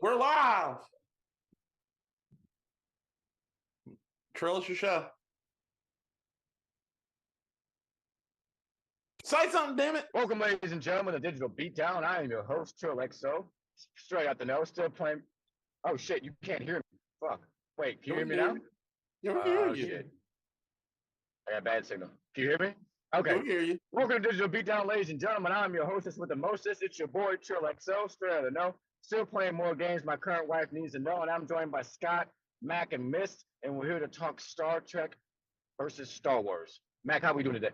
We're live. Trill, it's your show. Say something, damn it. Welcome, ladies and gentlemen, to Digital Beatdown. I am your host, Trill XO. Straight out the nose, still playing. Oh, shit, you can't hear me. Fuck. Wait, can you hear me now? Yeah, we hear you. Shit. I got bad signal. Can you hear me? Okay. We hear you. Welcome to Digital Beatdown, ladies and gentlemen. I'm your hostess with the mostest. It's your boy, Trill XO, straight out of the know. Still playing more games my current wife needs to know, and I'm joined by Scott, Mac, and Mist, and we're here to talk Star Trek versus Star Wars. Mac, how we doing today?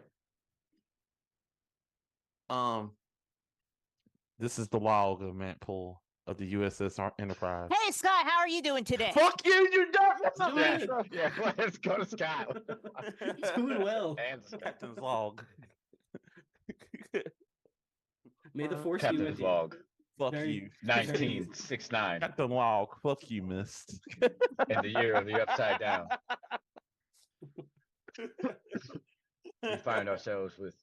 This is the log of Matt Poole of the USS Enterprise. Hey, Scott, how are you doing today? Fuck you, you dog. What's up, Yeah, yeah, let's go to Scott. He's doing well. And Scott. Captain's log. May the force be Captain's with you. log. Fuck Very- you. 1969. Captain Log. Fuck you, Mist. In the year of the upside down. We find ourselves with.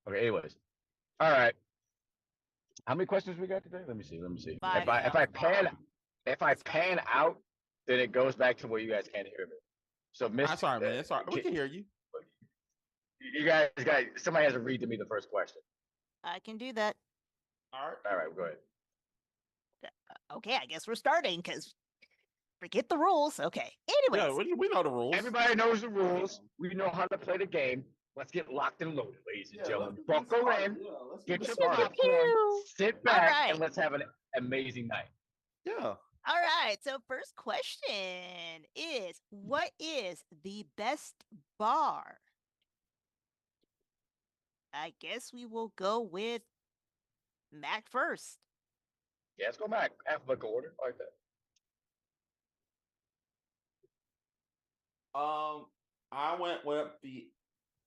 Okay, anyways. All right. How many questions we got today? Let me see. Five. If I pan out, then it goes back to where you guys can't hear me. So Miss That's all right, man. It's all right. We can hear you. You guys somebody has to read to me the first question. I can do that. All right, go ahead. Okay, I guess we're starting because forget the rules. Okay. Yeah, Anyways, we know the rules. Everybody knows the rules. We know how to play the game. Let's get locked and loaded, ladies and gentlemen. Buckle in, get your popcorn, sit back, right. and let's have an amazing night. Yeah. all right. So first question is, what is the best bar? I guess we will go with Mac first. Yeah, let's go back. Alphabetical order, I like that. I went with the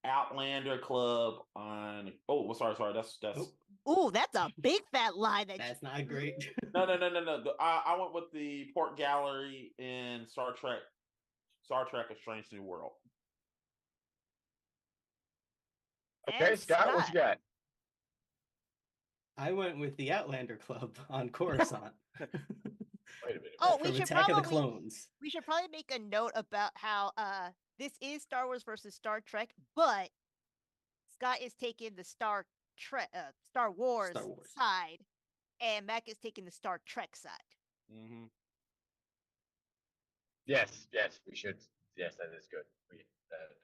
Outlander Club on. Oh, sorry. That's. Oh. Ooh, that's a big fat lie. That's not great. No. I went with the Port Gallery in Star Trek. A Strange New World. Okay, And Scott, what you got? I went with the Outlander Club on Coruscant. Wait a minute. Oh, from Attack of the Clones. We should probably make a note about how this is Star Wars versus Star Trek, but Scott is taking the Star Wars side, and Mac is taking the Star Trek side. Mm-hmm. Yes, we should. Yes, that is good.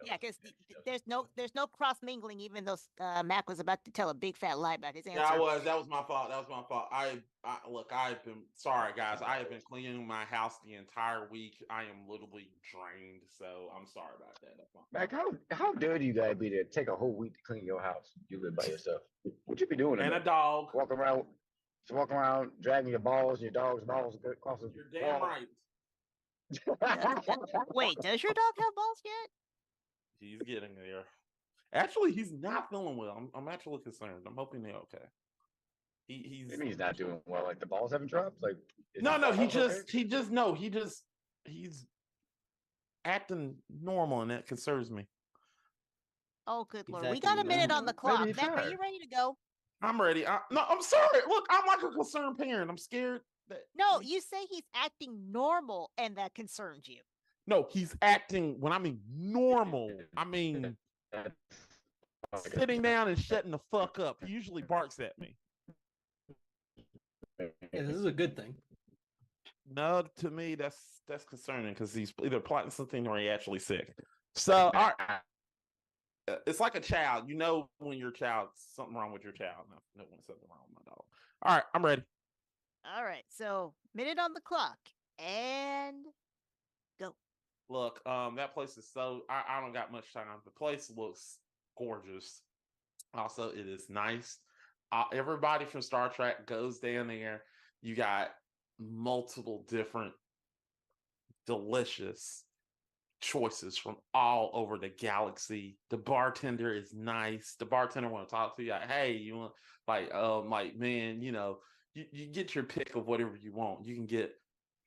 Yeah, because there's no cross mingling, even though Mac was about to tell a big fat lie about his answer. Yeah, that was my fault. I've been sorry, guys. I have been cleaning my house the entire week. I am literally drained, so I'm sorry about that. That's my fault. Mac, how dare you guys be to take a whole week to clean your house? You live by yourself. What you be doing? And a dog. Walk around, dragging your balls, your dog's balls across the You're damn right. Wait, does your dog have balls yet? He's getting there. Actually, he's not feeling well. I'm actually concerned. I'm hoping they're okay. He's not doing well. Like the balls haven't dropped. Like he's acting normal, and that concerns me. Oh, good lord! We Exactly. got a minute on the clock. Maybe he's Mac, are tired. you ready to go? I'm ready. I'm sorry. Look, I'm like a concerned parent. I'm scared that. No, you say he's acting normal, and that concerns you. No, he's acting. When I mean normal, I mean sitting down and shutting the fuck up. He usually barks at me. Yeah, this is a good thing. No, to me, that's concerning because he's either plotting something or he actually sick. So, all right. It's like a child. You know when your child, something wrong with your child. No, when something wrong with my dog. All right, I'm ready. All right, so minute on the clock, and go. Look, that place is so. I don't got much time. The place looks gorgeous. Also, it is nice. Everybody from Star Trek goes down there. You got multiple different delicious choices from all over the galaxy. The bartender is nice. The bartender want to talk to you. Like, hey, you want man, you get your pick of whatever you want. You can get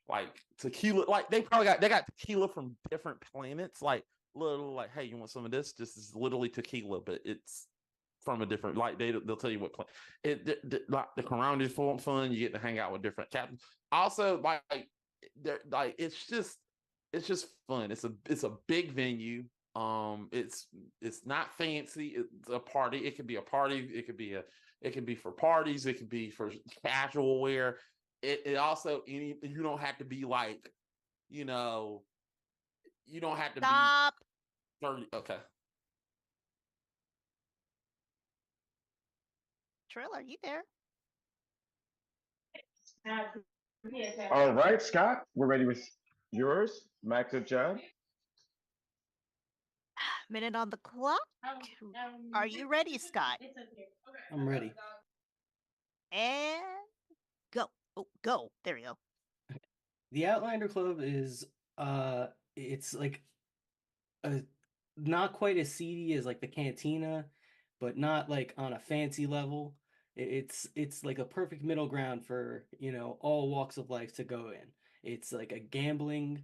like tequila. Like they got tequila from different planets. Like little like, hey, you want some of this? This is literally tequila, but it's from a different, like they'll tell you what play. Like the Quran is fun. You get to hang out with different captains. Also, like it's just fun. It's a big venue. It's not fancy. It's a party. It could be a party. It could be for parties. It could be for casual wear. It also you don't have to be like, you know, you don't have to Stop. be 30. Okay. Trill, are you there? All right, Scott, we're ready with yours. Mac, good job. Minute on the clock. Are you ready, Scott? I'm ready. And go. Oh, go. There we go. The Outlander Club is it's like not quite as seedy as like the Cantina, but not like on a fancy level. It's like a perfect middle ground for, you know, all walks of life to go in. It's like a gambling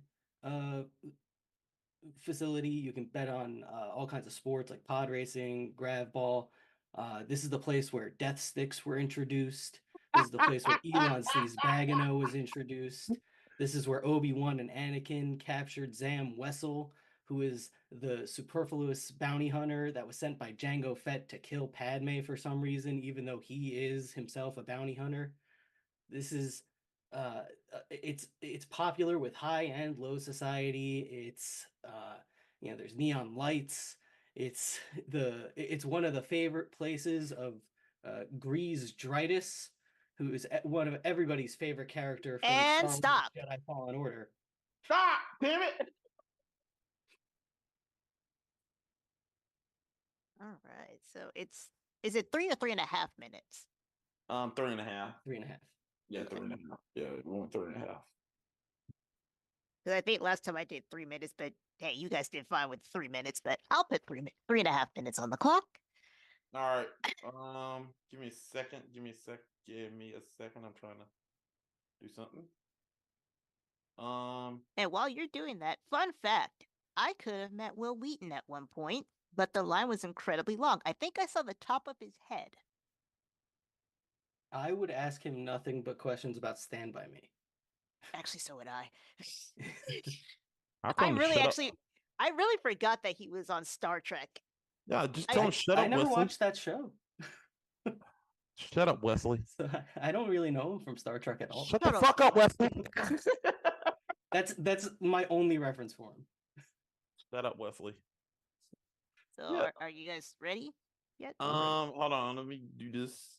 facility. You can bet on all kinds of sports like pod racing, grav ball. This is the place where death sticks were introduced. This is the place where Elon sees Bagano was introduced. This is where Obi-Wan and Anakin captured Zam Wessel, who is the superfluous bounty hunter that was sent by Jango Fett to kill Padme for some reason, even though he is himself a bounty hunter. This is it's popular with high and low society. It's you know, there's neon lights. It's one of the favorite places of Grease Dritus, who is one of everybody's favorite character from And Star Wars stop. Jedi Fallen Order. Stop! Damn it! All right. So is it 3 or 3.5 minutes? 3.5. 3.5. Yeah, 3.5. Yeah, we went 3.5. Because I think last time I did 3 minutes, but hey, you guys did fine with 3 minutes. But I'll put 3.5 minutes on the clock. All right. Give me a second. Give me a second. I'm trying to do something. And while you're doing that, fun fact: I could have met Will Wheaton at one point, but the line was incredibly long. I think I saw the top of his head. I would ask him nothing but questions about Stand By Me. Actually, so would I. How come I really forgot that he was on Star Trek. Yeah, just tell him shut up, I never Wesley. watched that show. Shut up, Wesley. So I don't really know him from Star Trek at all. Shut the fuck up, Wesley. That's my only reference for him. Shut up, Wesley. So Yeah. are you guys ready yet? Hold on. Let me do this.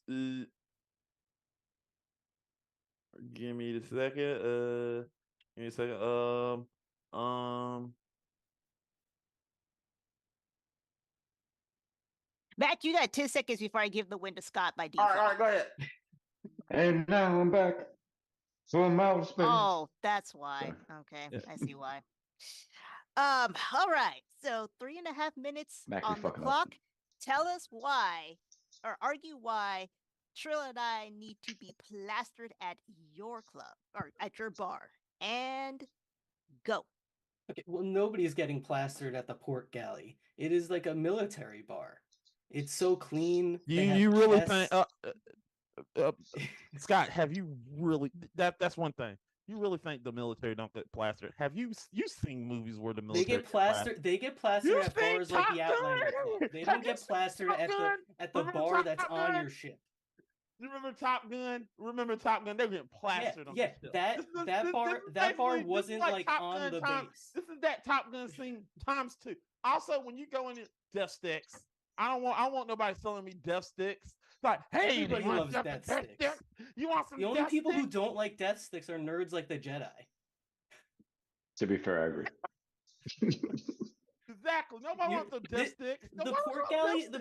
Give me a second. Give me a second. Matt, you got 10 seconds before I give the win to Scott by default. All right, go ahead. And now I'm back. So I'm out of space. Oh, that's why. Sorry. Okay, Yeah. I see why. All right. So 3.5 minutes Mac, you on the fucking up. clock. Tell us why, or argue why, Trill and I need to be plastered at your club or at your bar. And go. Okay, well, nobody's getting plastered at the Port Galley. It is like a military bar. It's so clean. You really think, Scott? Have you really? That's one thing. You really think the military don't get plastered? Have you seen movies where the military They get plastered? They get plastered at bars like the Outlander Club. They don't get plastered at the bar that's on your ship. You remember Top Gun? They were getting plastered on the ship. That bar wasn't like on the base. This is that Top Gun scene times 2. Also, when you go into death sticks, I don't want nobody selling me death sticks. Like, hey, everybody loves death sticks. You want some? The only people who don't like death sticks are nerds like the Jedi. To be fair, I agree. Exactly. Nobody wants the death sticks. The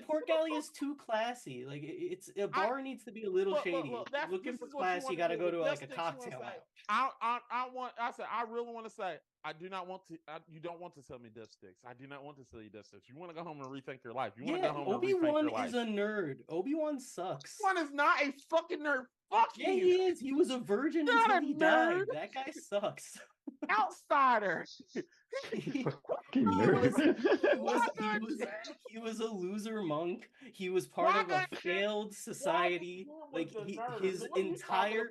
Port Galley is too classy. Like it's a bar needs to be a little shady. Looking for class, you got to go to like a cocktail house. I really want to say, I do not want to. You don't want to sell me death sticks. I do not want to sell you death sticks. You want to go home and rethink your life. You want to go home and rethink your life. Obi-Wan is a nerd. Obi-Wan sucks. Obi-Wan is not a fucking nerd. Fuck you. Yeah, he is. He was a virgin until he died. That guy sucks. outsider. Fucking He nerd. was a loser monk. He was part of a failed society. Like his entire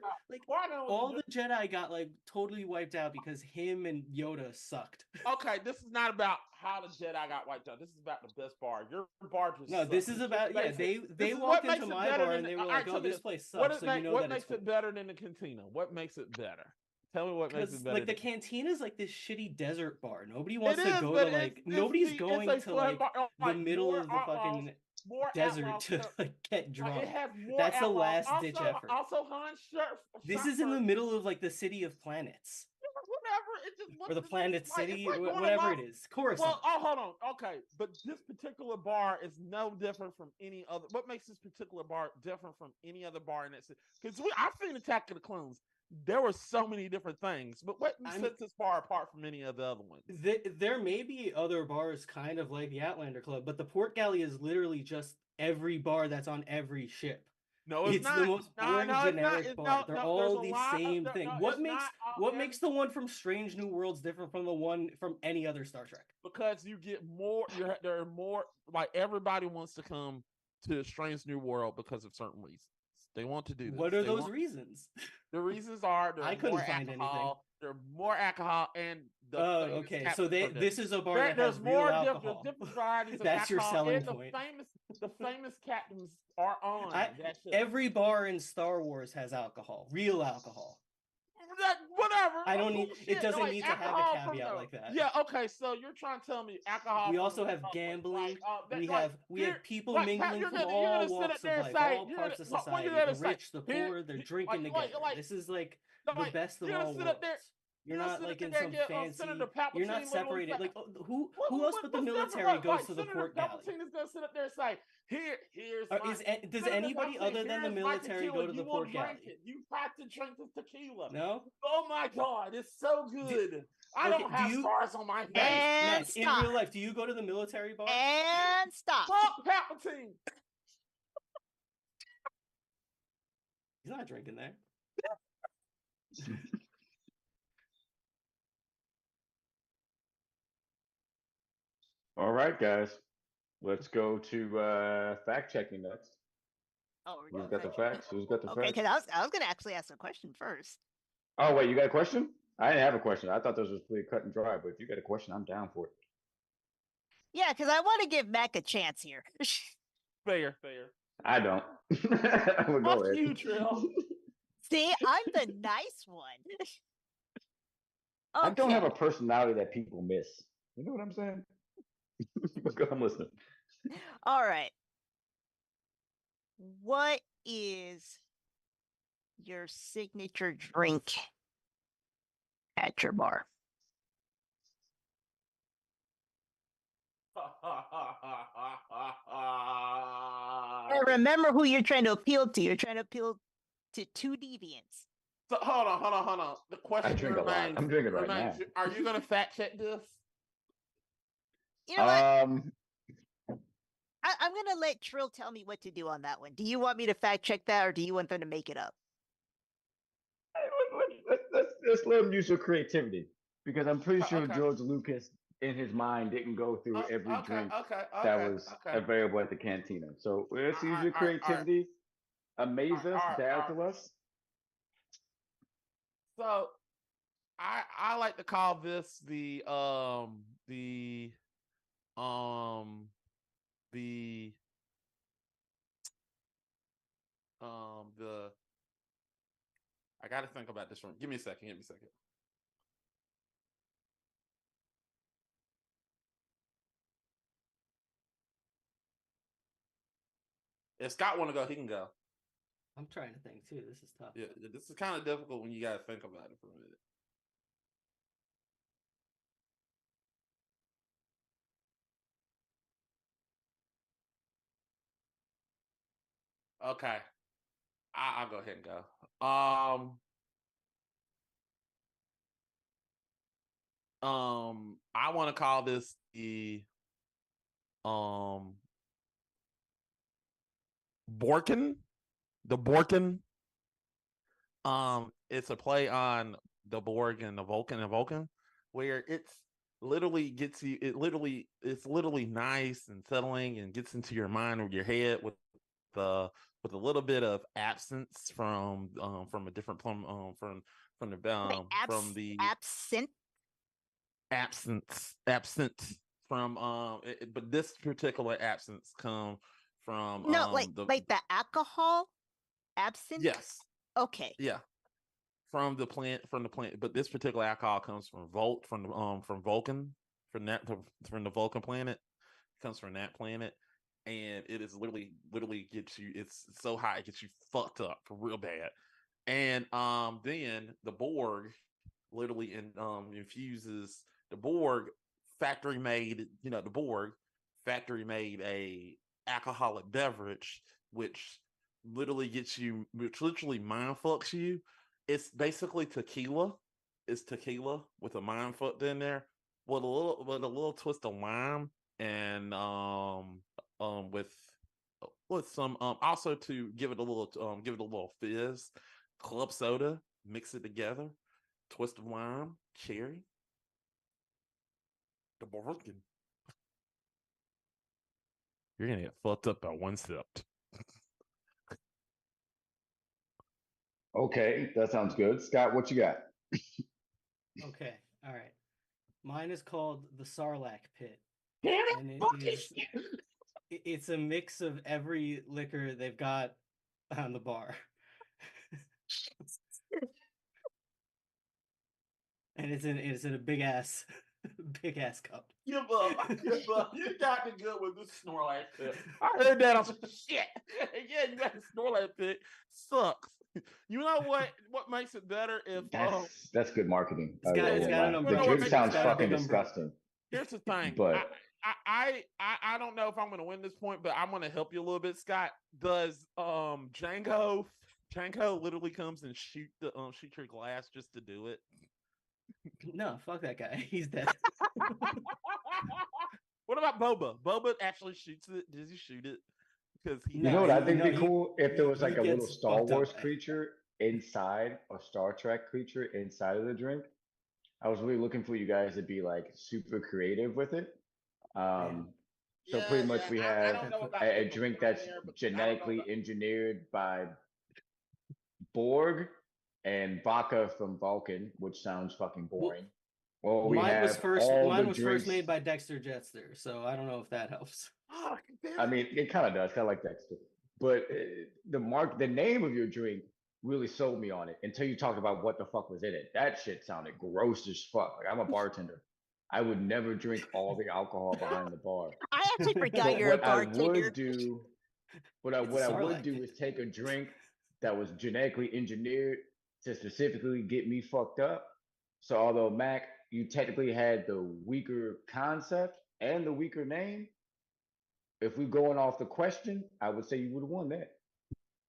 all the Jedi got like totally wiped out because him and Yoda sucked. Okay, this is not about how the Jedi got wiped out. This is about the best bar. Your bar just No, this is about they walked into my bar and they were like, "Oh, this place sucks." So you know what makes it better than the cantina? What makes it better? Tell me what makes it better. Like the cantina is like this shitty desert bar. Nobody wants to go to like nobody's going to like the middle of the fucking desert to like get drunk. That's the last ditch effort. Also, Han this is in the middle of like the city of planets. Whatever, it just or the planet city, like whatever it is. Coruscant. Well, oh, hold on. Okay, but this particular bar is no different from any other. What makes this particular bar different from any other bar in that city? Because I've seen Attack of the Clones. There were so many different things, but what sets this bar apart from any of the other ones? There may be other bars kind of like the Outlander Club, but the Port Galley is literally just every bar that's on every ship. No, it's not. The most boring generic bar. They're all the same thing. What makes the one from Strange New Worlds different from the one from any other Star Trek? Because you get more. There are more. Like everybody wants to come to Strange New World because of certain reasons. They want to do this. What are those reasons? The reasons are I couldn't find anything. There's more alcohol and the okay. So this is a bar that there's has more real alcohol. different varieties of That's alcohol. your selling point. The famous captains are on that shit. Every bar in Star Wars has alcohol, real alcohol. Whatever. I don't need. It doesn't need to have a caveat like that. Yeah. Okay. So you're trying to tell me alcohol. We also have gambling. We have people mingling from all walks of life, all parts of society. The rich, the poor, they're drinking together. This is like the best of all worlds. You're not like in some fancy. You're not separated. Like who else but the military goes to the Port Galley? Palpatine is gonna sit up there and say, "Here's." Does anybody other than the military go to the Port Galley? You have to drink the tequila. No. Oh my God, it's so good. I don't have stars on my face. And in real life, do you go to the military bar? And stop. Fuck Palpatine. He's not drinking there. All right, guys. Let's go to fact checking next. Oh, who's got the facts? Who's got the facts? Okay, because I was going to actually ask a question first. Oh, wait, you got a question? I didn't have a question. I thought this was pretty cut and dry, but if you got a question, I'm down for it. Yeah, because I want to give Mac a chance here. Fair. I don't. Fuck you, Trill. See, I'm the nice one. Okay. I don't have a personality that people miss. You know what I'm saying? I'm listening. All right. What is your signature drink at your bar? And remember who you're trying to appeal to. You're trying to appeal to two deviants. So hold on. The question remains. I'm drinking right now. Are you going to fact check this? You know what? I'm going to let Trill tell me what to do on that one. Do you want me to fact check that, or do you want them to make it up? Let's let him use your creativity, because I'm pretty sure George Lucas, in his mind, didn't go through every drink that was available at the cantina. So let's use your creativity. Amaze us, dazzle us. So I like to call this the I got to think about this one. Give me a second. If Scott want to go, he can go. I'm trying to think too. This is tough. Yeah, this is kind of difficult when you got to think about it for a minute. Okay, I'll go ahead and go. I want to call this the Borkin. The Borkin. It's a play on the Borg and the Vulcan, where it's literally nice and settling and gets into your mind or your head the with a little bit of absence from a different plum from the from the absent absence from but this particular absence come from no like the alcohol absent. Yes. Okay. Yeah. From the plant, but this particular alcohol comes from from Vulcan, from the Vulcan planet. It comes from that planet, and it is literally gets you. It's so high, it gets you fucked up for real bad. And then the Borg literally infuses the Borg factory made. The Borg factory made a alcoholic beverage, which literally mind fucks you. It's basically tequila. It's tequila with a mind fucked in there with a little twist of lime and with some also to give it a little fizz, club soda, mix it together, twist of lime, cherry, the Borkin. You're gonna get fucked up by one sip. Okay, that sounds good. Scott, what you got? Okay, all right. Mine is called the Sarlacc Pit. Damn it! It's a mix of every liquor they've got on the bar. And it's in a big ass cup. Give up. You got me good with this Snorlax Pit. I heard that. I was like, shit. Yeah, you got the Snorlax Pit. Sucks. You know what? What makes it better if that's good marketing. It's got an the drink sounds fucking disgusting. Here's the thing. But I don't know if I'm gonna win this point, but I'm gonna help you a little bit, Scott. Does Django literally comes and shoot your glass just to do it? No, fuck that guy. He's dead. What about Boba? Boba actually shoots it. Does he shoot it? Because you know what I think would be cool if there was like a little Star Wars creature inside, a Star Trek creature inside of the drink. I was really looking for you guys to be like super creative with it. So pretty much we have a drink that's genetically engineered by Borg and vodka from Vulcan, which sounds fucking boring. Well, mine was first made by Dexter Jettster, so I don't know if that helps. I mean, it kind of does, kind of like Dexter. But the name of your drink really sold me on it until you talked about what the fuck was in it. That shit sounded gross as fuck. Like, I'm a bartender. I would never drink all the alcohol behind the bar. I actually forgot you're a bartender. What I would do is take a drink that was genetically engineered to specifically get me fucked up. So although Mac, you technically had the weaker concept and the weaker name, if we're going off the question, I would say you would have won that.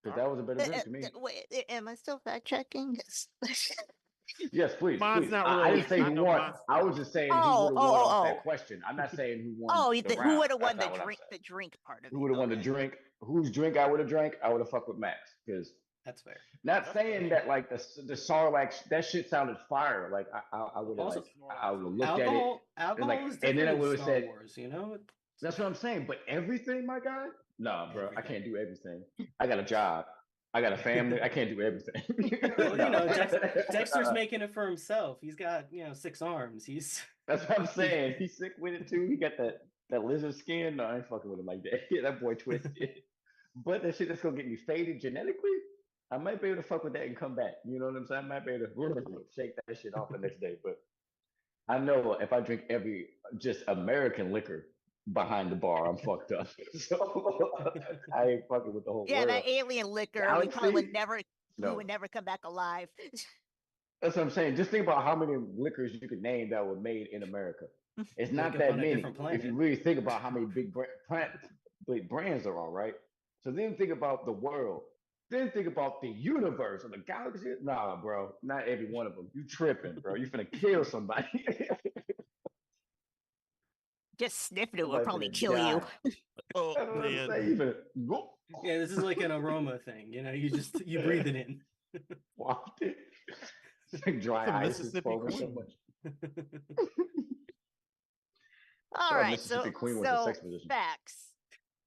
Because that was a better drink to me. Wait, am I still fact checking? Yes, please. Mine's please. not really. I didn't say who won. I was just saying who would have won off that question. I'm not saying who won. Oh, who would have won the drink part of it? Who would have won the drink? Whose drink I would have drank? I would have fucked with Max because that's fair. Not saying that like the Sarlacc, that shit sounded fire. Like I would have I would have looked at it and then I would have said, Wars, you know. That's what I'm saying. But everything, my guy, nah, bro, I can't do everything. I got a job. I got a family. I can't do everything. Well, Dexter's making it for himself. He's got 6 arms. That's what I'm saying. He's sick with it too. He got that lizard skin. No, I ain't fucking with him like that. That boy twisted. But that shit that's gonna get me faded genetically, I might be able to fuck with that and come back. You know what I'm saying? I might be able to shake that shit off the next day. But I know if I drink every just American liquor behind the bar, I'm fucked up. So I ain't fucking with the whole world. That alien liquor, we probably would never come back alive. That's what I'm saying. Just think about how many liquors you could name that were made in America. It's not that many. If you really think about how many big brands there are, right? So then think about the world. Then think about the universe or the galaxy. Nah, bro, not every one of them. You tripping, bro. You finna kill somebody. Just sniffing it will probably kill you. Oh man. Yeah, this is like an aroma thing. You breathe it in. Dry The ice is Mississippi flowing so Queen. much. All right, Mississippi Queen was a so sex position. facts.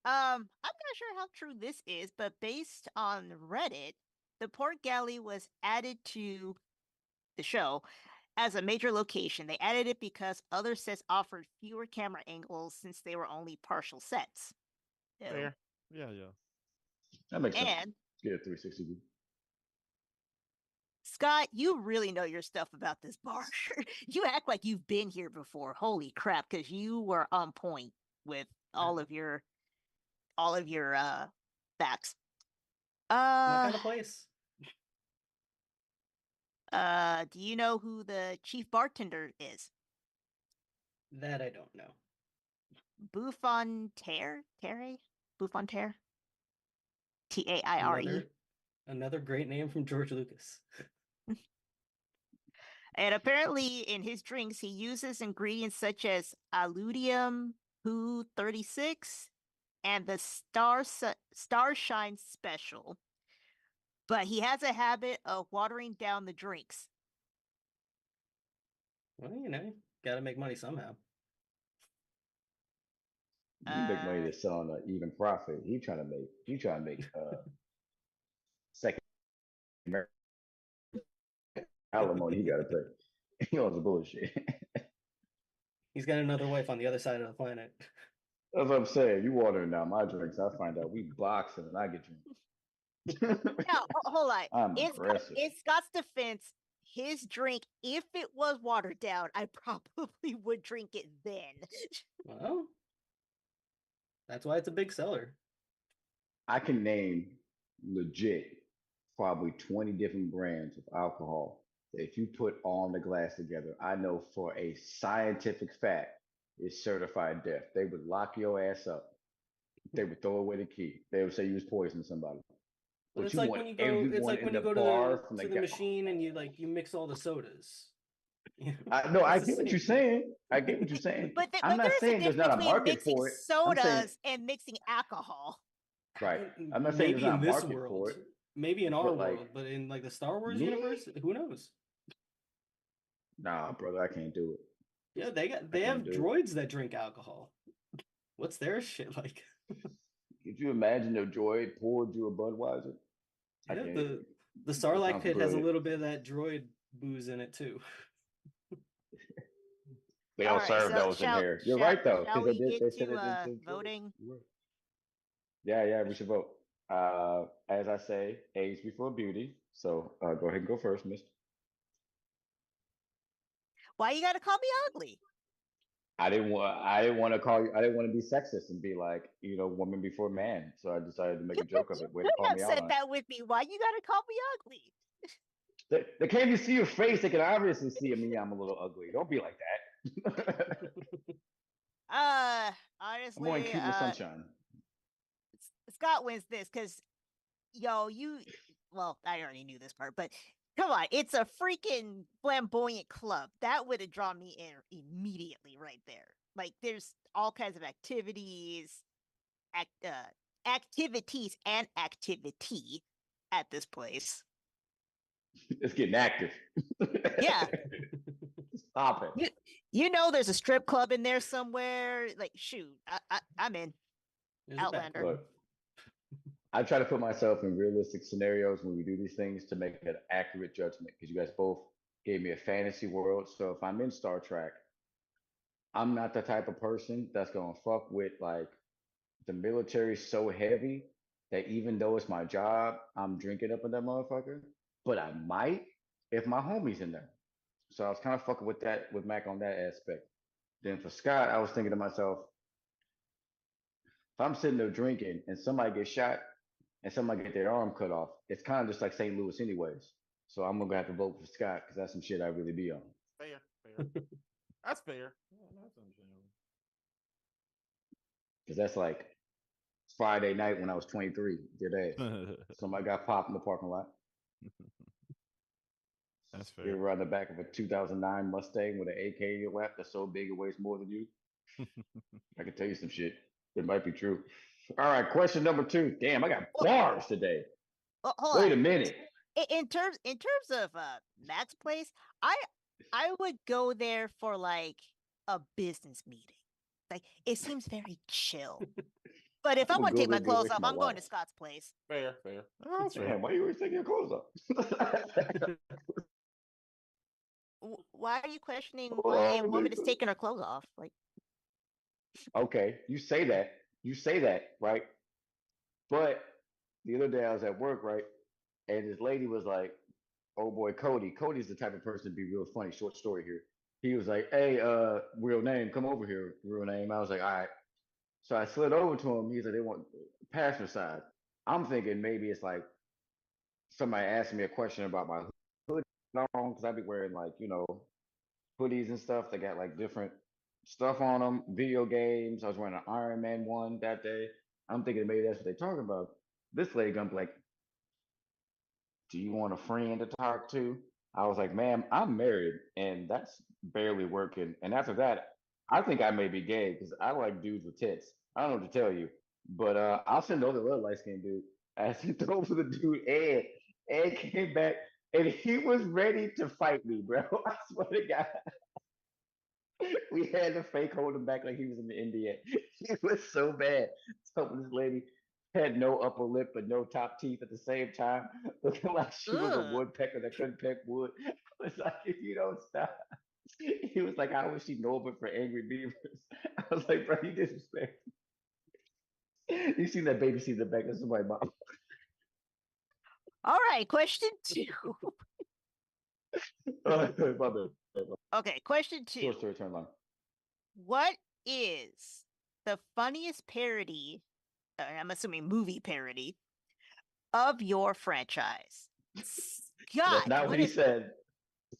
I'm not sure how true this is, but based on Reddit, the port galley was added to the show as a major location. They added it because other sets offered fewer camera angles since they were only partial sets. So, Fair. Yeah. That makes sense. and Get a 360 view. Scott, you really know your stuff about this bar. You act like you've been here before. Holy crap, because you were on point with all of your facts. My kind of place. Do you know who the chief bartender is? That I don't know. Buffonterre? Buffonterre? Taire. Another great name from George Lucas. And apparently in his drinks, he uses ingredients such as Alludium Poo 36 and the Starshine Special. But he has a habit of watering down the drinks. Well, gotta make money somehow. You make money to sell on an even profit. He trying to make second alimony he gotta pay. He owns the bullshit. He's got another wife on the other side of the planet. That's what I'm saying. You watering down my drinks. I find out we boxing and I get drinks. Now, hold on. I'm In aggressive. Scott's defense, his drink, if it was watered down, I probably would drink it then. Well, that's why it's a big seller. I can name legit probably 20 different brands of alcohol that if you put all in the glass together, I know for a scientific fact it's certified death. They would lock your ass up. They would throw away the key. They would say you was poisoning somebody. But it's like when you go. It's like when you go to the machine and you mix all the sodas. I get what you're saying. I get what you're saying. But I'm not saying there's not a market mixing for it. sodas and mixing alcohol. Right. I'm not saying there's not a market for it. Maybe in our world, but in like the Star Wars universe, who knows? Nah, brother, I can't do it. Yeah, they have droids that drink alcohol. What's their shit like? Could you imagine a droid poured you a Budweiser? Yeah, the Sarlacc pit has a little bit of that droid booze in it too. They all serve those in here. You're right though, because they said it into voting. Yeah, we should vote. As I say, age before beauty. So go ahead and go first, mister. Why you gotta call me ugly? I didn't want to call you. I didn't want to be sexist and be like, woman before man. So I decided to make a joke of it. Way to call me out. You said that with me. Why you gotta call me ugly? They can't even see your face. They can obviously see me. I'm a little ugly. Don't be like that. Honestly, I'm more cute in the sunshine. Scott wins this because, well, I already knew this part, but come on, it's a freaking flamboyant club. That would have drawn me in immediately right there. Like, there's all kinds of activities and activity at this place. It's getting active. Yeah. Stop it. There's a strip club in there somewhere. Like, shoot, I'm in. There's Outlander. Look, I try to put myself in realistic scenarios when we do these things to make an accurate judgment, because you guys both gave me a fantasy world. So if I'm in Star Trek, I'm not the type of person that's going to fuck with like the military so heavy that even though it's my job, I'm drinking up in that motherfucker. But I might if my homie's in there. So I was kind of fucking with Mac on that aspect. Then for Scott, I was thinking to myself, if I'm sitting there drinking and somebody gets shot and somebody get their arm cut off, it's kind of just like St. Louis anyways. So I'm gonna have to vote for Scott because that's some shit I really be on. Fair. That's fair. Yeah, that's understandable. Because that's like Friday night when I was 23. Somebody got popped in the parking lot. That's fair. You were on the back of a 2009 Mustang with an AK in your lap that's so big it weighs more than you. I can tell you some shit. It might be true. All right, question number 2. Damn, I got bars today. Hold Wait on. a minute. in terms of Matt's place, I would go there for like a business meeting. Like it seems very chill. But if I I'm gonna want to go take there my and get away clothes off, from my I'm going to wife. Scott's place. Fair. Oh, that's fair. Man, why you always taking your clothes off? Why are you questioning why a Oh, woman is taking her clothes off? Like, okay, you say that, right? But the other day I was at work, right, and this lady was like, "Oh boy, Cody. Cody's the type of person to be real funny." Short story here. He was like, "Hey, real name, come over here, real name." I was like, "All right." So I slid over to him. He's like, "They want passenger side." I'm thinking maybe it's like somebody asking me a question about my hoodie on because I be wearing like hoodies and stuff. They got like different stuff on them. Video games. I was wearing an Iron Man one that day. I'm thinking maybe that's what they're talking about. This lady gonna be like, "Do you want a friend to talk to?" I was like, "Ma'am, I'm married, and that's barely working." And after that, I think I may be gay because I like dudes with tits. I don't know what to tell you, but I'll send over the little light skinned dude. I sent over the dude Ed. Ed came back and he was ready to fight me, bro. I swear to God. We had to fake hold him back like he was in the NBA. He was so bad. So this lady had no upper lip but no top teeth at the same time, looking like she was a ugh. woodpecker that couldn't peck wood. I was like, if you don't stop. He was like, how would she know but for angry beavers? I was like, bro, you disrespect. You seen that baby seat in the back of somebody's mom. All right, question 2. My bad. Okay, question 2. Short story turn long. What is the funniest parody, I'm assuming movie parody, of your franchise? That's Scott, not what what he is said.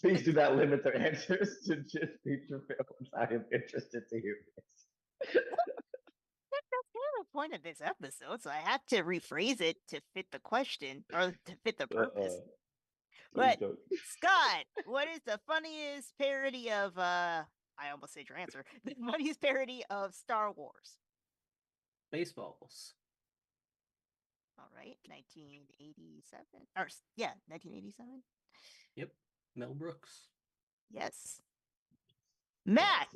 Please do not limit their answers to just feature films. I am interested to hear this. that's kind of the point of this episode, so I have to rephrase it to fit the question or to fit the purpose. Please But don't. Scott, what is the funniest parody of I almost said your answer. The funniest parody of Star Wars. Baseballs. All right, 1987. Or yeah, 1987. Yep. Mel Brooks. Yes. Matt,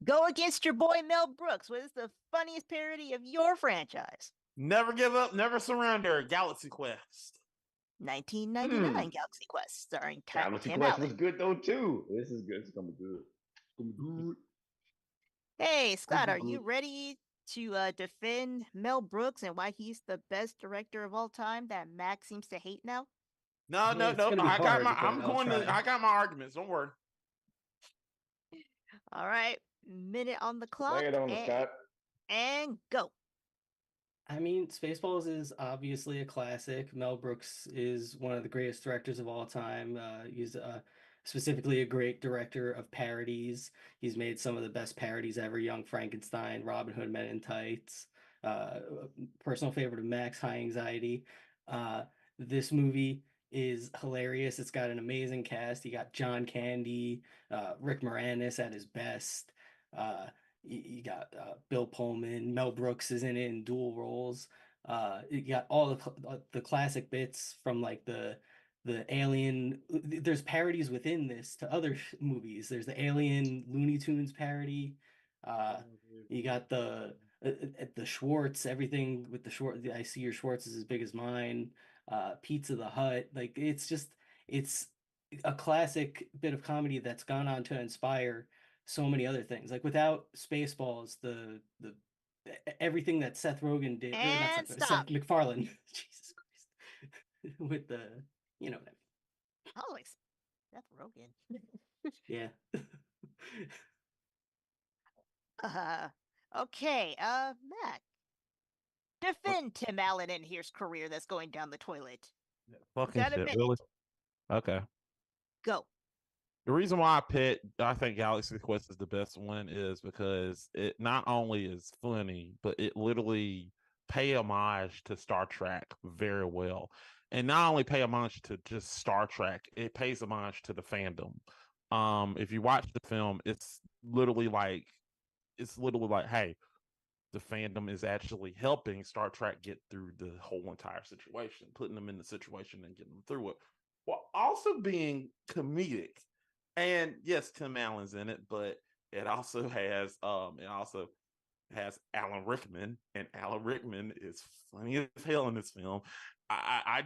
go against your boy Mel Brooks. What is the funniest parody of your franchise? Never give up, never surrender. Galaxy Quest. 1999 Galaxy Quest, starring Galaxy Tim Quest Allen. was good though too. This is good. It's gonna be good. It's gonna be good. Hey, Scott, Gonna are be you good. ready to defend Mel Brooks and why he's the best director of all time that Mac seems to hate now? No. It's gonna be hard, but I'll try. I got my arguments. Don't worry. All right, minute on the clock Lay it on the Scott. and go. I mean, Spaceballs is obviously a classic. Mel Brooks is one of the greatest directors of all time. He's specifically a great director of parodies. He's made some of the best parodies ever: Young Frankenstein, Robin Hood Men in Tights. Uh, Personal favorite of Max, High Anxiety. This movie is hilarious. It's got an amazing cast. You got John Candy, Rick Moranis at his best. You got Bill Pullman, Mel Brooks is in it in dual roles. You got all the classic bits from like the Alien. There's parodies within this to other movies. There's the Alien Looney Tunes parody. Uh, you got the Schwartz, everything with the Schwartz. I see your Schwartz is as big as mine. Pizza the Hut. Like it's a classic bit of comedy that's gone on to inspire so many other things. Like without Spaceballs, the everything that Seth Rogen did, or not And Seth, Seth stop. MacFarlane, Jesus Christ, with the you know what I Oh, like Seth Rogen. mean? Yeah. Okay, Mac, defend Tim Allen and his career that's going down the toilet. Fucking Got a shit, minute. really? Okay. Go. The reason why I think Galaxy Quest is the best one is because it not only is funny, but it literally pay homage to Star Trek very well. And not only pay homage to just Star Trek, it pays homage to the fandom. If you watch the film, it's literally like, hey, the fandom is actually helping Star Trek get through the whole entire situation, putting them in the situation and getting them through it, while also being comedic. And yes, Tim Allen's in it, but it also has Alan Rickman, and Alan Rickman is funny as hell in this film. I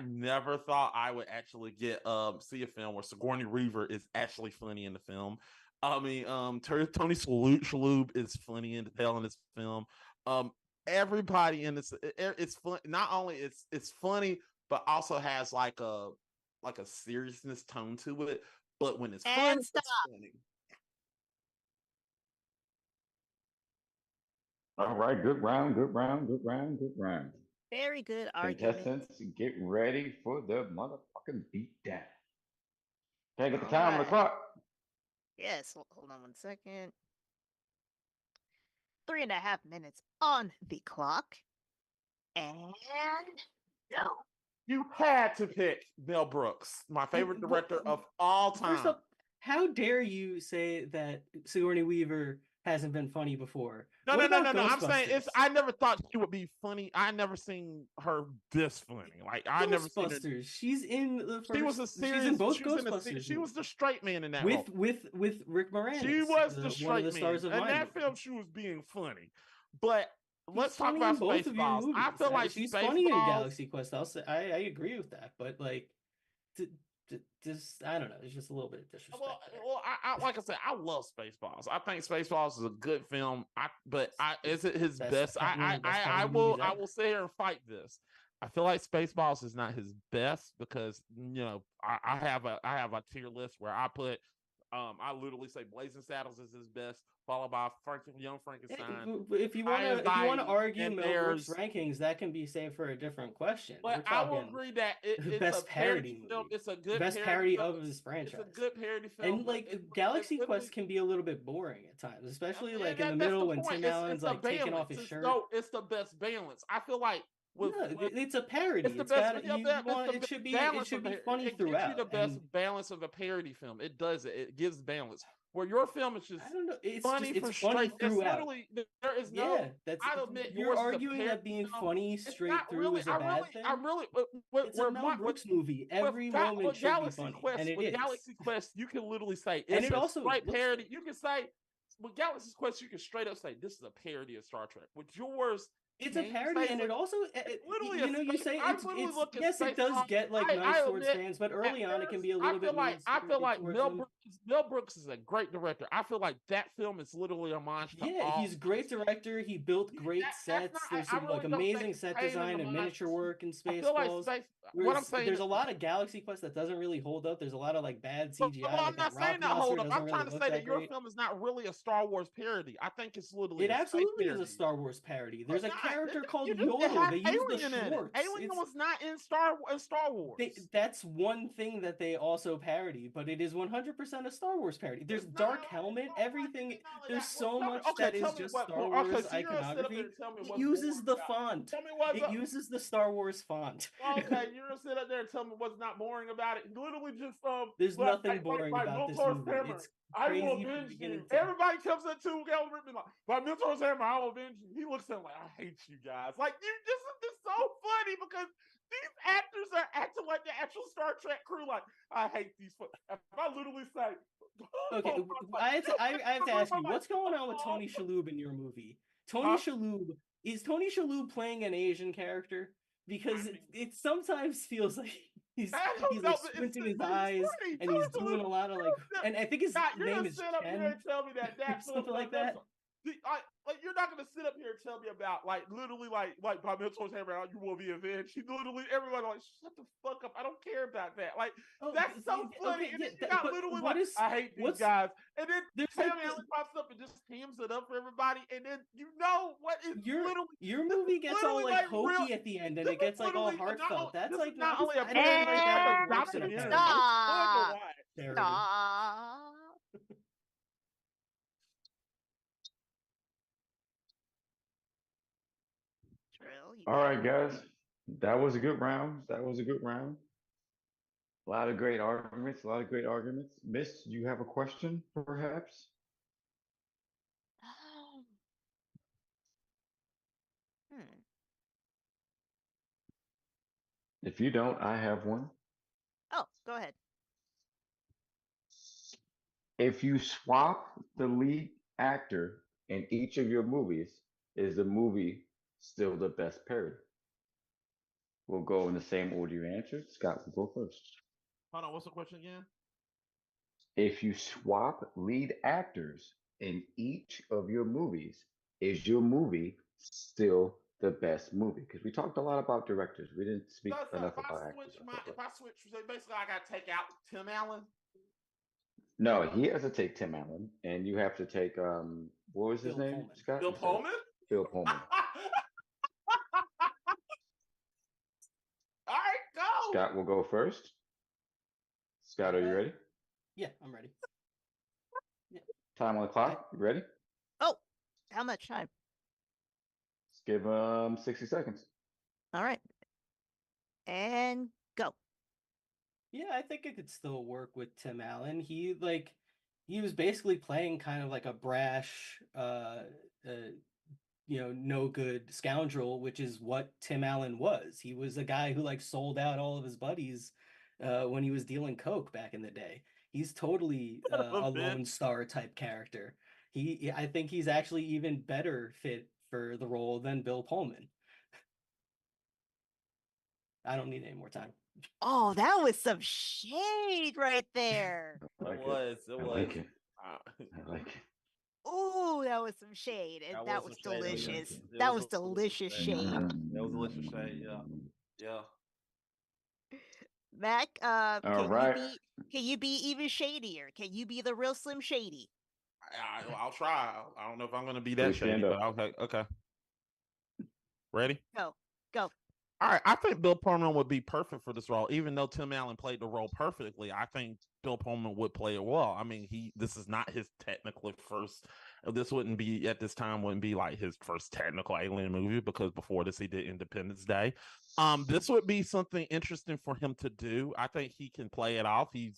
never thought I would actually get see a film where Sigourney Weaver is actually funny in the film. I mean, Tony Shalhoub is funny in hell in this film. Everybody in this, it's fun. Not only it's funny, but also has like a seriousness tone to it. But when it's fun, it's funny. All right, good round, good round, good round, good round. Very good argument. Contestants, get ready for the motherfucking beatdown. Can I get the time on the clock? Yes, hold on 1 second. 3.5 minutes on the clock. And no. You had to pick Mel Brooks, my favorite director of all time. First up, how dare you say that Sigourney Weaver hasn't been funny before? No. I'm saying I never thought she would be funny. I never seen her this funny. Like I never seen her. She's in the first. She was a serious. She's in both Ghostbusters. She was the straight man in that with Rick Moranis. She was the straight one of the man. stars of in that film. She was being funny, but let's talk about Spaceballs. I feel like she's funny in Galaxy Quest. I agree with that, but like, just I don't know. It's just a little bit of disrespect. Well, I like I said, I love Spaceballs. I think Spaceballs is a good film. Is it his best? I will sit here and fight this. I feel like Spaceballs is not his best because I have a tier list where I put. I literally say Blazing Saddles is his best, followed by Young Frankenstein. If you want to argue Mel Brooks rankings, that can be saved for a different question. But I will agree that it's best a parody film. It's a good best parody of his franchise. It's a good parody film. And like Galaxy Quest can be a little bit boring at times, especially in the middle when Tim Allen's like taking off his shirt. No, it's the best balance. I feel like. It's a parody. It should be funny throughout. It gives you the best balance of a parody film. It does it. It gives balance. Where your film is just funny throughout. There is no. I admit you're arguing that being funny straight through is a bad thing. It's a Mel Brooks movie. Every moment should be funny, and it is. Galaxy Quest, you can literally say it's a straight parody. You can say with Galaxy Quest, you can straight up say this is a parody of Star Trek. With yours. It's a parody, and it also, you say yes, it does get like nice towards fans, but early on it can be a little bit. I feel like Mel Brooks is a great director. I feel like that film is literally a homage to he's a great director. He built great sets. There's some like amazing set design and miniature work in Spaceballs. What I'm saying, there's a lot of Galaxy Quest that doesn't really hold up. There's a lot of like bad CGI. I'm not saying that hold up. I'm trying to say that your film is not really a Star Wars parody. I think it's literally. It absolutely is a Star Wars parody. There's a character called Yodel. They use the Schwartz. Alien was not in Star Wars. That's one thing that they also parody, but it is 100% a Star Wars parody. There's Dark Helmet, everything. There's so much that is just Star Wars iconography. It uses the font. It uses the Star Wars font. Okay, you're gonna sit up there and tell me what's not boring about it. Literally just there's nothing boring about this movie. It's crazy. I will avenge you. Everybody comes up to Galen Rippin like, by Mentor's Hammer, I will avenge you. He looks at him like, I hate you guys. Like, this is so funny because these actors are acting like the actual Star Trek crew. Like, I hate these. If I literally say, okay, I have to ask you, what's going on with Tony Shalhoub in your movie? Is Tony Shalhoub playing an Asian character? Because it sometimes feels like he's like squinting his eyes and he's doing a lot of like, and I think his name is Ken, tell me that something like that. You're not gonna sit up here and tell me about like literally like by Mentor's Hammer, you will be avenged. He literally everybody like shut the fuck up. I don't care about that. Like that's so funny. And you got literally like I hate these guys. And then Sam Allen pops up and just teams it up for everybody. And then what is your movie gets all like hokey at the end and it gets like all heartfelt. That's like not only a Stop. All right, guys. That was a good round. A lot of great arguments. Miss, you have a question, perhaps? If you don't, I have one. Oh, go ahead. If you swap the lead actor in each of your movies, is the movie still the best parody? We'll go in the same order you answered. Scott will go first. Hold on, what's the question again? If you swap lead actors in each of your movies, is your movie still the best movie? Because we talked a lot about directors. We didn't speak So, enough if I about actors. switch if I switch, so basically I gotta take out Tim Allen. No, he has to take Tim Allen, and you have to take what was his Bill name? Pullman. Scott, Bill you said it. Pullman? Bill Pullman. All right, go. Scott will go first. Scott, are you ready? Yeah, I'm ready. Yeah. Time on the clock. You ready? Oh, how much time? Let's give him 60 seconds. All right. And go. Yeah, I think it could still work with Tim Allen. He was basically playing kind of like a brash, no good scoundrel, which is what Tim Allen was. He was a guy who like sold out all of his buddies when he was dealing coke back in the day. He's totally a Lone Star type character. I think he's actually even better fit for the role than Bill Pullman. I don't need any more time. Oh, that was some shade right there. I like It was. I like it. I like it. Oh, that was some shade, and that was some shade. delicious. It That was was delicious shade. shade. It was delicious shade. Yeah, yeah. Mac, All can right. can you be even shadier? Can you be the real Slim Shady? I'll try. I don't know if I'm going to be that Please stand shady, up. but okay. Okay. Ready? Go, go. All right, I think Bill Pullman would be perfect for this role, even though Tim Allen played the role perfectly. I think Bill Pullman would play it well. I mean, this is not his technically first. This wouldn't be at this time wouldn't be like his first technical alien movie because before this he did Independence Day. This would be something interesting for him to do. I think he can play it off. He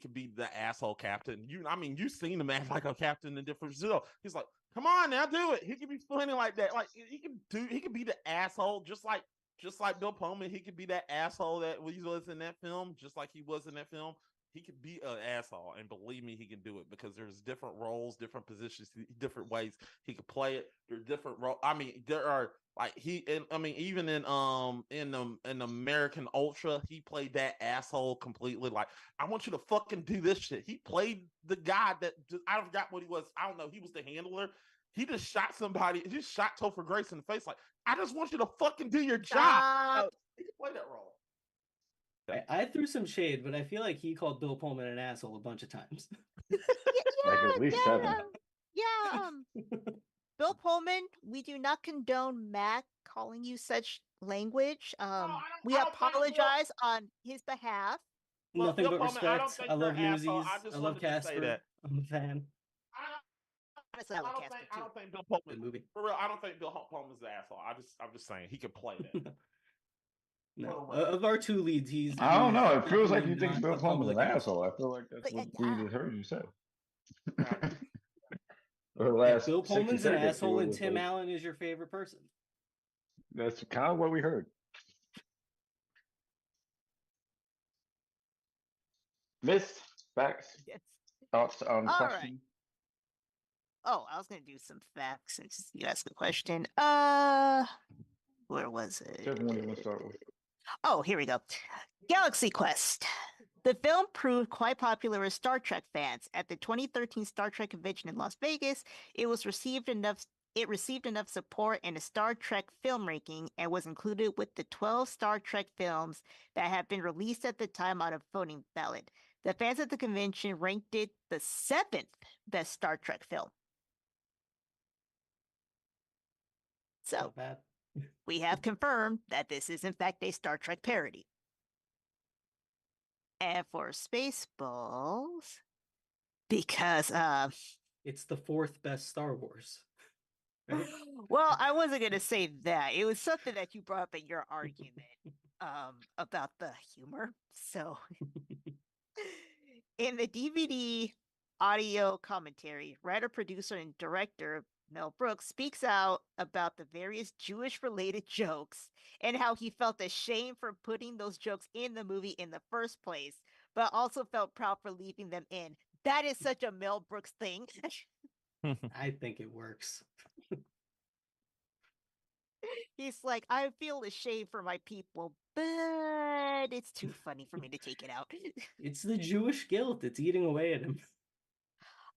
could be the asshole captain. You've seen him act like a captain in different shows. He's like, come on now, do it. He can be funny like that. Like he can be the asshole just like Bill Pullman, he could be that asshole that he was in that film, just like he was in that film. He could be an asshole, and believe me, he can do it because there's different roles, different positions, different ways he could play it. There's different roles. I mean, there are like even in American Ultra, he played that asshole completely. Like, I want you to fucking do this shit. He played the guy that I forgot what he was. I don't know. He was the handler. He just shot somebody. He just shot Topher Grace in the face. Like, I just want you to fucking do your job. He can play that role. I threw some shade, but I feel like he called Bill Pullman an asshole a bunch of times. Like at least 7. Bill Pullman, we do not condone Mac calling you such language. We apologize on his behalf. Nothing Bill but Pullman, respect. I love Newsies. I love Casper. I'm a fan. Honestly, I love Casper too. I don't think Bill Pullman. Good movie. For real, I don't think Bill Pullman's the asshole. I'm just saying he could play that. No, of our two leads, he's. I don't know. It feels like definitely you think not Bill the Pullman's an public asshole. I feel like that's what we just heard you say. Right. For the last Bill 60 Pullman's an seconds, asshole, you and were Tim like- Allen is your favorite person. That's kind of what we heard. Missed facts. Yes. Thoughts on All question? right. Oh, I was gonna do some facts since you asked the question. Where was it? Whichever one you want to start with. Oh, here we go. Galaxy Quest. The film proved quite popular with Star Trek fans. At the 2013 Star Trek convention in Las Vegas, it received enough support in a Star Trek film ranking and was included with the 12 Star Trek films that have been released at the time on a voting ballot. The fans at the convention ranked it the 7th best Star Trek film. So, Not bad. we have confirmed that this is in fact a Star Trek parody. And for Spaceballs, because it's the 4th best Star Wars. Right? Well, I wasn't gonna say that. It was something that you brought up in your argument about the humor. So in the DVD audio commentary, writer, producer, and director Mel Brooks speaks out about the various Jewish-related jokes and how he felt ashamed for putting those jokes in the movie in the first place, but also felt proud for leaving them in. That is such a Mel Brooks thing. I think it works. He's like, I feel ashamed for my people, but it's too funny for me to take it out. It's the Jewish guilt. It's eating away at him.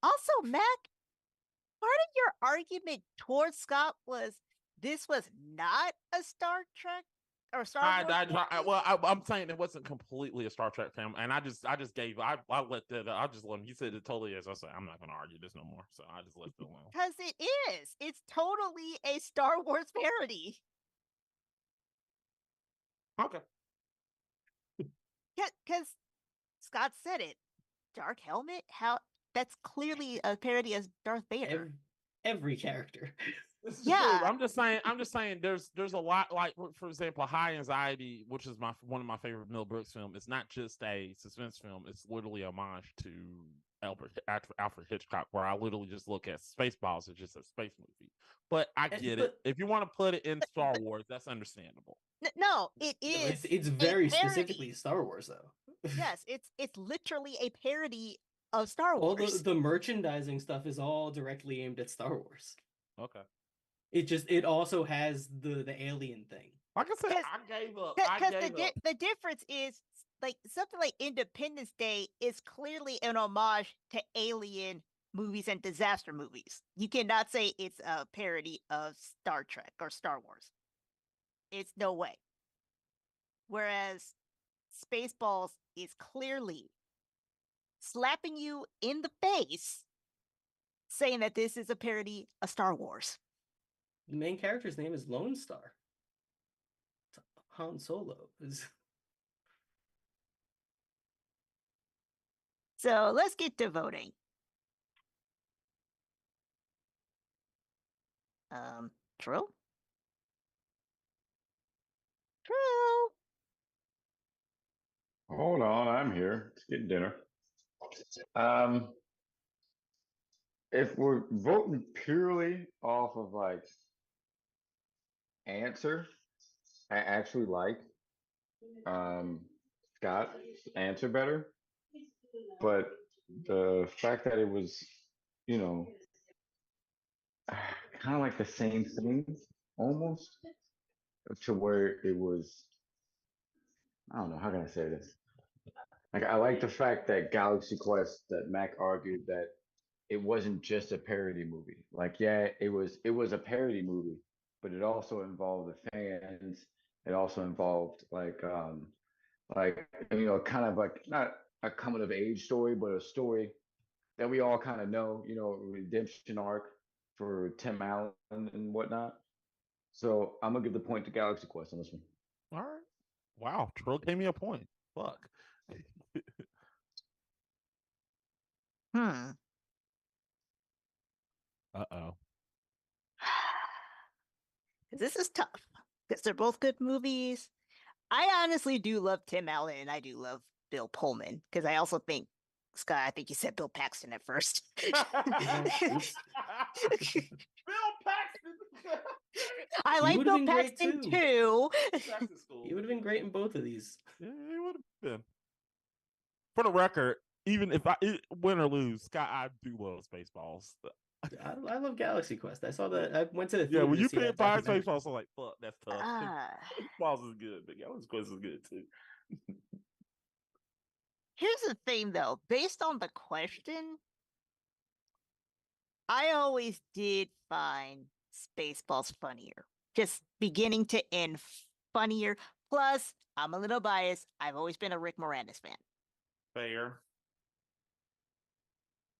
Also, Mac, part of your argument towards Scott was this was not a Star Trek or Star Wars. I'm saying it wasn't completely a Star Trek film, and I just gave I let that I just let him. He said it totally is. I said I'm not going to argue this no more, so I just left it alone. Because it is. It's totally a Star Wars parody. Okay. Because Scott said it. Dark Helmet? How? That's clearly a parody of Darth Vader. Every character. Yeah. I'm just saying there's a lot, like, for example, High Anxiety, which is one of my favorite Mel Brooks film. It's not just a suspense film, it's literally a homage to Alfred Hitchcock, where I literally just look at Spaceballs as just a space movie. But I get it. If you want to put it in Star Wars, that's understandable. No, it is. It's very specifically Star Wars, though. Yes, it's literally a parody of Star Wars. All the merchandising stuff is all directly aimed at Star Wars. Okay. It also has the alien thing. Like I said, I gave up. The difference is, like, something like Independence Day is clearly an homage to alien movies and disaster movies. You cannot say it's a parody of Star Trek or Star Wars. It's no way. Whereas Spaceballs is clearly slapping you in the face saying that this is a parody of Star Wars. The main character's name is Lone Star. Han Solo. So let's get to voting. True? True. Hold on, I'm here. It's getting dinner. If we're voting purely off of like answer, I actually like Scott's answer better. But the fact that it was, you know, kind of like the same thing almost, to where it was, I don't know, how can I say this? Like, I like the fact that Galaxy Quest, that Mac argued that it wasn't just a parody movie. Like, yeah, it was a parody movie, but it also involved the fans. It also involved like kind of like not a coming of age story, but a story that we all kind of know, a redemption arc for Tim Allen and whatnot. So I'm gonna give the point to Galaxy Quest on this one. All right. Wow, Trill gave me a point. Fuck. Uh-oh. This is tough because they're both good movies. I honestly do love Tim Allen and I do love Bill Pullman because I also think, Scott, I think you said Bill Paxton at first. Bill Paxton. I like Bill Paxton too. He would have been great in both of these. Yeah, he would have been. For the record, even if I win or lose, Scott, I do love Spaceballs. I love Galaxy Quest. I saw that. I went to the theater. Yeah, when you pick five Spaceballs, I'm like, fuck, that's tough. Spaceballs is good, but Galaxy Quest is good too. Here's the thing, though. Based on the question, I always did find Spaceballs funnier. Just beginning to end funnier. Plus, I'm a little biased. I've always been a Rick Moranis fan. Fair.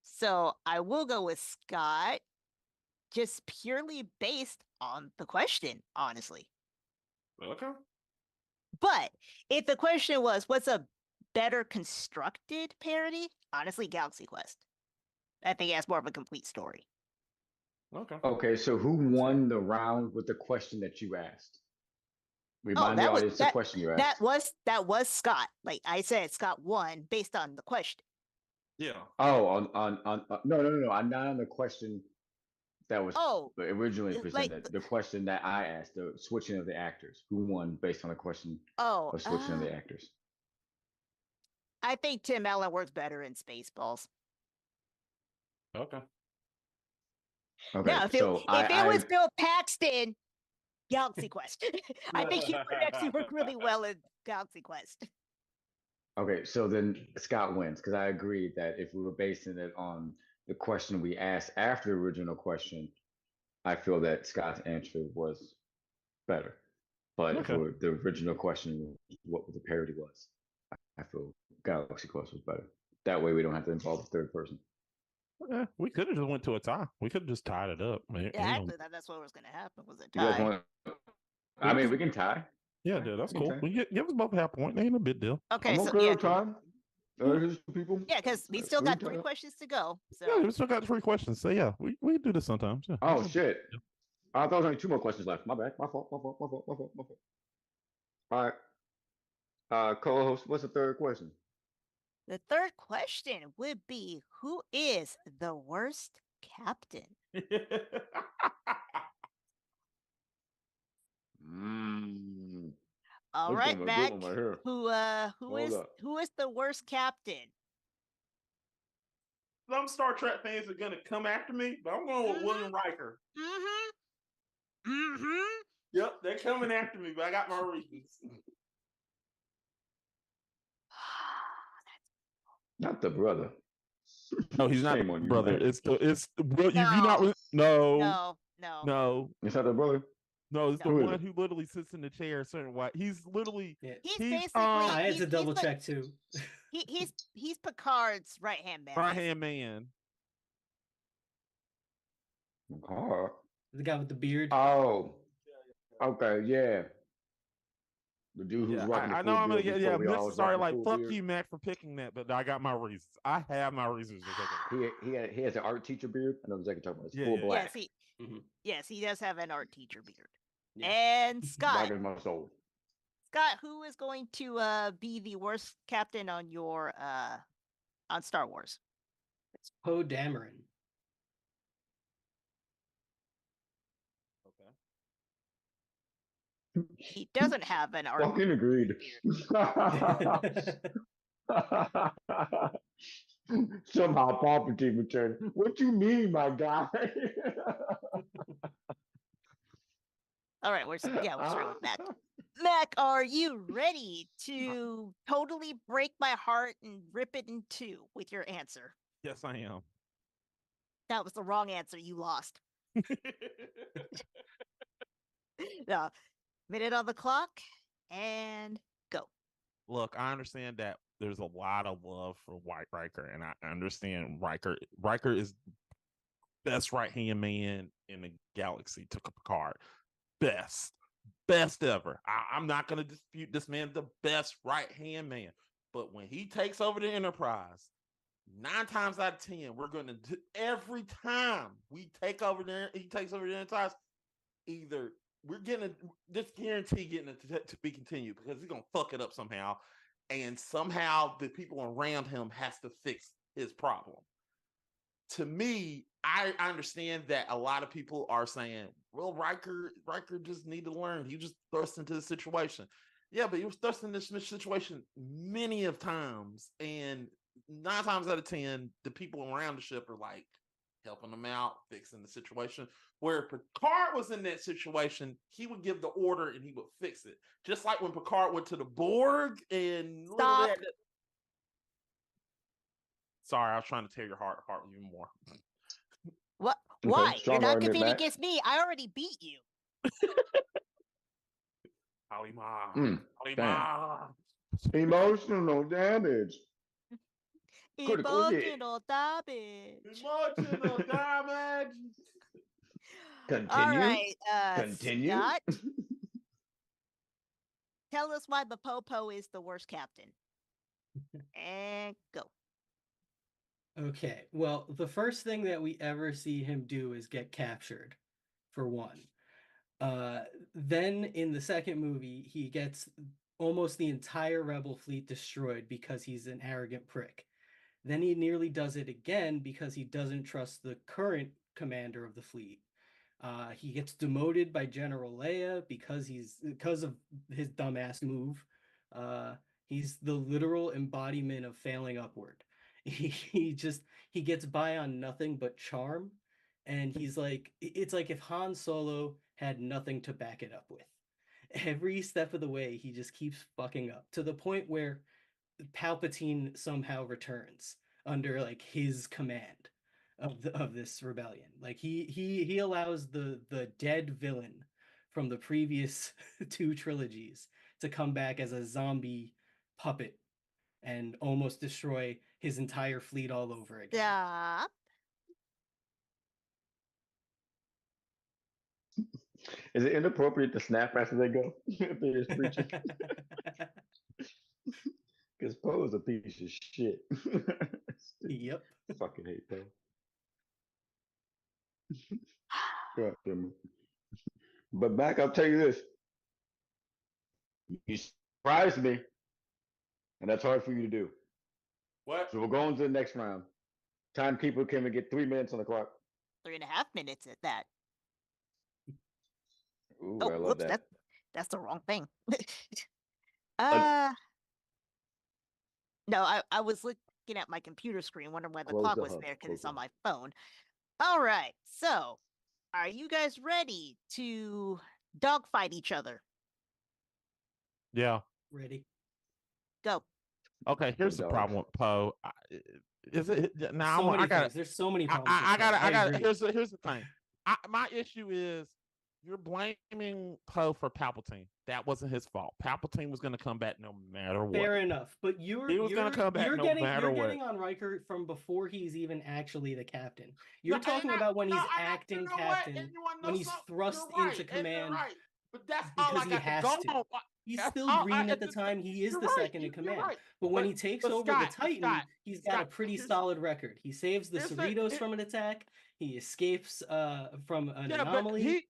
So I will go with Scott, just purely based on the question, honestly. Okay. But if the question was, what's a better constructed parody? Honestly, Galaxy Quest. I think it has more of a complete story. Okay. Okay, so who won the round with the question that you asked? Remind the audience the question you asked. That was Scott. Like I said, Scott won based on the question. Yeah. Oh, on no. I'm not on the question That was originally like presented. The question that I asked, the switching of the actors, who won based on the question of switching of the actors. I think Tim Allen works better in Spaceballs. Okay. No, if it was Bill Paxton, Galaxy Quest. I think he would actually work really well in Galaxy Quest. Okay, so then Scott wins because I agreed that if we were basing it on the question we asked after the original question, I feel that Scott's answer was better. But if the original question was what the parody was, I feel Galaxy Quest was better. That way we don't have to involve the third person. Yeah, we could have just went to a tie. We could have just tied it up. Yeah, actually, that's what was going to happen. Was a tie. I mean, we can tie. Yeah, dude, that's cool. We give us both half point. Ain't a big deal. Okay, I'm okay with time. People. Yeah, because we still got 3 questions to go. So yeah, we still got 3 questions. So yeah, we do this sometimes. Yeah. Oh shit! Yeah. I thought there was only 2 more questions left. My bad. My fault. All right. Co-host, what's the third question? The third question would be, who is the worst captain? All right, Mac. Who is the worst captain? Some Star Trek fans are gonna come after me, but I'm going with William Riker. Yep, they're coming after me, but I got my reasons. Not the brother. No, he's not the brother. It's no. It's not the brother. No, it's the one who literally sits in the chair a certain way. He's literally he's basically I had to double check too. He's Picard's right-hand man. Right-hand man. Picard. The guy with the beard. Oh. Okay, yeah. The dude who's rocking the I know I'm gonna get sorry, like fuck you, Mac, for picking that, but I got my reasons. I have my reasons. He has an art teacher beard. I know exactly what you're talking about. It's full black. Yes, he does have an art teacher beard. Yeah. And Scott. Black as my soul. Scott, who is going to be the worst captain on your on Star Wars? It's Poe Dameron. He doesn't have an art. Fucking agreed. Somehow Palpatine returned. What you mean, my guy? All right, we're starting with Mac. Mac, are you ready to totally break my heart and rip it in two with your answer? Yes, I am. That was the wrong answer. You lost. No. Minute on the clock and go. Look, I understand that there's a lot of love for White Riker, and I understand Riker. Riker is best right-hand man in the galaxy. Took a Picard. Best ever. I'm not going to dispute this man's the best right-hand man. But when he takes over the Enterprise, 9 times out of 10, we're going to every time we take over he takes over the Enterprise, either we're getting this guarantee getting it to be continued because he's gonna fuck it up somehow, and somehow the people around him has to fix his problem. To me, I understand that a lot of people are saying, "Well, Riker just need to learn. He just thrust into the situation." Yeah, but he was thrust into this situation many of times, and 9 times out of 10, the people around the ship are like helping him out, fixing the situation. Where Picard was in that situation, he would give the order and he would fix it. Just like when Picard went to the Borg and Stop. Sorry, I was trying to tear your heart even more. What? Why? You're not competing against me. I already beat you. Halima. Emotional damage. Emotional damage. Continue. All right. Continue. Scott, tell us why the Popo is the worst captain. And go. Okay. Well, the first thing that we ever see him do is get captured, for one. Then in the second movie, he gets almost the entire Rebel fleet destroyed because he's an arrogant prick. Then he nearly does it again because he doesn't trust the current commander of the fleet. He gets demoted by General Leia because of his dumbass move. He's the literal embodiment of failing upward. He gets by on nothing but charm, and it's like if Han Solo had nothing to back it up with. Every step of the way, he just keeps fucking up to the point where Palpatine somehow returns under like his command of this rebellion. Like he allows the dead villain from the previous two trilogies to come back as a zombie puppet and almost destroy his entire fleet all over again. Stop. Is it inappropriate to snap after they go if they're just preaching? Because Poe is a piece of shit. Yep. Fucking hate Poe. God damn it. But back, I'll tell you this. You surprised me, and that's hard for you to do. What? So we're going to the next round. Timekeeper, can we get 3 minutes on the clock? 3.5 minutes at that. Ooh, Oh, I love whoops, that. that's the wrong thing. No, I was looking at my computer screen, wondering why the Close clock the was hub, there because close it's the on hub. my phone. All right, so are you guys ready to dogfight each other? Yeah. Ready. Go. Okay, here's the dogs. problem with Poe. Is it now? So many I got things. There's so many I, problems. I, I with Poe. got I got. agree. Here's the thing. My issue is you're blaming Poe for Palpatine. That wasn't his fault. Palpatine was going to come back no matter what. Fair enough, but He was gonna come back no matter you're what. getting on Riker from before he's even actually the captain. You're No, talking about when no, he's I- acting you know what? captain, And you wanna know when he's something? thrust You're right, into and you're command right. But that's all because I he got to has go to. on. He's That's still all green at the time. He is you're the right, second in you're command. right. But when he takes over the Titan, he's got a pretty solid record. He saves the Cerritos from an attack. He escapes from an anomaly,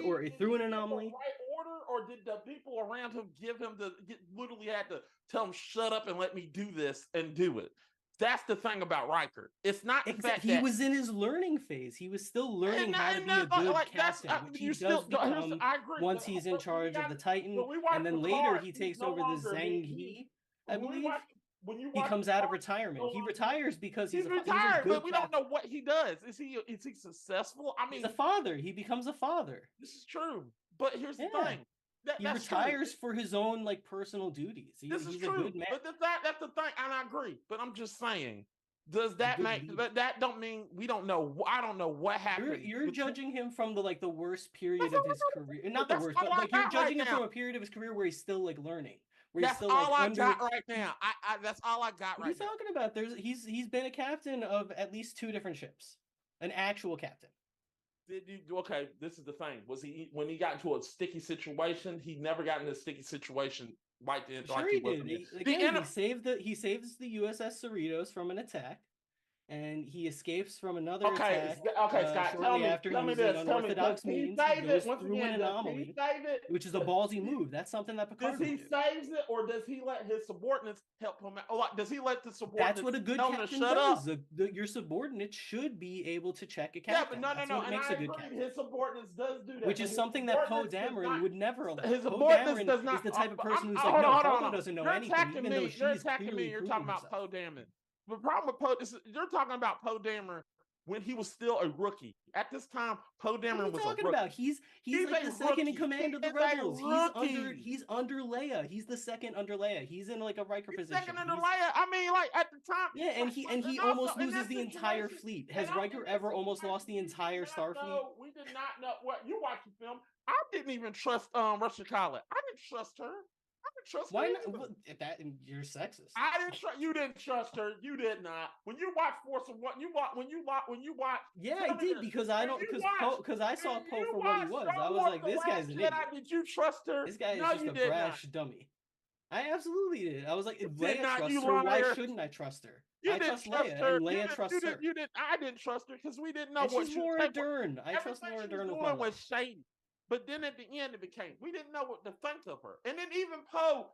or through an anomaly. Right order, or did the people around him give him literally had to tell him shut up and let me do this and do it? That's the thing about Riker. It's not the fact he that was in his learning phase. He was still learning how to be a good captain, which he does become once he's in charge of the Titan. And then later he takes over the Zhang-He, I believe. He comes out of retirement. He retires because he's retired, a good but we don't know what he does. Is he successful? I mean, he's a father. He becomes a father. This is true. But here's the thing. He retires for his own like personal duties. This is he's true. a good man. But that's the thing, and I agree. But I'm just saying, does that make? But that don't mean we don't know. I don't know what happened. You're judging him from the worst period of his career. Not the worst, but like you're judging him from a period of his career where he's still like learning. That's all I got right now. That's all I got right now. What are you talking about? He's been a captain of at least 2 different ships, an actual captain. Okay, this is the thing. Was he when he got into a sticky situation? He never got into a sticky situation right then. Sure, he did. He saves the USS Cerritos from an attack, and he escapes from another attack. Okay, Scott, shortly after he was an unorthodox means. He goes through an anomaly, which is a ballsy move. That's something that Picard does he saves it, or does he let his subordinates help him out? Does he let the subordinates? That's what a good captain does. Your subordinates should be able to check a captain. Yeah, but no. What makes a good captain. His subordinates does do that, which is something that Poe Dameron would never allow. His Poe subordinates Dameron does not. Is the type of person who's hold like, no, on. Poe doesn't know anything, even though she's attacking me. You're talking about Poe Dameron. The problem with Poe is you're talking about Poe Dameron when he was still a rookie. At this time, Poe Dameron was a rookie. About? He's like the second in command of the Rebels. He's under Leia. He's the second under Leia. He's in like a Riker position. Second under Leia. I mean, like at the time. Yeah, and he almost loses the entire fleet. Has Riker ever almost lost the entire Starfleet? No, we did not know. What you watched the film? I didn't even trust Russia Collett. I didn't trust her. Why not? You're sexist. I didn't trust. You didn't trust her. You did not. When you watch Force of What, when you watch. Yeah, I did because I don't because I saw Poe for what he was. I was like, this guy's an idiot. Did you trust her? This guy is just a brash dummy. I absolutely did. I was like, if Leia trusts her, why shouldn't I trust her? I trust Leia, and Leia trusts her. I didn't trust her because we didn't know what she's Laura Dern. I trust Laura Dern with my life. Was shady. But then at the end, it became we didn't know what to think of her. And then even Poe.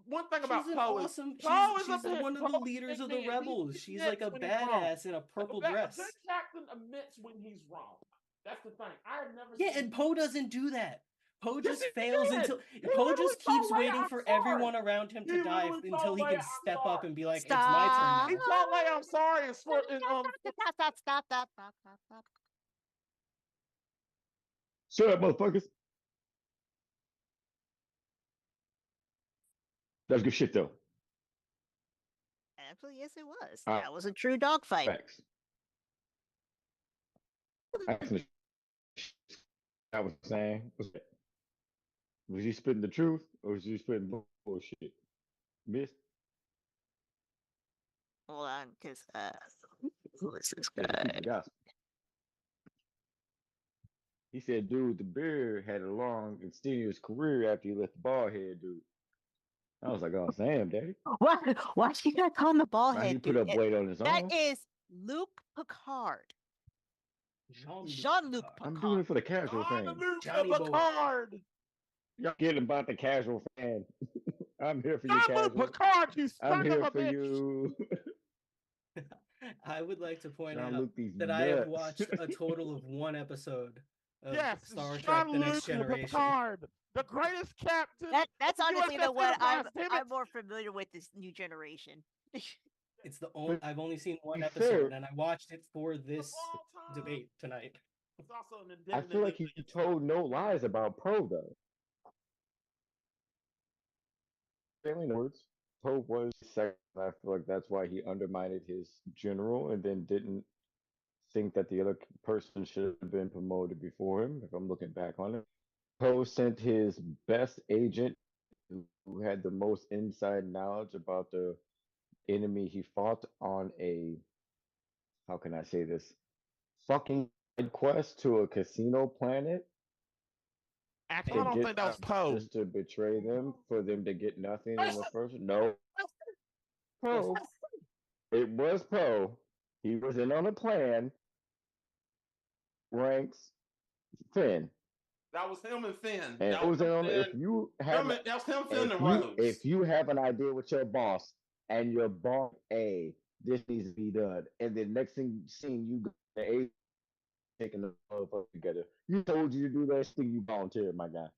One thing about Poe is Poe is she's one of the leaders of the rebels. She's like a badass in a purple dress. A good captain admits when he's wrong. That's the thing. I have never. Yeah, and Poe doesn't do that. Poe just fails until He Poe just keeps told Leia, waiting for everyone around him to die until he can step up and be like, "It's my turn He now." told Leia, "I'm sorry," and Stop, stop. Shut up, motherfuckers. That's good shit, though. Actually, yes, it was. That was a true dogfight. Facts. I was saying, was he spitting the truth or was he spitting bullshit? Miss? Hold on, because who is this guy? He said, dude, the beard had a long, extenuous career after he left the bald head, dude. I was like, oh, Sam, daddy. Why you gotta call him the bald head? He put up weight on his own. That is Luke Picard. Jean-Luc Picard. I'm doing it for the casual fan. Jean-Luc Picard. Y'all get about the casual fan. I'm here for you, casual. Picard, you son I'm here of a for bitch. you. I would like to point out that I have watched a total of one episode of Star Trek: The Next Generation. Picard, the greatest captain. That's honestly the one I'm more familiar with this new generation. It's the only I've only seen one episode, and I watched it for this debate tonight. It's also I feel like he told no lies about Poe, though. Family words. Poe was second. I feel like that's why he undermined his general and then didn't think that the other person should have been promoted before him, if I'm looking back on it. Poe sent his best agent who had the most inside knowledge about the enemy he fought on a, how can I say this, fucking quest to a casino planet. Actually, I don't think that was Poe. Just to betray them, for them to get nothing in the first. No. Poe. It was Poe. He was in on a plan. Ranks Finn. That was him and Finn. And that was him, if you have, that was him, Finn, and Rose. If you have an idea with your boss and your boss, this needs to be done, and the next thing you go to A taking the motherfucker together. You told you to do that thing, you volunteered, my guy.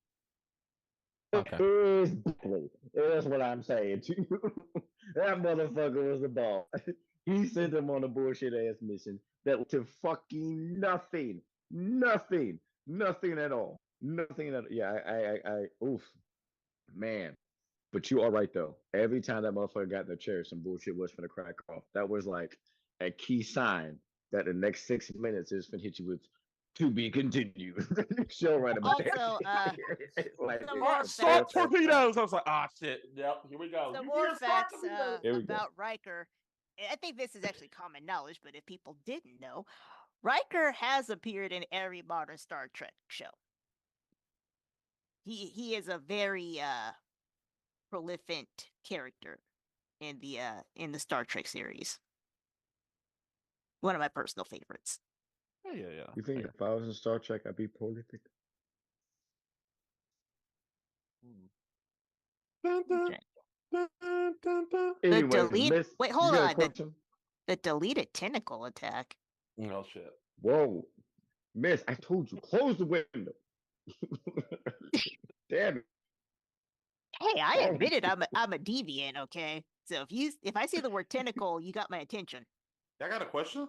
Okay. Exactly. That's what I'm saying to you. That motherfucker was the boss. He sent him on a bullshit ass mission that to fucking nothing. Nothing at all. Nothing at all. Yeah, I oof. Man. But you are right though. Every time that motherfucker got in the chair, some bullshit was finna crack off. That was like a key sign that the next 6 minutes is finna hit you with to be continued. Show right about also, that. Salt torpedoes. I was like, shit. Yep, here we go. Some more facts about Riker. I think this is actually common knowledge, but if people didn't know, Riker has appeared in every modern Star Trek show. He is a very prolific character in the Star Trek series. One of my personal favorites. Yeah. You think if I was in Star Trek, I'd be prolific? Anyway, wait, hold on. The deleted tentacle attack. Oh shit! Whoa, Miss! I told you, close the window. Damn it! Hey, I admitted I'm a deviant. Okay, so if I see the word tentacle, you got my attention. I got a question.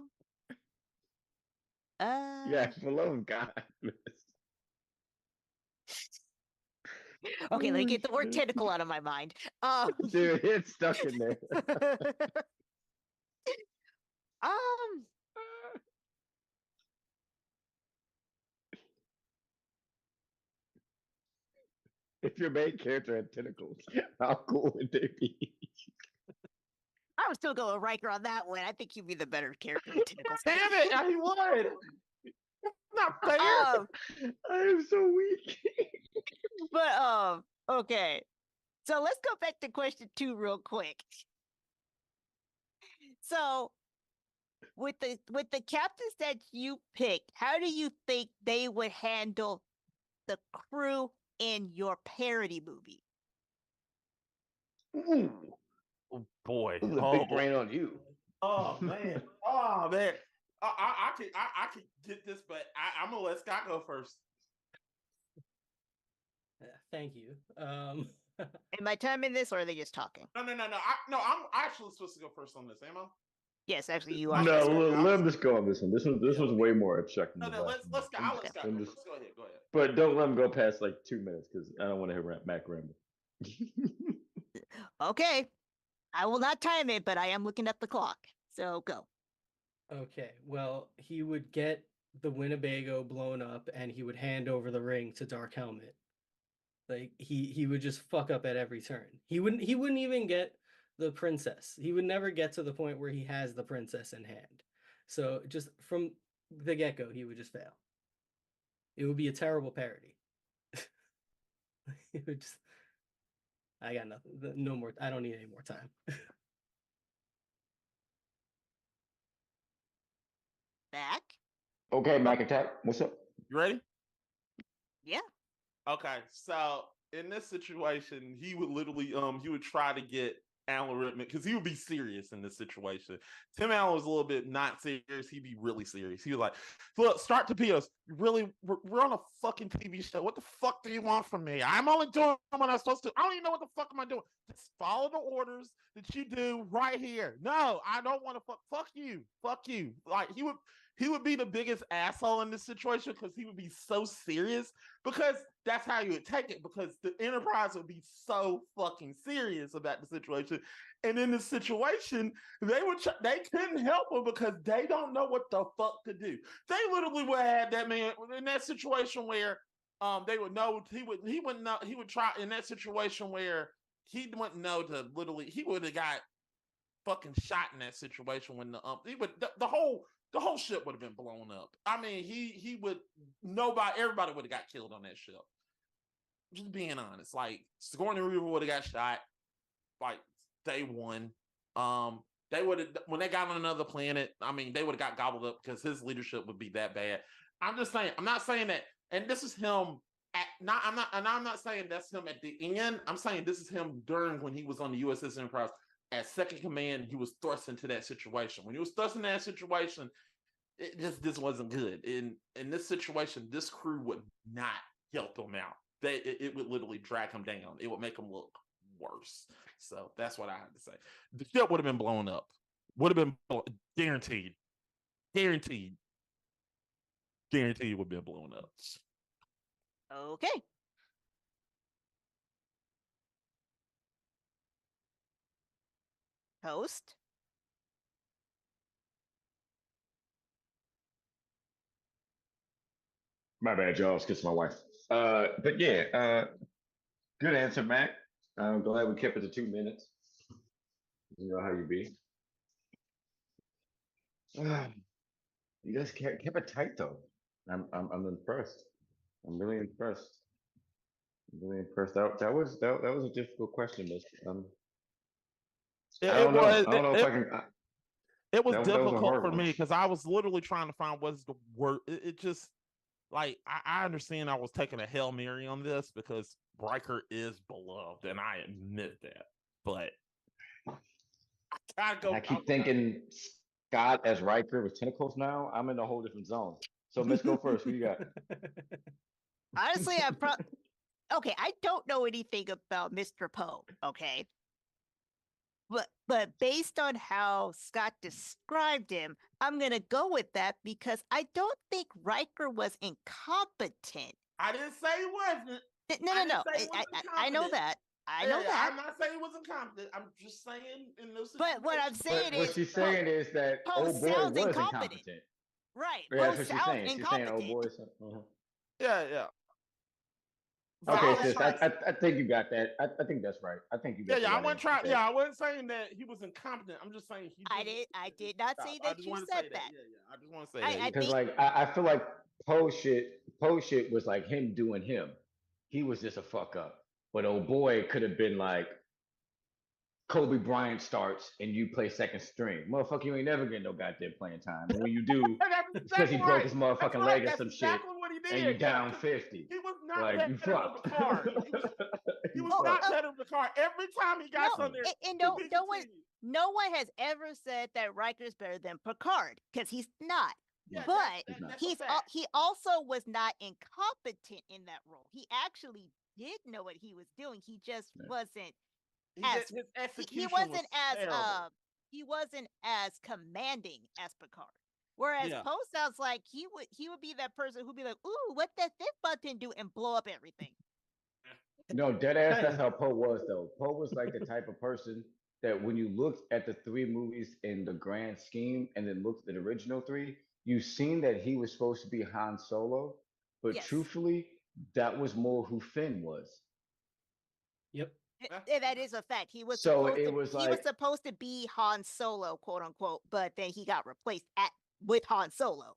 Yeah, for love of God. Okay, let me get the word tentacle out of my mind. Dude, it's stuck in there. If your main character had tentacles, how cool would they be? I would still go with Riker on that one. I think he'd be the better character with tentacles. Damn it, he would. Not fair. I am so weak. But okay. So let's go back to question 2 real quick. So with the captains that you picked, how do you think they would handle the crew in your parody movie? Ooh, Oh boy. ooh, the big brain on you. Oh man. Oh man. I could get this, but I'm gonna let Scott go first. Thank you. Am I timing this, or are they just talking? No. I'm actually supposed to go first on this, am I? Yes, actually, you are. No, Okay, sorry. let him just go on this one. This was way more abstract than No, the no. last Let's go. one. I'll let Scott go. I'm Let's just- go ahead. Go ahead. But don't let him go past like 2 minutes because I don't want to hear Mac ramble. Okay. I will not time it, but I am looking at the clock. So go. Okay, well, he would get the Winnebago blown up and he would hand over the ring to Dark Helmet. Like he would just fuck up at every turn. He wouldn't even get the princess. He would never get to the point where he has the princess in hand. So just from the get-go, he would just fail. It would be a terrible parody. It would just I got nothing. No more. I don't need any more time. Back. Okay, Mac Attack, what's up? You ready? Yeah. Okay, so in this situation, he would literally he would try to get Alan Rickman because he would be serious in this situation. Tim Allen was a little bit not serious. He'd be really serious. He was like, "Look, start to POs. Really, we're on a fucking TV show. What the fuck do you want from me? I'm only doing what I'm supposed to. I don't even know what the fuck am I doing. Just follow the orders that you do right here. No, I don't want to fuck you. Fuck you." Like he would be the biggest asshole in this situation because he would be so serious because that's how you would take it because the Enterprise would be so fucking serious about the situation. And in this situation, they couldn't help him because they don't know what the fuck to do. They literally would have had that man in that situation where they would know he wouldn't know he would try in that situation where he wouldn't know to literally he would have got fucking shot in that situation when the whole ship would have been blown up. I mean, he would everybody would have got killed on that ship. Just being honest, like Sigourney Weaver would have got shot like day one. They would have when they got on another planet. I mean, they would have got gobbled up because his leadership would be that bad. I'm just saying. I'm not saying that. And this is him. I'm not saying that's him at the end. I'm saying this is him during when he was on the USS Enterprise as second command. He was thrust into that situation. When he was thrust into that situation, this wasn't good. In this situation, this crew would not help him out. It would literally drag him down. It would make him look worse. So that's what I had to say. The ship would have been blown up. Would have been guaranteed. Guaranteed would have been blown up. Okay. Host. My bad, y'all. It's my wife. But yeah, good answer, Mac. I'm glad we kept it to 2 minutes. You know how you be. You guys kept it tight though. I'm impressed. I'm really impressed. I'm really impressed. That was a difficult question, but I don't know. I don't know if I can. It was that was a difficult hard for one. me because I was literally trying to find what's the word. It just like I understand I was taking a Hail Mary on this because Riker is beloved, and I admit that. But I keep thinking Scott as Riker with tentacles now. I'm in a whole different zone. So let's go first. Who you got? Honestly, okay, I don't know anything about Mr. Poe, okay? But based on how Scott described him, I'm gonna go with that because I don't think Riker was incompetent. I didn't say he wasn't. No. I know that. I know that. I'm not saying he was incompetent. I'm just saying in those. But what I'm saying what she's saying is that Poe old boy sounds was incompetent. incompetent. Right. Yeah, Poe that's what she's sounds saying. She's saying incompetent. old boy. Yeah. Okay, sis. I think you got that. I think that's right. I think you got. I wasn't trying. I wasn't saying that he was incompetent. I'm just saying he. I did not say that you said that. Yeah. I just want to say that because I feel like Poe shit was like him doing him. He was just a fuck up. But old boy could have been like Kobe Bryant starts and you play second string. Motherfucker, you ain't never getting no goddamn playing time. And when you do, it's because he broke his motherfucking leg or some shit. And you down 50. He was not Like, better you than fucked. Picard. He was not better than Picard. Every time he got something there, and to be continued. no one has ever said that Riker's better than Picard because he's not. Yeah, But that's a fact. he also was not incompetent in that role. He actually did know what he was doing. He just wasn't as His execution he wasn't was as terrible. he wasn't as commanding as Picard. Whereas Yeah. Poe sounds like he would be that person who'd be like, "Ooh, what that this button do?" and blow up everything. No, dead ass. That's how Poe was, though. Poe was like the type of person that when you looked at the three movies in the grand scheme, and then looked at the original three, you seen that he was supposed to be Han Solo, but Yes. truthfully, that was more who Finn was. Yep. That is a fact. He was So supposed it to, was he like was supposed to be Han Solo, quote unquote, but then he got replaced with Han Solo.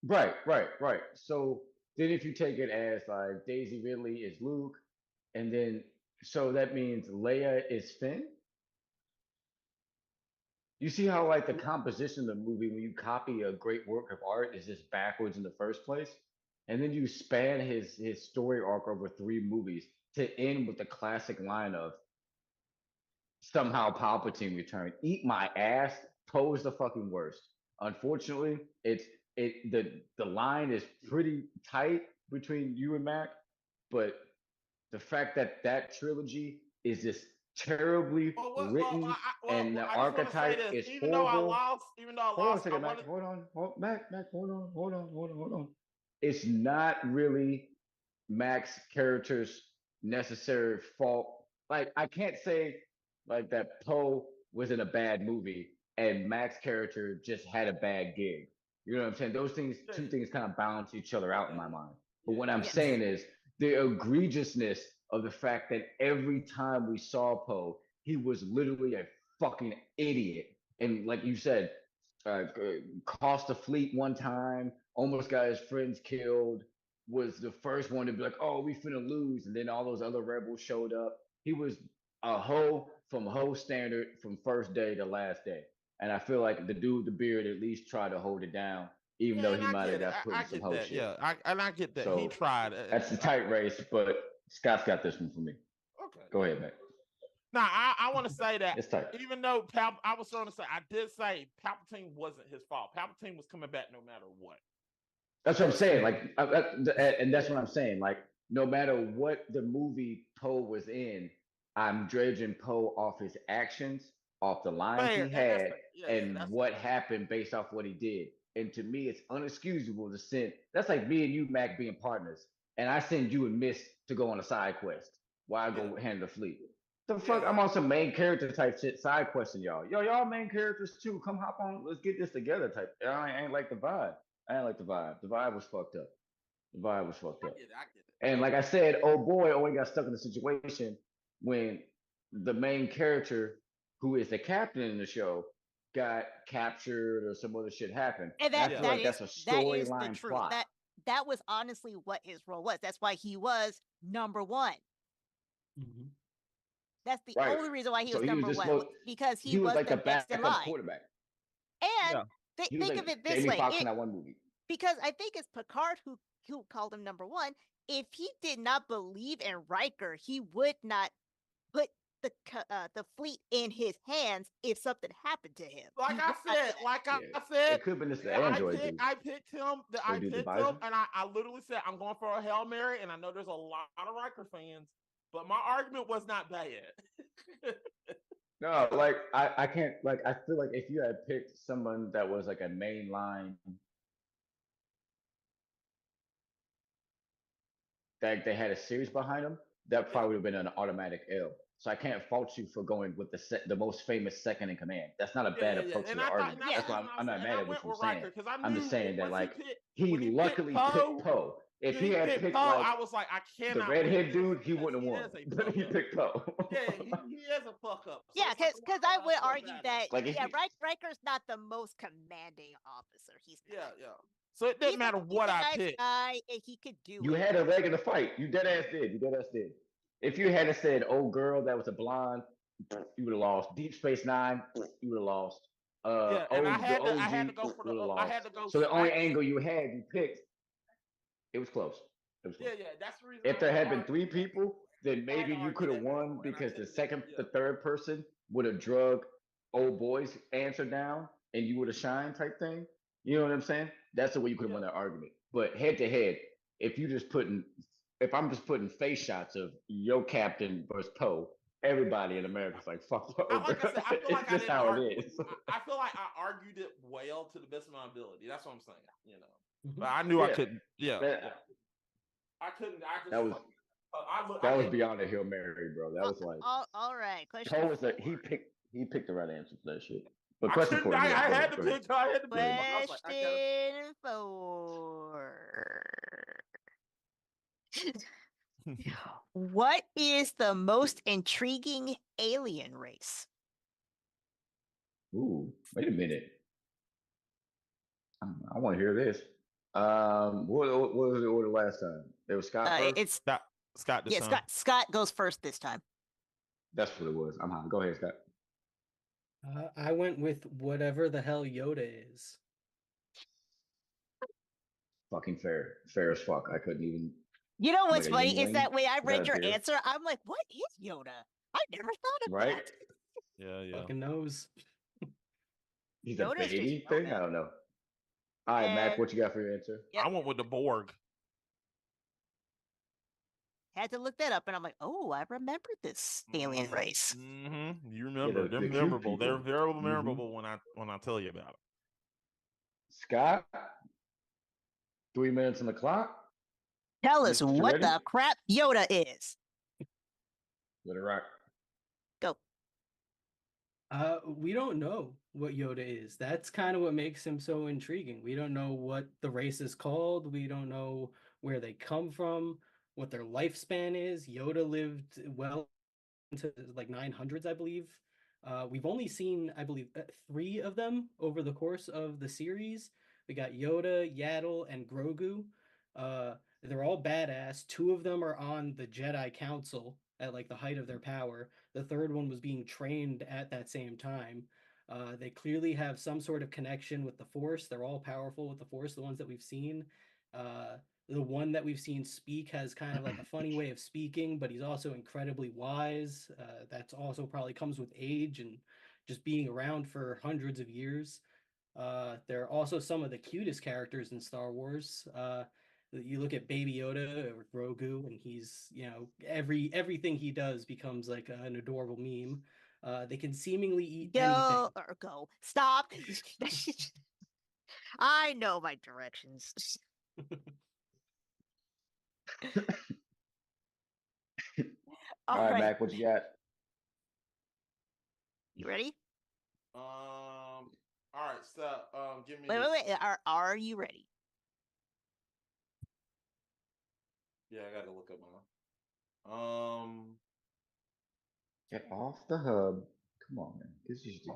right, right, right. So then if you take it as like Daisy Ridley is Luke, and then so that means Leia is Finn. You see how like the composition of the movie when you copy a great work of art is just backwards in the first place, and then you span his story arc over three movies to end with the classic line of somehow Palpatine returned. Eat my ass. Poe is the fucking worst. Unfortunately, the line is pretty tight between you and Mac, but the fact that that trilogy is just terribly written and the I just want to say archetype this. is horrible. Even though I Hold on a lost, I second, Mac. wanted. Mac, hold on. It's not really Mac's character's necessary fault. Like I can't say like that Poe was in a bad movie and Mac's character just had a bad gig. You know what I'm saying? Those things, two things kind of balance each other out in my mind. But what I'm Yes. saying is the egregiousness of the fact that every time we saw Poe, he was literally a fucking idiot. And like you said, cost a fleet one time, almost got his friends killed, was the first one to be like, "Oh, we finna lose," and then all those other rebels showed up. He was a hoe from hoe standard from first day to last day, and I feel like the dude with the beard at least tried to hold it down, even though And he I might get have it. got put I in some get hoe that. shit. Yeah, I get that. So He tried. that's a tight race, but Scott's got this one for me. Okay. Go ahead, man. Now I want to say that It's tight. even though I was trying to say I did say Palpatine wasn't his fault. Palpatine was coming back no matter what. That's what I'm saying. Like, and that's what I'm saying. Like, no matter what the movie Poe was in, I'm dredging Poe off his actions, off the lines Fair, he had, and that's what happened based off what he did. And to me, it's unexcusable to send. That's like me and you, Mac, being partners, and I send you and Miss to go on a side quest while I go handle the fleet. The fuck, I'm on some main character type shit, side questing y'all. Y'all main characters too. Come hop on, let's get this together type. I ain't like the vibe. I didn't like the vibe. The vibe was fucked up. The vibe was fucked up. I get it. And like I said, oh boy, only got stuck in the situation when the main character, who is the captain in the show, got captured or some other shit happened. And I feel like that's a storyline truth. plot. That was honestly what his role was. That's why he was number one. Mm-hmm. That's the only reason why he was number one, because he was like the backup line. quarterback. And think of it this way, Foxx in that one movie. Because I think it's Picard who called him number one. If he did not believe in Riker, he would not put the fleet in his hands if something happened to him. Like I said, it could have been just the android dude. I picked him, and I literally said I'm going for a Hail Mary, and I know there's a lot of Riker fans, but my argument was not bad. No, like I can't, like I feel like if you had picked someone that was like a mainline, that they had a series behind them, that probably would have been an automatic L. So I can't fault you for going with the most famous second in command. That's not a bad approach to the argument. That's why I'm not mad at what you're saying. I'm just saying that like he luckily picked Poe. If he had picked Poe, like I was like, I cannot. The redhead dude, he wouldn't have won. But he picked Poe. Yeah, he is a fuck up. So yeah, because I would argue that like Riker's not the most commanding officer. He's not. Yeah. So it doesn't matter what I pick. He could do. You had a leg in the fight. You dead ass did. If you had said, "Oh girl, that was a blonde," you would have lost. Deep Space Nine, you would have lost. And I had to go for the. I had to go. So the only angle you picked, it was close. Yeah, yeah. That's the reason. If there had been three people, then maybe you could have won and because the third person would have drug old boy's answer down and you would have shined type thing. You know what I'm saying? That's the way you could have won that argument. But head to head, if you just putting, if I'm just putting face shots of your captain versus Poe, everybody in America's like, fuck Poe. Like I said, I feel like it's just how it is. I feel like I argued it well to the best of my ability. That's what I'm saying. You know, Mhm. but I knew I couldn't. Yeah, I couldn't. I just that was I was beyond a Hail Mary, bro. That was like all right. Poe Question. was he picked the right answer for that shit. But I question couldn't. for you, I go had ahead, to go ahead. pick. I had to pick. I was like, I gotta. Question 4. What is the most intriguing alien race? Ooh, wait a minute. I want to hear this. What was the order last time? It was Scott first. It's Scott. Yeah, Scott goes first this time. That's what it was. I'm high. Go ahead, Scott. I went with whatever the hell Yoda is. Fucking fair as fuck. I couldn't even. You know what's Like a funny is Yingling? that when I Is read that your a deer? answer, I'm like, what is Yoda? I never thought of Right? that. Yeah. Fucking knows. He's a Yoda's just baby thing. Yoda. I don't know. All right, Mac. And- What you got for your answer? Yep. I went with the Borg. Had to look that up, and I'm like, oh, I remember this alien race. Mm-hmm. You remember? the They're cute memorable. They're people. very Mhm. memorable when I tell you about it. Scott, 3 minutes on the clock. Tell us You what ready? the crap Yoda is. Let it rock. Go. We don't know what Yoda is. That's kind of what makes him so intriguing. We don't know what the race is called. We don't know where they come from, what their lifespan is. Yoda lived well into like 900s, I believe. We've only seen, I believe, 3 of them over the course of the series. We got Yoda, Yaddle, and Grogu. They're all badass. 2 of them are on the Jedi Council at like the height of their power. The third one was being trained at that same time. They clearly have some sort of connection with the Force. They're all powerful with the Force, the ones that we've seen. The one that we've seen speak has kind of like a funny way of speaking, but he's also incredibly wise. That's also probably comes with age and just being around for hundreds of years. They're also some of the cutest characters in Star Wars. You look at Baby Yoda or Grogu, and he's, everything he does becomes like an adorable meme. They can seemingly eat anything. Go. Stop. I know my directions. All right, Mac. What you got? You ready? All right. So, give me. Wait. Are you ready? Yeah, I gotta look up mine. Get off the hub. Come on, man. This is No.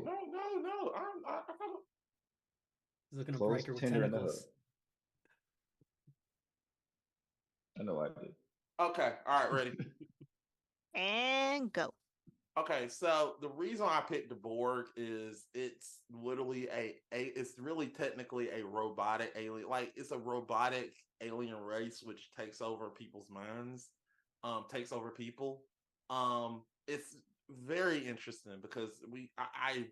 He's looking to Close break her with Tinder in the tentacles. I know I did. Okay. All right. Ready. And go. Okay, so the reason I picked the Borg is it's literally it's really technically a robotic alien, like it's a robotic alien race which takes over people's minds, takes over people. It's very interesting because I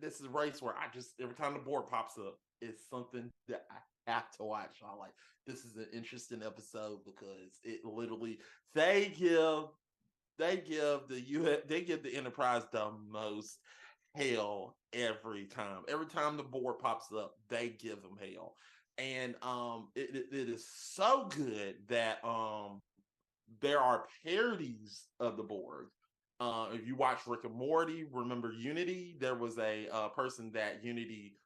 this is a race where I just every time the Borg pops up, it's something that I have to watch. I like this is an interesting episode because it literally they give the Enterprise the most hell every time. Every time the Borg pops up, they give them hell, and it is so good that there are parodies of the Borg. If you watch Rick and Morty, remember Unity? There was a person that Unity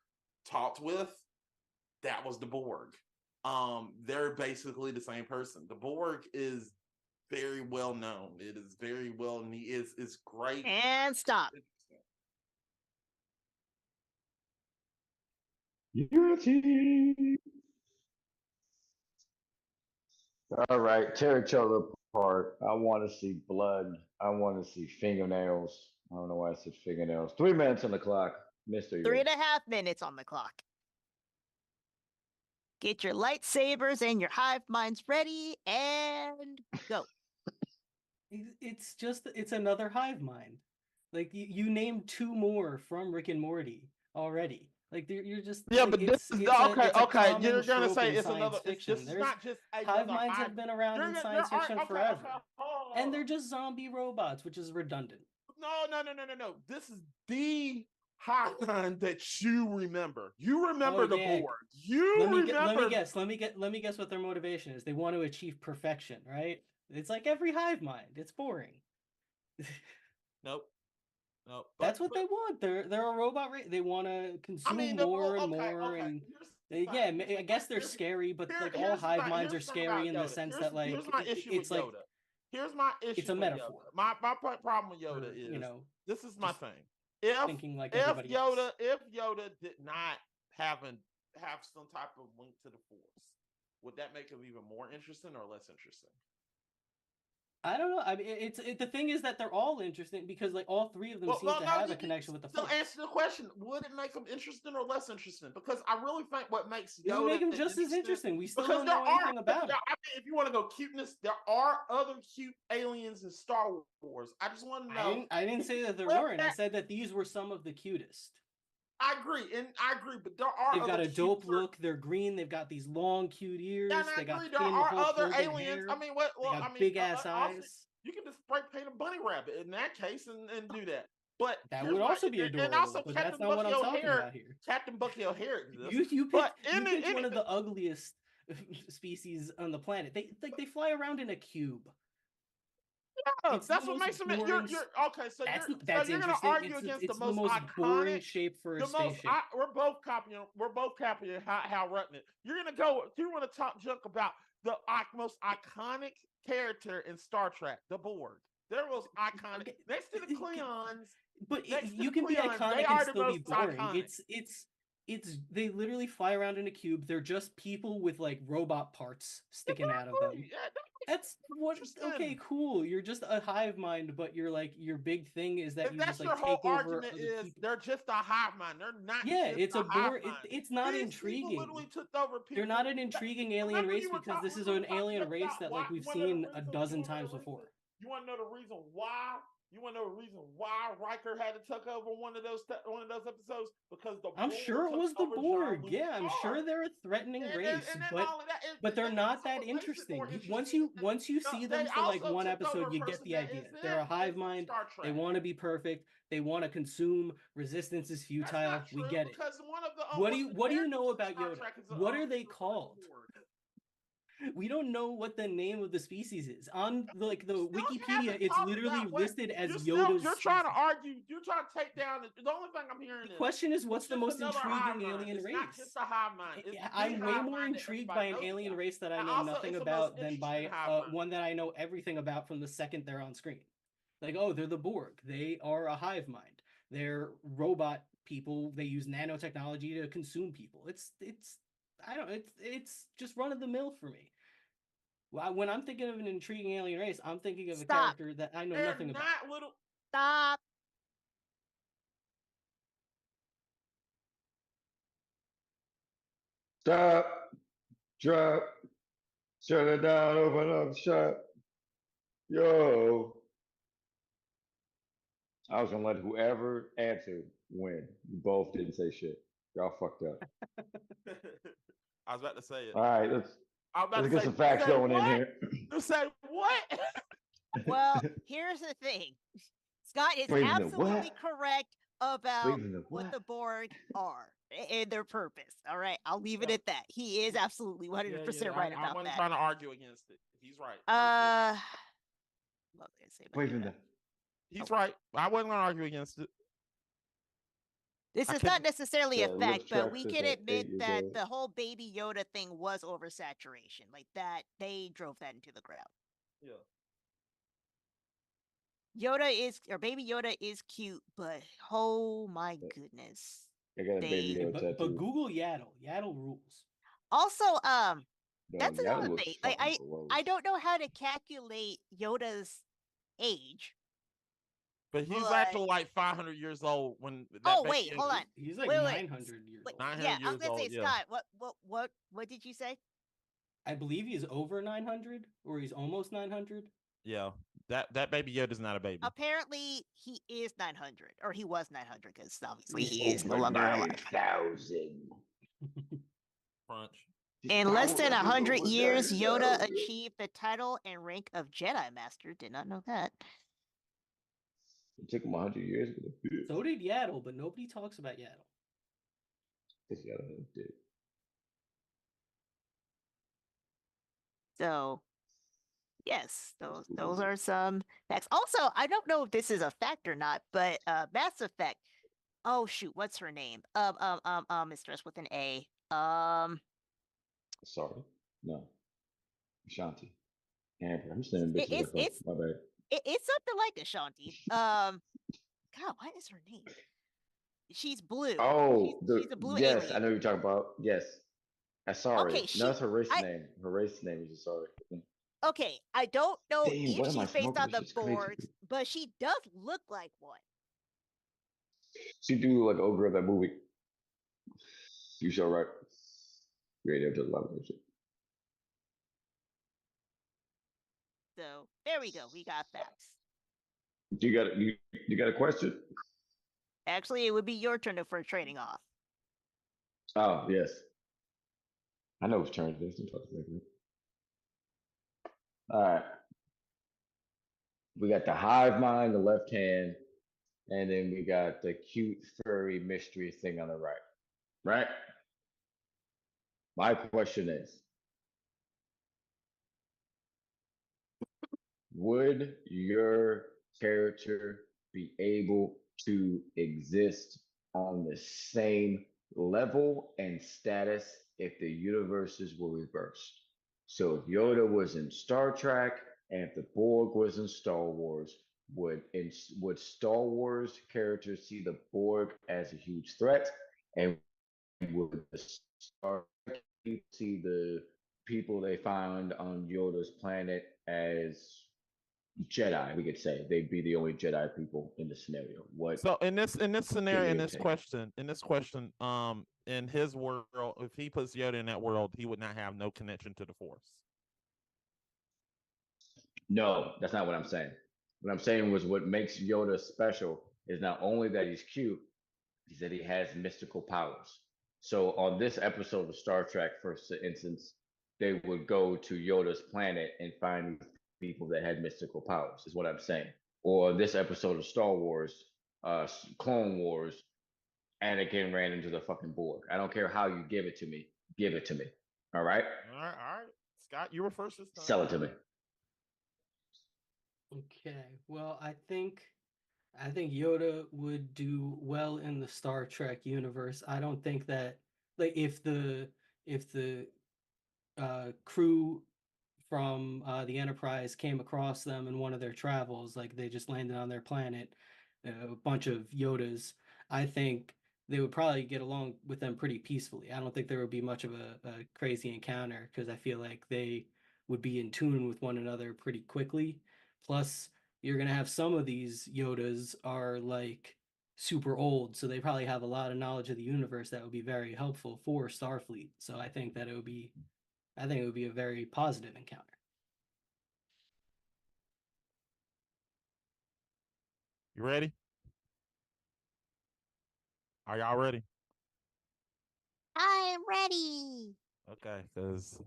talked with. That was the Borg. They're basically the same person. The Borg is very well known. It is very well it's great. And stop. Unity. All right, tear each other apart. I want to see blood. I want to see fingernails. I don't know why I said fingernails. 3 minutes on the clock, Mister. 3.5 minutes on the clock. Get your lightsabers and your hive minds ready and go. It's another hive mind. Like you named 2 more from Rick and Morty already. Like you're just Yeah, like, but this is it's a okay. common You're gonna trope say in it's science another. fiction. This is There's not just hive another minds hive. have been around in There science are fiction okay, forever, hold and on. they're just zombie robots, which is redundant. No. This is the hive mind that you remember. You remember Oh, the yeah. board. You Let me remember. let me guess what their motivation is. They want to achieve perfection, right? It's like every hive mind. It's boring. Nope. No. That's what they want. They're a robot they want to consume more and more, and yeah, I guess they're scary, but like all hive minds are scary in the sense that like here's my issue it's with like Yoda. Here's my issue it's a with metaphor. Yoda. My problem with Yoda for, is this is my just thing. thinking like everybody else. If Yoda did not have some type of link to the Force, would that make him even more interesting or less interesting? I don't know. I mean, the thing is that they're all interesting because like all 3 of them seem to have a connection with the Force. So answer the question: would it make them interesting or less interesting? Because I really think what makes Yoda it would make him just as interesting. We still don't there know anything about it. I mean, if you want to go cuteness, there are other cute aliens in Star Wars. I just want to know. I didn't say that there weren't. I said that these were some of the cutest. I agree, but there are. They've got a dope look. They're green. They've got these long, cute ears. Yeah, they got there thin, are other aliens. Hair. I mean, what? Well, they got I mean, big ass eyes. You can just spray paint a bunny rabbit in that case and do that. But that would also be adorable. And also, but that's not what I'm talking about here. Captain Bucky O'Hare. You picked one of the ugliest species on the planet. They fly around in a cube. Yeah, that's what makes them. You're okay. So you're going to argue against the most iconic, boring shape for a spaceship. We're both copying Hal Rutman. You're going to go. You want to talk junk about the most iconic character in Star Trek, the Borg. They're most iconic. Okay. Next to the Klingons. But you can be iconic and still be boring. Iconic. It's they literally fly around in a cube. They're just people with like robot parts sticking out of them. Yeah, that's what. Okay, cool. You're just a hive mind, but you're like your big thing is that you just like take over. Other people. They're just a hive mind. They're not. Yeah, it's a bore. It's not intriguing. Literally took over people. They're not an intriguing alien race because this is an alien race that like we've seen a dozen times before. You want to know the reason why? You want to know the reason why Riker had to take over one of those episodes? Because I'm sure it was the Borg. Yeah, I'm sure they're a threatening race, but they're not that interesting. Once you see them for like one episode, you get the idea. They're a hive mind. They want to be perfect. They want to consume. Resistance is futile. We get it. What do you know about Yoda? What are they called? We don't know what the name of the species is. On the Wikipedia, it's literally listed as Yoda's. You're trying to argue. You're trying to take down. The only thing I'm hearing. The question is, what's the most intriguing alien race? Not just a hive mind. I'm way more intrigued by an alien race that I know nothing about than by one that I know everything about from the second they're on screen. Like, oh, they're the Borg. They are a hive mind. They're robot people. They use nanotechnology to consume people. It's just run of the mill for me. When I'm thinking of an intriguing alien race, I'm thinking of a character that I know nothing about. Stop. Stop. Drop. Shut it down. Open up shop. Yo. I was gonna let whoever answered win. You both didn't say shit. Y'all fucked up. I was about to say it. All right, let's get some facts going in here. You say what? Well, here's the thing. Scott is absolutely correct about what the Borg are and their purpose. All right, I'll leave it at that. He is absolutely 100% right about that. I wasn't trying to argue against it. He's right. He's right. I wasn't going to argue against it. This is not necessarily a fact, but we can admit that the whole Baby Yoda thing was oversaturation. Like that, they drove that into the ground. Yeah. Baby Yoda is cute, but oh my goodness. But Google Yaddle. Yaddle rules. Also, that's another thing. Like I don't know how to calculate Yoda's age. But he's But- actually like 500 years old when that Oh baby wait, hold on. He's like Wait. 900 years Wait, old. 900 yeah, I years was gonna say, old, yeah. Scott, what did you say? I believe he's over 900, or he's almost 900. Yeah. That baby Yoda's not a baby. Apparently, he is 900, or he was 900, because obviously he is no longer alive. 9,000. Crunch. In less than 100 years, Yoda achieved the title and rank of Jedi Master. Did not know that. It took him 100 years. So did Yaddle, but nobody talks about Yaddle. So, yes, those are some facts. Also, I don't know if this is a fact or not, but Mass Effect. Oh shoot, what's her name? Mistress with an A. Sorry. No. Shanti. Amber. I'm saying bitches. It's my bad. it's something like Ashanti. God, what is her name? She's blue. Oh, she's a blue yes, alien. I know you're talking about. Yes. Sorry. Okay, No, that's her race name. Her race name is just sorry. Okay, I don't know Damn, what if am I she's based smoking? on the This shit's crazy. Borgs, but she does look like one. She do like ogre of that movie. You sure right? Great, I've done a lot of that shit. So there we go. We got facts. You got a question? Actually, it would be your turn for trading off. Oh yes. I know it's turn. Don't talk to me. All right. We got the hive mind, the left hand, and then we got the cute furry mystery thing on the right. Right? My question is, would your character be able to exist on the same level and status if the universes were reversed? So if Yoda was in Star Trek and if the Borg was in Star Wars, would Star Wars characters see the Borg as a huge threat, and would the Star Trek see the people they found on Yoda's planet as Jedi? We could say they'd be the only Jedi people in the scenario. What? So in this scenario, in your this take? question, in his world, if he puts Yoda in that world, he would not have no connection to the Force. No, that's not what I'm saying. What I'm saying was what makes Yoda special is not only that he's cute, is that he has mystical powers. So on this episode of Star Trek, for instance, they would go to Yoda's planet and find people that had mystical powers, is what I'm saying. Or this episode of Star Wars, Clone Wars, Anakin ran into the fucking Borg. I don't care how you give it to me. Give it to me. All right? All right. Scott, you were first this time. Sell it to me. Okay. Well, I think Yoda would do well in the Star Trek universe. I don't think that, like, if the crew from the Enterprise came across them in one of their travels, like they just landed on their planet, a bunch of Yodas, I think they would probably get along with them pretty peacefully. I don't think there would be much of a crazy encounter, because I feel like they would be in tune with one another pretty quickly. Plus, you're going to have some of these Yodas are like super old, so they probably have a lot of knowledge of the universe that would be very helpful for Starfleet. So I think it would be a very positive encounter. You ready? Are y'all ready? I'm ready. Okay, because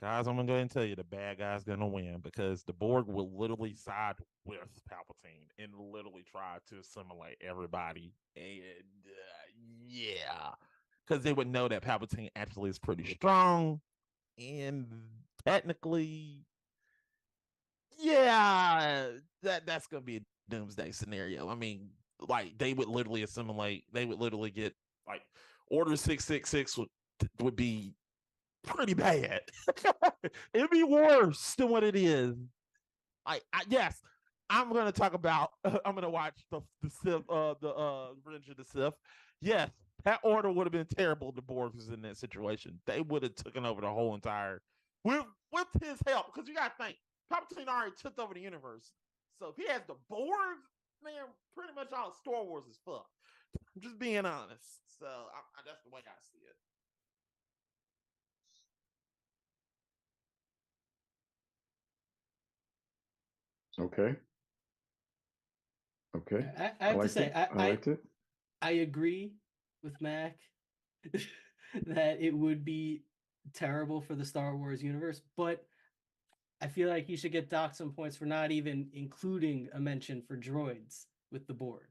guys, I'm gonna go ahead and tell you the bad guy's gonna win, because the Borg will literally side with Palpatine and literally try to assimilate everybody. And yeah, because they would know that Palpatine actually is pretty strong, and technically, yeah, that's gonna be a doomsday scenario. I mean, like they would literally assimilate. They would literally get like Order 666 would be pretty bad. It'd be worse than what it is. Yes, I'm gonna talk about. I'm gonna watch the Sith, Revenge of the Sith. Yes, that order would have been terrible. The Borg was in that situation. They would have taken over the whole entire with his help. Because you gotta think, Palpatine already took over the universe. So if he has the Borg man, pretty much all Star Wars is fucked. I'm just being honest. So that's the way I see it. Okay. Okay. I have to say, I liked it. I agree with Mac that it would be terrible for the Star Wars universe, but I feel like he should get docked some points for not even including a mention for droids with the Borg.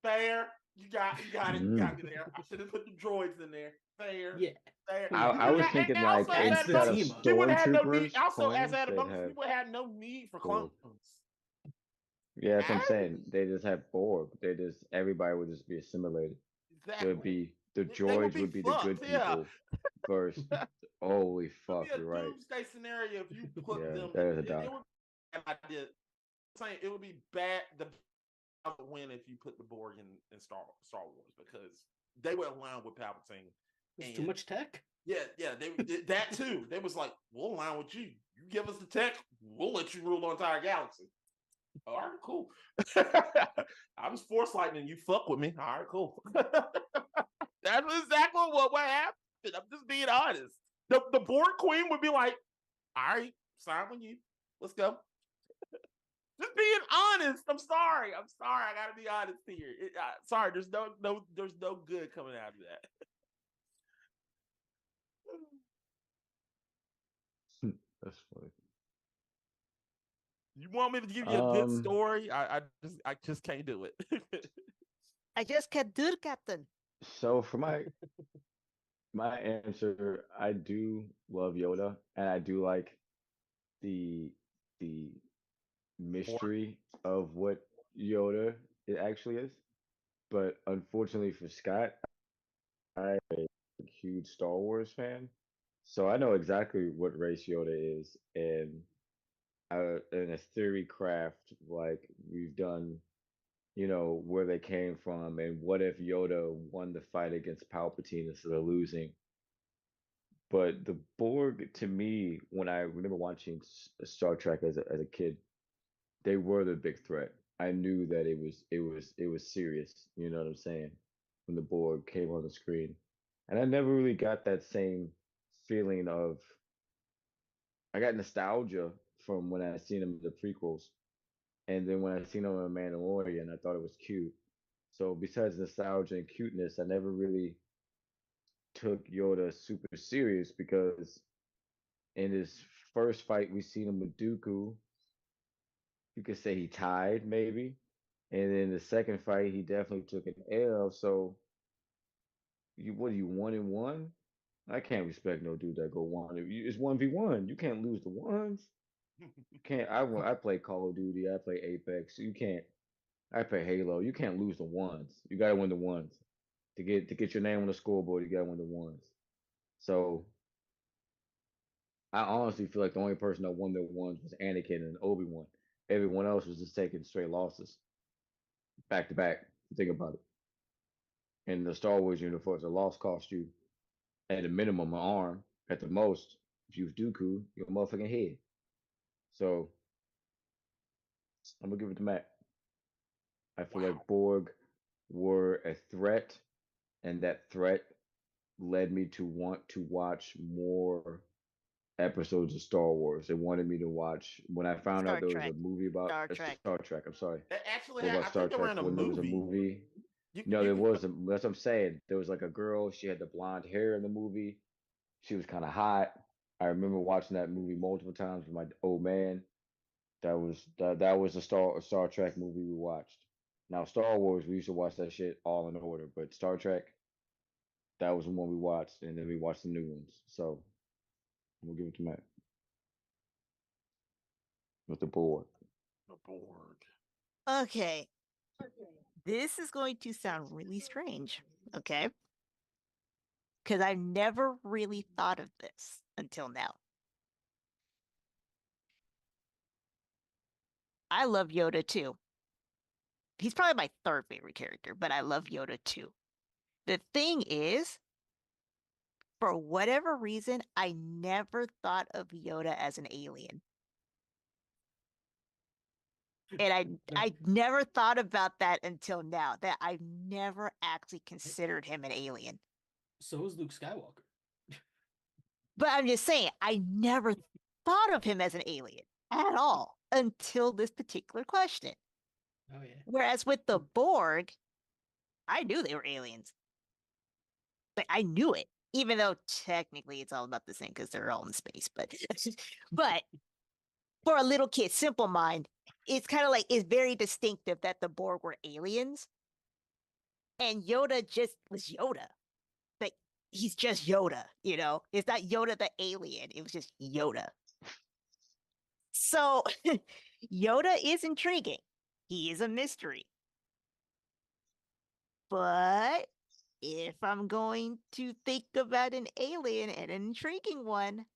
Fair. You got it. You got me there. I should have put the droids in there. Fair. Yeah. Fair. I was thinking like instead of we would have no need. stormtroopers, Also, as clones, added they'd bonus, have we would have no need for Borg. clones. Yeah, that's what I'm saying. They just have Borg. Everybody would just be assimilated. Exactly. There'd be the They droids would be the good people versus holy fuck, It would be you're a right. doomsday scenario if you put them. That is a doc. It would be bad idea. Saying it would be bad. The win if you put the Borg in Star Wars because they would align with Palpatine. There's too much tech. Yeah, they that too. They was like, we'll align with you. You give us the tech, we'll let you rule the entire galaxy. All right, cool. I was force lightning. You fuck with me. All right, cool. That's exactly what happened. I'm just being honest. The Borg Queen would be like, all right, sign with you. Let's go. Just being honest. I'm sorry. I gotta be honest here. Sorry, there's no good coming out of that. That's funny. You want me to give you a good story? I just can't do it. I just can't do it, Captain. So for my answer, I do love Yoda, and I do like the mystery of what Yoda it actually is. But unfortunately for Scott, I'm a huge Star Wars fan, so I know exactly what race Yoda is, and in a theory craft like we've done, where they came from, and what if Yoda won the fight against Palpatine instead of losing. But the Borg, to me, when I remember watching Star Trek as a kid, they were the big threat. I knew that it was serious. You know what I'm saying? When the Borg came on the screen, and I never really got that same feeling of. I got nostalgia from when I seen them in the prequels, and then when I seen them in Mandalorian, I thought it was cute. So besides nostalgia and cuteness, I never really took Yoda super serious because in his first fight we seen him with Dooku, you could say he tied maybe, and then the second fight he definitely took an L. So what are you 1-1? I can't respect no dude that go one. It's 1v1. You can't lose the ones. You can't. I play Call of Duty. I play Apex. You can't. I play Halo. You can't lose the ones. You gotta win the ones to get your name on the scoreboard. You gotta win the ones. So I honestly feel like the only person that won their ones was Anakin and Obi-Wan. Everyone else was just taking straight losses, back to back. Think about it. In the Star Wars universe, a loss cost you at a minimum an arm. At the most, if you was Dooku, your motherfucking head. So I'm gonna give it to Matt. I feel like Borg were a threat, and that threat led me to want to watch more episodes of Star Wars. It wanted me to watch when I found out there was a movie about Star Trek. I'm sorry. Actually, What about I Star think they were Trek? in a When there was a movie. No, there was. That's what I'm saying. There was like a girl. She had the blonde hair in the movie. She was kind of hot. I remember watching that movie multiple times with my old man. That was a Star Trek movie we watched. Now Star Wars, we used to watch that shit all in order, but Star Trek, that was the one we watched, and then we watched the new ones. So we'll give it to Matt with the Borg. The Borg. Okay. This is going to sound really strange. Okay. Because I've never really thought of this until now. I love Yoda too. He's probably my third favorite character, but I love Yoda too. The thing is, for whatever reason, I never thought of Yoda as an alien. And I never thought about that until now, that I've never actually considered him an alien. So is Luke Skywalker. But I'm just saying, I never thought of him as an alien at all until this particular question. Oh yeah. Whereas with the Borg, I knew they were aliens. Like I knew it, even though technically it's all about the same because they're all in space. But but for a little kid, simple mind, it's kind of like it's very distinctive that the Borg were aliens, and Yoda just was Yoda. Like he's just Yoda, you know. It's not Yoda the alien. It was just Yoda. So Yoda is intriguing. He is a mystery. But if I'm going to think about an alien and an intriguing one,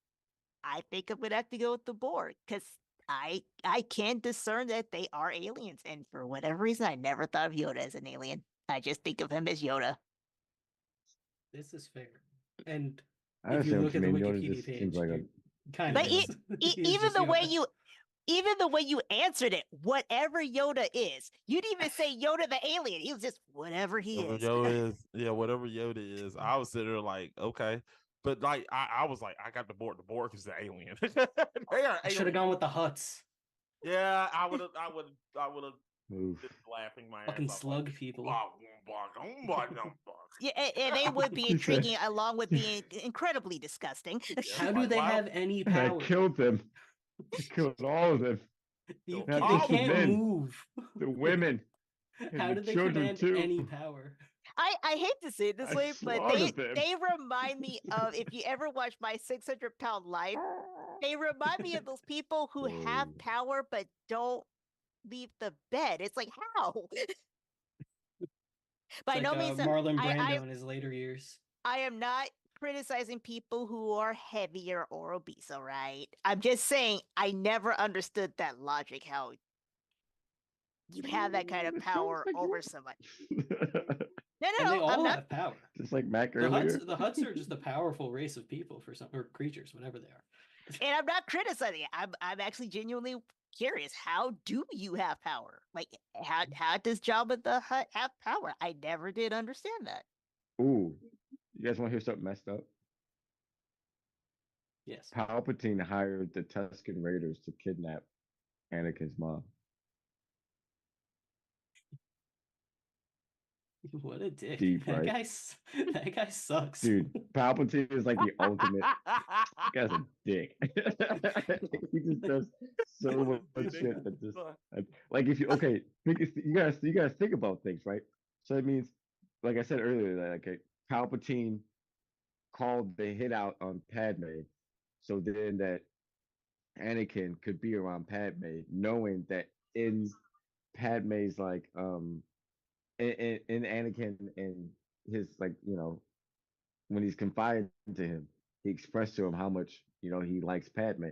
I think I'm gonna have to go with the Borg because I can discern that they are aliens, and for whatever reason, I never thought of Yoda as an alien. I just think of him as Yoda. This is fair. And I if you understand look what at you the mean. Yoda Wikipedia just page, seems like a kind But of Yeah. even the way you answered it, whatever Yoda is, you didn't even say Yoda the alien. He was just whatever he Whatever is. Yoda is, yeah, whatever Yoda is. I was sitting there like, okay. But like I was like, I got the Borg. The Borg is the alien. They are I should have aliens. gone with the Huts. Yeah, I would have Oof. been laughing my ass Fucking off. slug Like, people. Yeah, and they would be He said- intriguing along with being incredibly disgusting. How do like, they why have any And I power? killed them. I killed all of them. You Not they just the can't men, move. the women, and How the do they children command too. any power? I hate to say it this I way, but slaughtered them. they remind me of, if you ever watch My 600-Pound Life, they remind me of those people who have Oh. power but don't leave the bed. It's like, how? By It's no like means, Marlon Brando I in his later years. I am not criticizing people who are heavier or obese, all right? I'm just saying I never understood that logic, how you have that kind of It sounds power like over you- somebody. No, And they I'm all not. have power. Just like Mac The Huts, earlier. the Huts are just a powerful race of people for some or creatures, whatever they are. And I'm not criticizing it. I'm actually genuinely curious. How do you have power? Like, how does Jabba the Hutt have power? I never did understand that. Ooh, you guys want to hear something messed up? Yes. Palpatine hired the Tusken Raiders to kidnap Anakin's mom. What a dick. Deep, that right? that guy sucks. Dude, Palpatine is like the ultimate. This guy's a dick. He just does so much shit that just like if you okay, you guys think about things, right? So it means, like I said earlier, that okay, Palpatine called the hit out on Padme, so then that Anakin could be around Padme, knowing that in Padme's like in Anakin and his like when he's confided to him, he expressed to him how much he likes Padme.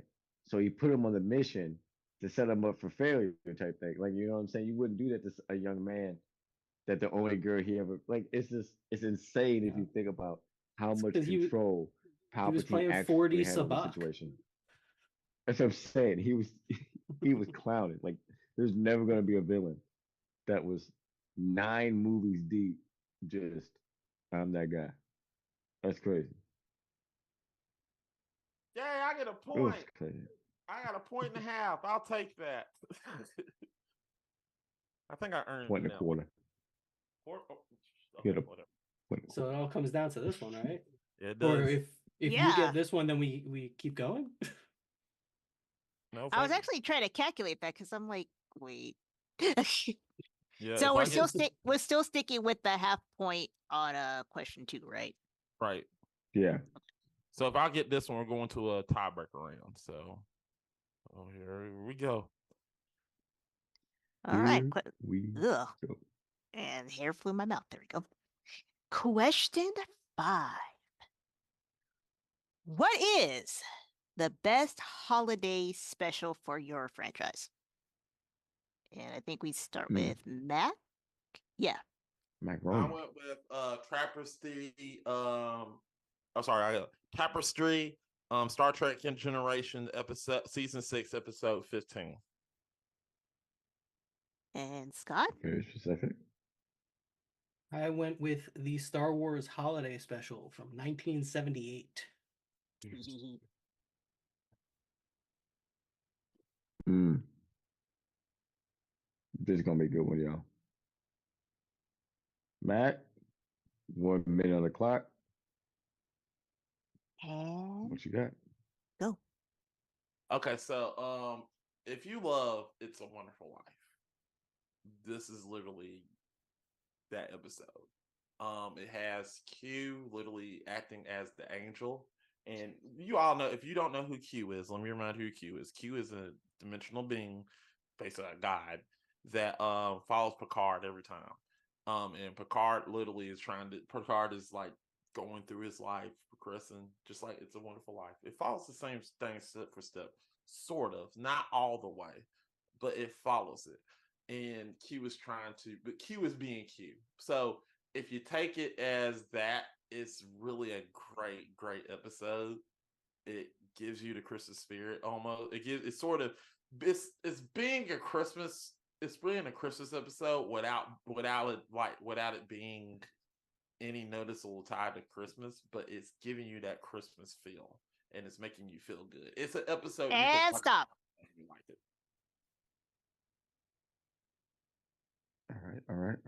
So he put him on the mission to set him up for failure type thing. Like you know what I'm saying? You wouldn't do that to a young man that the only girl he ever like. It's insane if you think about how It's much 'cause control he was Palpatine playing actually 40 had over the Sabacc. situation. That's what I'm saying. He was clowning. Like there's never gonna be a villain that was 9 movies deep. Just I'm that guy. That's crazy. Yeah, I get a It was point. crazy. I got a point and a half. I'll take that. I think I earned Point and a that quarter. one. Get a- Whatever. So it all comes down to this one, right? Yeah, it Or does. if you Yeah. get this one, then we keep going. No, I was thank you. actually trying to calculate that because I'm like, wait. Yeah, So if we're I still get- we're still sticking with the half point on question 2, right? right. Yeah. So if I get this one, we're going to a tiebreaker round. So, here we go. All right. Here we Ugh. go. And hair flew in my mouth. There we go. Question 5. What is the best holiday special for your franchise? And I think we start with Mac. Yeah. I Macaroni. went with Tapestry. I'm sorry, I got Tapestry. Star Trek Generation episode season 6 episode 15. And Scott? Very specific. I went with the Star Wars Holiday Special from 1978. Mm. This is gonna be a good one, y'all. Matt, 1 minute on the clock. And What you got? go. Okay, so if you love It's a Wonderful Life, this is literally that episode. It has Q literally acting as the angel. And you all know, if you don't know who Q is, let me remind you who Q is. Q is a dimensional being, basically a god, that follows Picard every time. And Picard literally is Picard is like going through his life, progressing, just like It's a Wonderful Life. It follows the same thing step for step, sort of, not all the way, but it follows it. And Q is but Q is being Q. So if you take it as that, it's really a great episode. It gives you the Christmas spirit almost. It's sort of it's being a Christmas. It's being a Christmas episode without it being any noticeable tie to Christmas, but it's giving you that Christmas feel and it's making you feel good. It's an episode. And stop. You like it. All right.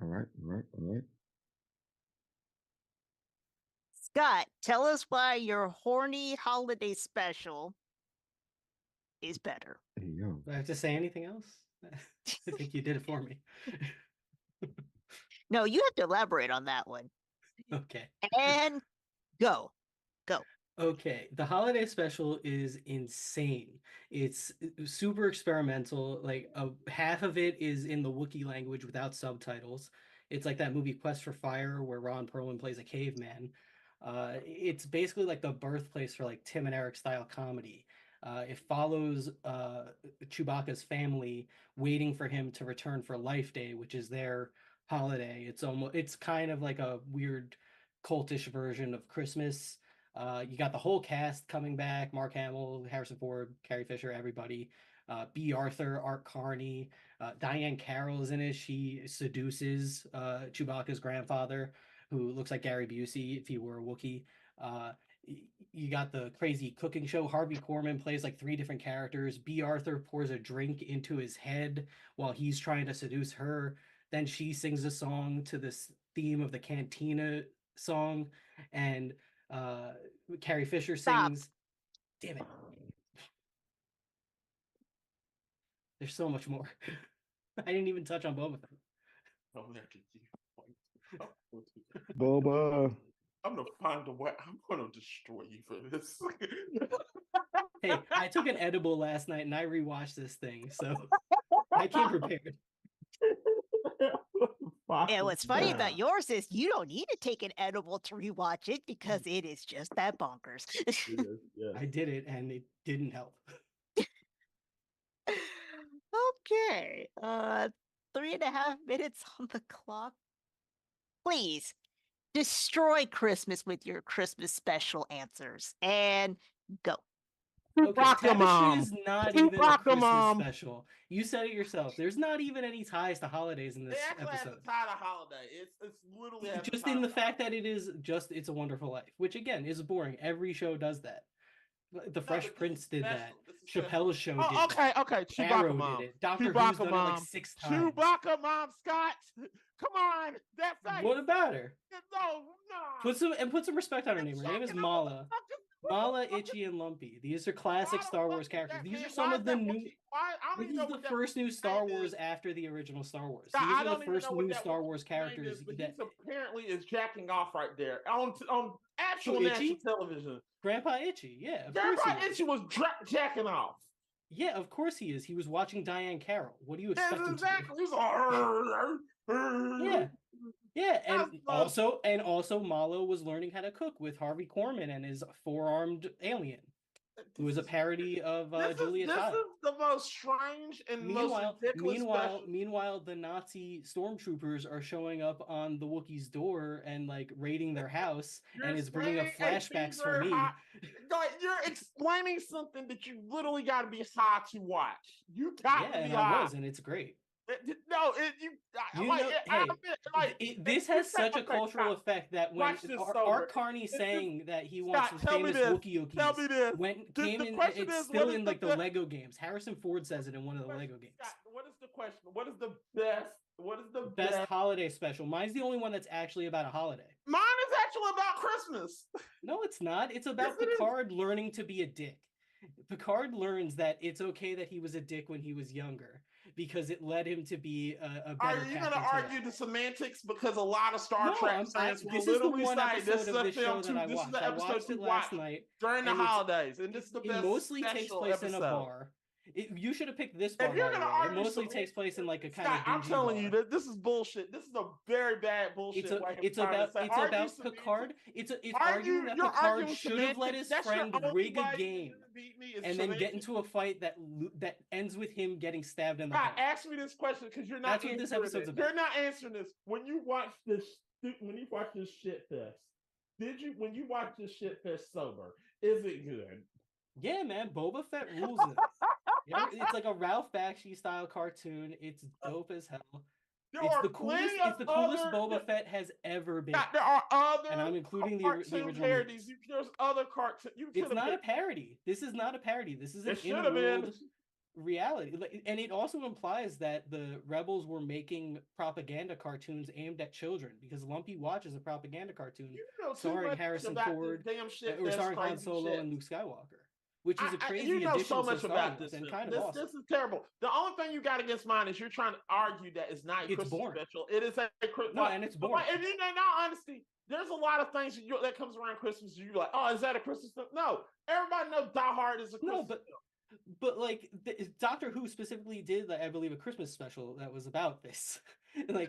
Scott, tell us why your horny holiday special is better. There you go. Do I have to say anything else? I think you did it for me. No, you have to elaborate on that one. Okay. And go. Okay, the holiday special is insane. It's super experimental. Like half of it is in the Wookiee language without subtitles. It's like that movie Quest for Fire where Ron Perlman plays a caveman. It's basically like the birthplace for like Tim and Eric style comedy. It follows Chewbacca's family waiting for him to return for Life Day, which is their holiday. It's kind of like a weird cultish version of Christmas. You got the whole cast coming back: Mark Hamill, Harrison Ford, Carrie Fisher, everybody. B. Arthur, Art Carney, Diane Carroll is in it. She seduces Chewbacca's grandfather, who looks like Gary Busey if he were a Wookiee. You got the crazy cooking show. Harvey Korman plays like 3 different characters. B. Arthur pours a drink into his head while he's trying to seduce her. Then she sings a song to this theme of the Cantina song, and Carrie Fisher sings. Stop. Damn it. There's so much more. I didn't even touch on Boba Fett. Boba. I'm gonna find a way. I'm gonna destroy you for this. Hey, I took an edible last night and I rewatched this thing, so I came prepared. And what's funny about yours is you don't need to take an edible to rewatch it because it is just that bonkers. I did it and it didn't help. Okay. 3.5 minutes on the clock. Please destroy Christmas with your Christmas special answers and go. Okay, Chewbacca Tapestry Mom. is not even a Chewbacca Christmas Mom. special. You said it yourself. There's not even any ties to holidays in this It actually has episode. a tie to holiday. It's literally has Just in the fact that it is just It's a Wonderful Life, which again is boring. Every show does that. The Fresh Prince did that. Chappelle's Show did that. Okay. Arrow Chewbacca Mom. did it. Doctor Who's Chewbacca done Mom. it like 6 times. Chewbacca Mom, Scott. Come on, that face. What about her? No. Put some respect on her name. Her name is Mala. Mala, Itchy, and Lumpy. These are classic Star Wars characters. These are some of the new. This is the first new Star Wars after the original Star Wars. These are the first new Star Wars characters. But he apparently is jacking off right there on actual Itchy? national television. Grandpa Itchy, yeah. Grandpa Itchy was jacking off. Yeah, of course he is. He was watching Diane Carroll. What do you expect him to do? He's like, Yeah, and also Malo was learning how to cook with Harvey Korman and his 4-armed alien, who was a parody of Julia Child. This is the most strange and most ridiculous. Meanwhile, the Nazi stormtroopers are showing up on the Wookiee's door and like raiding their house, and it's bringing up flashbacks for me. You're explaining something that you literally got to be high to watch. You got to be high. I was, and it's great. This has such a cultural effect that when Art Carney saying that he wants his famous Wookiee came in, it's still in like the Lego games. Harrison Ford says it in one of the Lego games. What is the question? What is the best holiday special? Mine's the only one that's actually about a holiday. Mine is actually about Christmas. No, it's not. It's about Picard learning to be a dick. Picard learns that it's okay that he was a dick when he was younger because it led him to be a better captain. Are you going to argue the semantics? Because a lot of Star Trek fans will literally say this is a film too. This is the episode you watched last night during the holidays, and this is the best. It mostly takes place in a bar. You should have picked this bar. It mostly takes place in like a kind of. I'm telling you that this is bullshit. This is a very bad bullshit. It's about Picard. It's arguing that Picard should have let his friend rig a game and then get into a fight that ends with him getting stabbed in the heart. Ask me this question because you're not. That's what this episode's about. You're not answering this. When you watch this shit fest, when you watch this shit fest sober, is it good? Yeah, man, Boba Fett rules it. It's like a Ralph Bakshi style cartoon. It's dope as hell. It's the coolest Boba Fett has ever been. There are other, and I'm including the original parodies. There's other cartoons. It's not a parody. This is not a parody. This is an in-world reality, and it also implies that the rebels were making propaganda cartoons aimed at children because Lumpy Watch is a propaganda cartoon starring Harrison Ford, or starring Han Solo and Luke Skywalker. Which is a crazy addition so much to about this and kind of awesome. This is terrible. The only thing you got against mine is you're trying to argue that it's not a Christmas special. It is a Christmas. No, and it's boring. And in all honesty, there's a lot of things that comes around Christmas. You're like, oh, is that a Christmas film? No, everybody knows Die Hard is a Christmas film. But like Doctor Who specifically did, I believe, a Christmas special that was about this. Like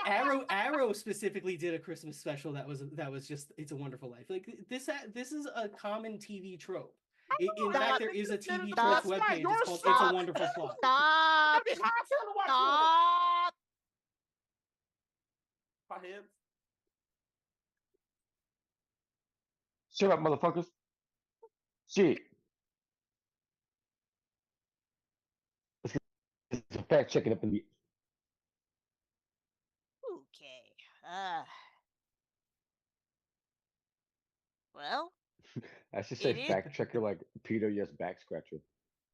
Arrow specifically did a Christmas special that was just It's a Wonderful Life. Like this is a common TV trope. In fact, there is a TV trope webpage. It's called It's a Wonderful Plot. Stop! Stop! My hands. Shut up, motherfuckers. Shit. It's a fact checking up in the. Okay. Well. I should say fact checker like Peter, yes, back scratcher.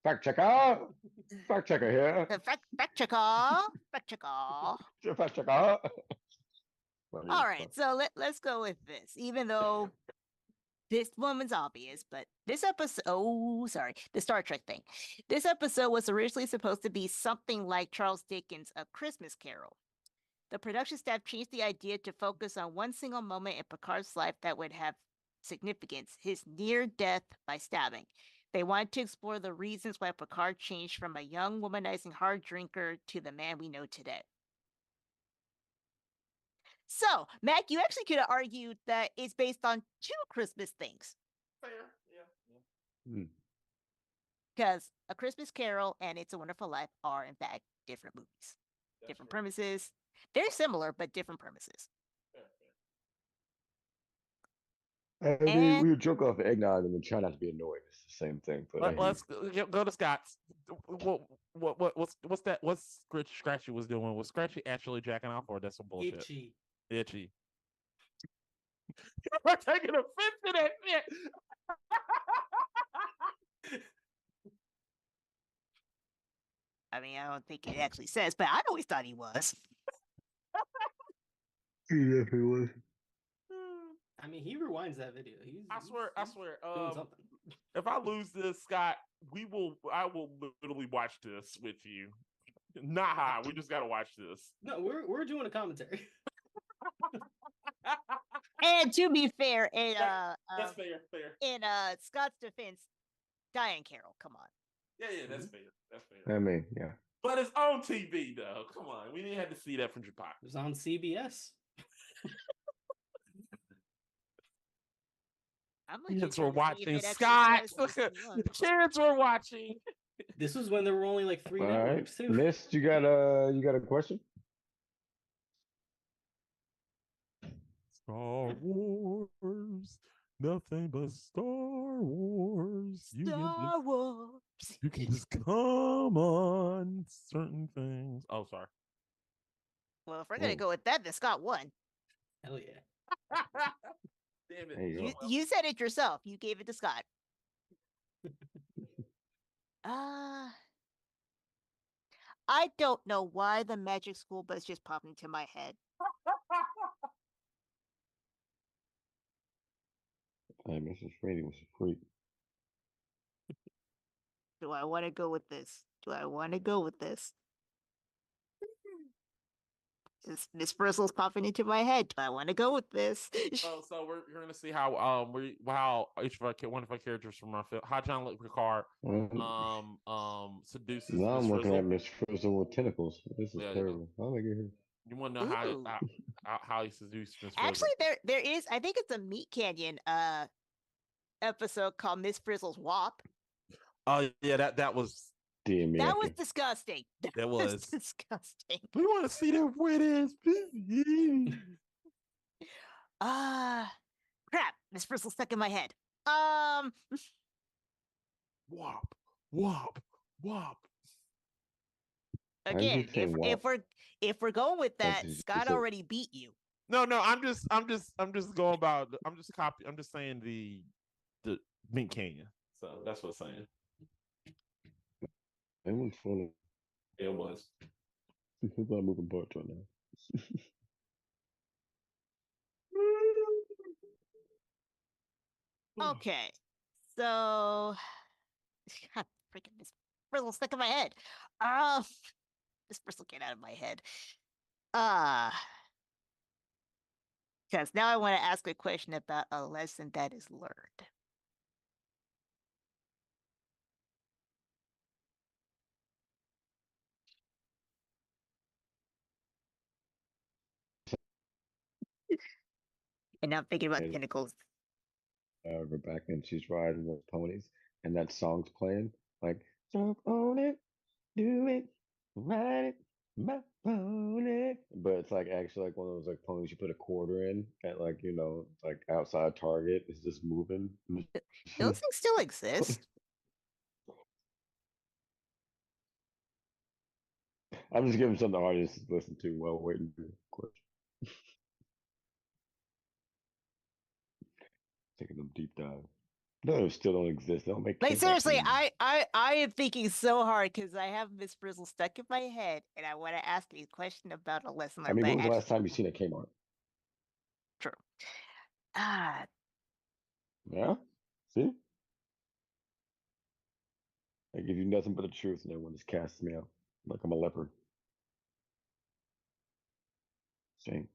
Fact checker! Fact checker here. Fact checker! Fact checker! Fact checker! All right, so let's go with this. Even though this woman's obvious, but this episode, the Star Trek thing. This episode was originally supposed to be something like Charles Dickens' A Christmas Carol. The production staff changed the idea to focus on one single moment in Picard's life that would have significance, his near death by stabbing. They wanted to explore the reasons why Picard changed from a young, womanizing hard drinker to the man we know today. So, Mac, you actually could have argued that it's based on two Christmas things. Fair, yeah. Because A Christmas Carol and It's a Wonderful Life are, in fact, different movies. That's different premises. They're similar, but different premises. I mean, we would joke off eggnog and then try not to be annoying. It's the same thing. But let's go to Scott's. What's that? What's Scratchy was doing? Was Scratchy actually jacking off, or that's some bullshit? Itchy. We're taking offense to that shit. I mean, I don't think it actually says, but I always thought he was. He definitely was. I mean, he rewinds that video. I swear. Doing something. If I lose this, Scott, I will literally watch this with you. Not high. We just gotta watch this. No, we're doing a commentary. And to be fair, that's fair. In Scott's defense, Diane Carroll, come on. Yeah, that's fair. That's fair. I mean, yeah. But it's on TV though. Come on, we didn't have to see that from Japan. It was on CBS. Kids were watching, Scott. Kids were watching. This was when there were only like 3 networks too. Mist, you got a question? Star Wars. nothing but Star Wars. Star Wars. You can just come on certain things. Oh, sorry. Well, if we're gonna go with that, then Scott won. Hell yeah. Damn it. You said it yourself. You gave it to Scott. I don't know why the Magic School Bus just popped into my head. Hey, Mrs. Frady was a freak. Do I want to go with this? Miss Bristle's popping into my head. Do I want to go with this? So we're gonna see how each of one of our characters from our film, how John Luke Picard seduces Now Miss I'm looking Frizzle. at Miss Frizzle with tentacles. This is terrible. How did I get here? You want to know how he seduced Miss Frizzle? Actually, there is. I think it's a Meat Canyon episode called Miss Frizzle's Wop. Oh yeah, that was that was disgusting. That was disgusting. We want to see that wet ass pussy. Crap! Miss Frizzle stuck in my head. Wop, wop, wop. Again, if we're going with that, Scott already beat you. No, I'm just going about. I'm just saying the Mink Canyon. So that's what I'm saying. That one's funny. It was. There's a lot of moving parts right now. Okay, so God, freaking Miss Frizzle stuck in my head. Miss Frizzle, get out of my head. Because now I want to ask a question about a lesson that is learned. And now I'm thinking about tentacles. Rebecca, and she's riding those ponies, and that song's playing. Like, jump on it, do it, ride it, my pony. But it's like actually like one of those like ponies you put a quarter in at like like outside Target. It's just moving. Those things still exist. I'm just giving something the audience to listen to while waiting for the question. Taking them deep dive. No, they still don't exist. They don't make like seriously, I am thinking so hard because I have Miss Frizzle stuck in my head, and I want to ask a question about a lesson. I mean, when was the last time you seen a Kmart? True. Yeah. See, I give you nothing but the truth, and everyone just casts me out like I'm a leopard. Shame.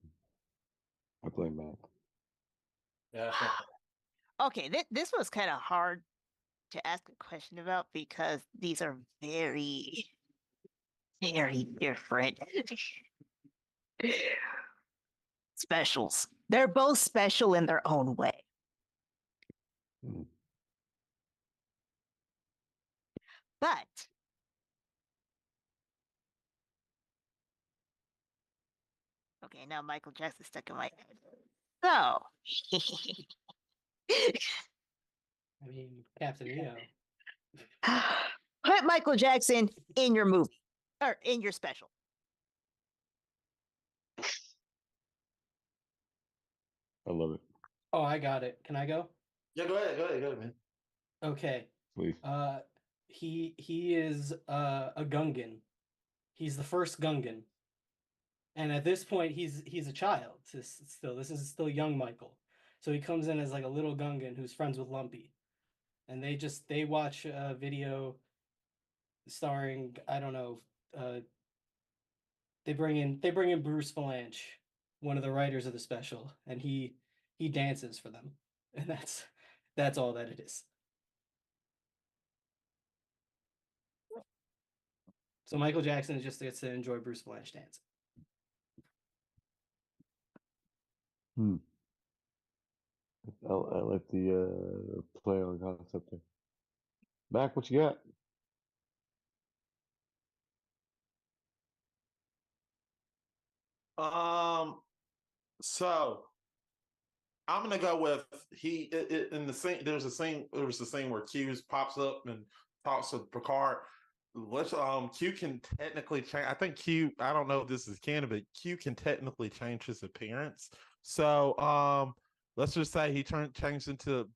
I blame Mac. Yeah. Okay, this was kind of hard to ask a question about because these are very, very different specials. They're both special in their own way. But okay, now Michael Jackson stuck in my head. So I mean, Captain EO. put Michael Jackson in your movie or in your special. I love it. Oh, I got it. Can I go? Yeah, go ahead, man. Okay. Please. He is a Gungan. He's the first Gungan. And at this point, he's a child. This is still young Michael. So he comes in as like a little Gungan who's friends with Lumpy, and they watch a video starring, I don't know, they bring in Bruce Valanche, one of the writers of the special, and he dances for them, and that's all that it is. So Michael Jackson just gets to enjoy Bruce Valanche dance. I like the play on concept there. Mac, what you got? So I'm gonna go with in the scene. There's a scene. There was a scene where Q pops up and talks to Picard. Let's Q can technically change. I think Q. I don't know if this is canon, but Q can technically change his appearance. So let's just say he changed into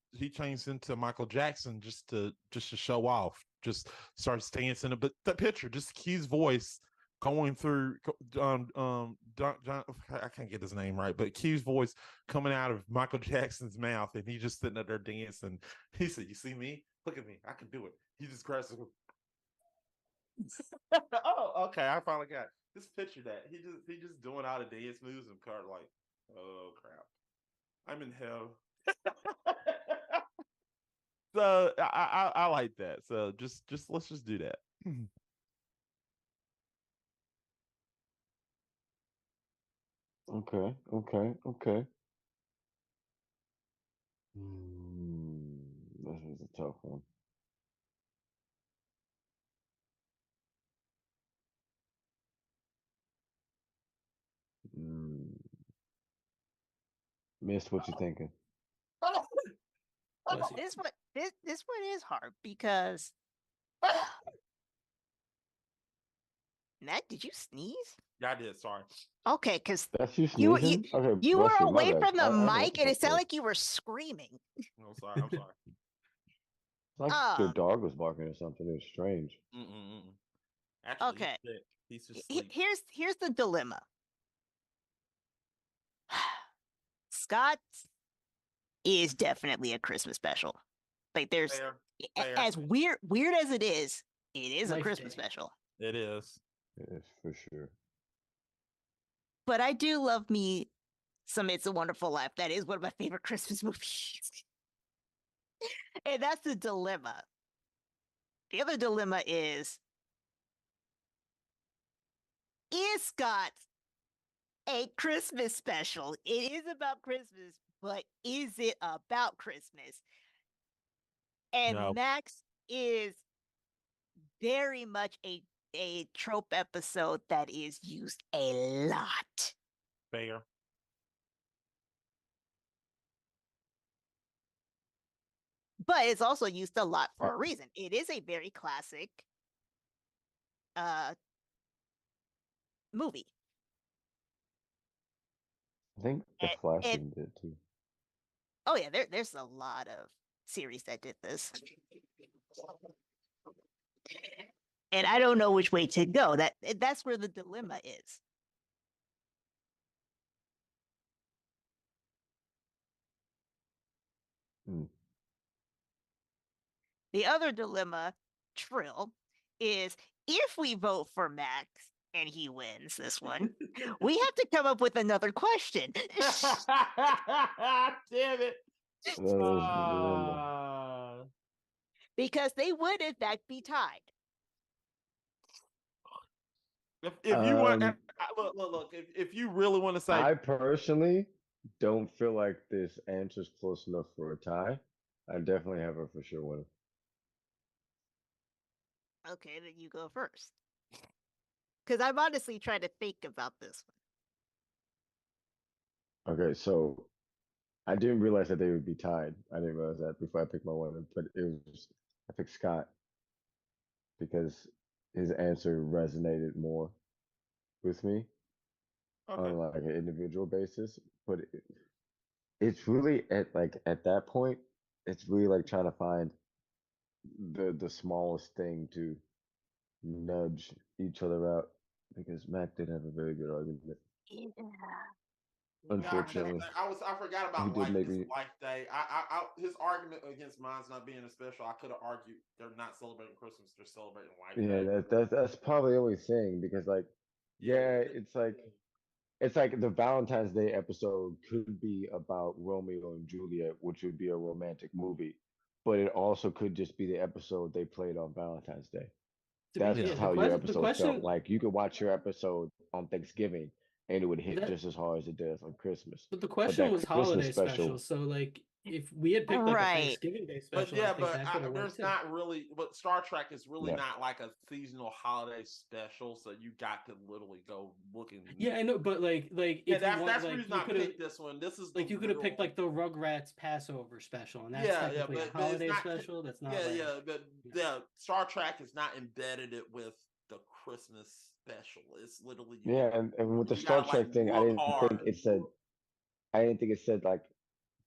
Michael Jackson just to show off. Just starts dancing. But the picture, just Q's voice going through I can't get his name right, but Q's voice coming out of Michael Jackson's mouth, and he just sitting there dancing. He said, "You see me? Look at me. I can do it." He just grabs it. Oh, okay. I finally got it. Just picture that. He just doing all the dance moves and card like, oh crap, I'm in hell. So I like that. So just let's just do that. Okay. This is a tough one. Missed, what you thinking? This one is hard because Matt, did you sneeze? Yeah, I did. Sorry. Okay, because That's you you sneezing? Okay, you were bless you, my away bad. from the I mic and it sounded sorry. like you were screaming. No, sorry. I'm sorry. It's like your dog was barking or something. It was strange. Actually, Okay. he's sick. He's just sleeping. Here's the dilemma. Scott is definitely a Christmas special. Like there's Fair. as weird as it is a Christmas special. It is. It is for sure. But I do love me some It's a Wonderful Life. That is one of my favorite Christmas movies. And that's the dilemma. The other dilemma is Scott a Christmas special? It is about Christmas, but is it about Christmas? And No. Max is very much a trope episode that is used a lot. Fair. But it's also used a lot for a reason. It is a very classic movie. I think The Flash did it too. Oh yeah, there's a lot of series that did this. And I don't know which way to go. That's where the dilemma is. The other dilemma, Trill, is if we vote for Max and he wins this one, we have to come up with another question. Damn it. Because they would in fact be tied. If you want, look, if you really want to say, I personally don't feel like this answer's close enough for a tie. I definitely have a for sure winner. Okay, then you go first. Because I'm honestly trying to think about this one. Okay, so I didn't realize that they would be tied. I didn't realize that before I picked my winner, but I picked Scott because his answer resonated more with me on like an individual basis. But it's really at that point, it's really like trying to find the smallest thing to nudge each other out, because Mac did have a very good argument. Yeah. Unfortunately, I forgot about Life Day. His argument against mine's not being a special. I could have argued they're not celebrating Christmas; they're celebrating Life Day. Yeah, that's probably the only thing, because it's like the Valentine's Day episode could be about Romeo and Juliet, which would be a romantic movie, but it also could just be the episode they played on Valentine's Day. That's just how your episode felt. Like you could watch your episode on Thanksgiving and it would hit just as hard as it does on Christmas. But the question was holiday special, so like if we had picked like a Right. Thanksgiving Day But special, I yeah, think but that could have there's worked too. not really. But Star Trek is really Yeah. not like a seasonal holiday special, so you got to literally go looking. Yeah, I know, but like Yeah, if you want, that's the like reason you I could have, picked this one. This is like the you could have picked literal. like the Rugrats Passover special, and that's Yeah, technically a but it's holiday not. special. That's not Yeah, like yeah, but the Star Trek is not embedded it with the Christmas special. It's literally Yeah, and with the you Star gotta like Trek thing, look hard. I didn't think it said like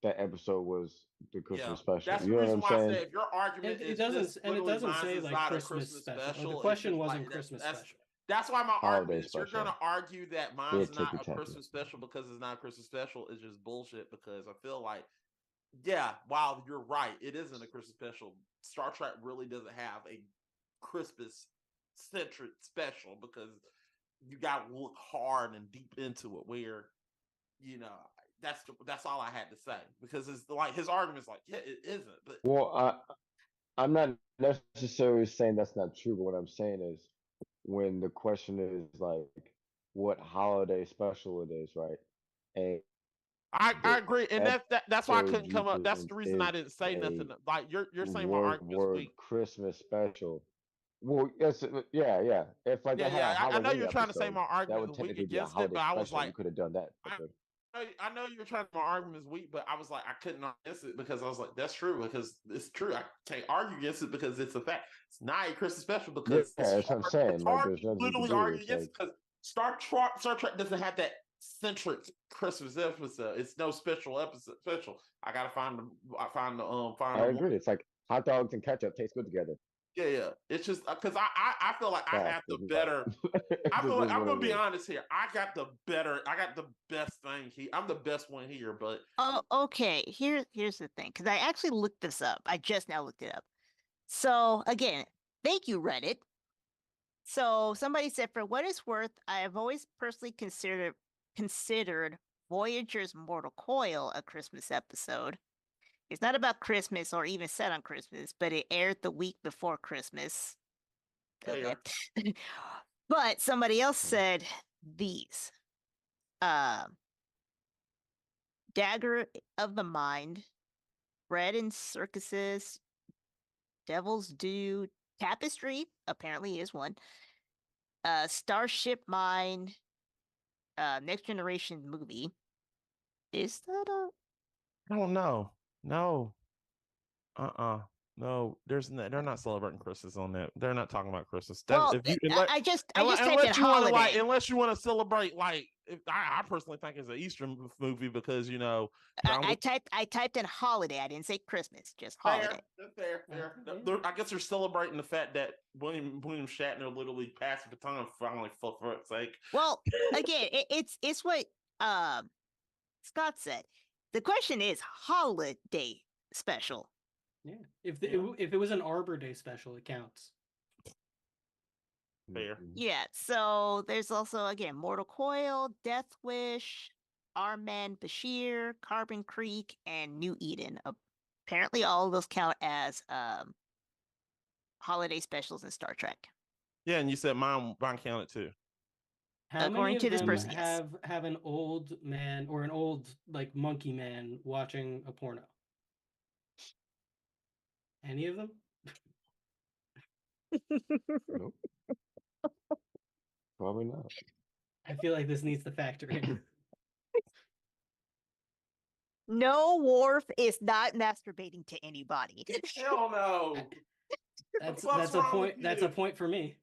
that episode was the Yeah, Christmas special. that's You the know what reason I'm why I saying? say if your argument it is this doesn't, and it literally doesn't mine say is like not a Christmas Christmas special. The special, it's question just wasn't like Christmas special. that's why my Holiday argument is you're special. gonna argue that Yeah, mine's take your not a time. Christmas special because it's not a Christmas special is just bullshit because I feel like yeah, while you're right, it isn't a Christmas special. Star Trek really doesn't have a Christmas centric special because you got to look hard and deep into it. Where you know that's all I had to say because it's like his argument's like yeah, it isn't. But Well, I'm not necessarily saying that's not true, but what I'm saying is when the question is like what holiday special it is, right? And I the agree, and that's why I episode couldn't come up. That's used the reason I is didn't say a nothing. Like you're saying my argument's word weak. Christmas special. Well, yes, yeah. If like Yeah, they had a yeah. I know Halloween you're trying to say episode, my that argument would is weak technically be a against it, holiday but I was special. You like, could have done that. I, I know you're trying to my argument is weak, but I was like, I couldn't argue against it because I was like, that's true because it's true. I can't argue against it because it's a fact. It's not a Christmas special Yeah, because that's what I'm saying. it's Like, hard there's to nothing you can literally do. argue It's against like, it because Star Trek doesn't have that centric Christmas episode. It's no special episode. Special. I gotta find the. I find the. Find I the. agree. It's like hot dogs and ketchup taste good together. Yeah, yeah. It's just because I feel like I have Facts. the It's not. better. It I feel just like is I'm what gonna it be is. honest here. I got the best thing here. I'm the best one here, but Oh, okay. Here's the thing, because I actually looked this up. I just now looked it up. So again, thank you, Reddit. So somebody said, for what it's worth, I have always personally considered Voyager's Mortal Coil a Christmas episode. It's not about Christmas or even set on Christmas, but it aired the week before Christmas. Okay. But somebody else said these. Dagger of the Mind, Bread and Circuses, Devil's Due, Tapestry, apparently is one. Starship Mine, Next Generation movie. Is that a I don't know. No. No, they're not celebrating Christmas on that. They're not talking about Christmas. That well? if you I just typed in unless you want to holiday. unless you want to celebrate I personally think it's an Easter movie because I typed in holiday. I didn't say Christmas, just holiday. Fair. I guess they're celebrating the fact that William Shatner literally passed the baton finally for fuck's sake. Well, again, it's what Scott said. The question is holiday special. Yeah, if it was an Arbor Day special, it counts. Fair. Yeah, so there's also again Mortal Coil, Death Wish, Arman Bashir, Carbon Creek, and New Eden. Apparently, all of those count as holiday specials in Star Trek. Yeah, and you said mine counted too. How According many to of this them person, yes. have an old man or an old like monkey man watching a porno? Any of them? Nope. Probably not. I feel like this needs to factor in. No, Worf is not masturbating to anybody. Hell no. That's a point. That's a point for me.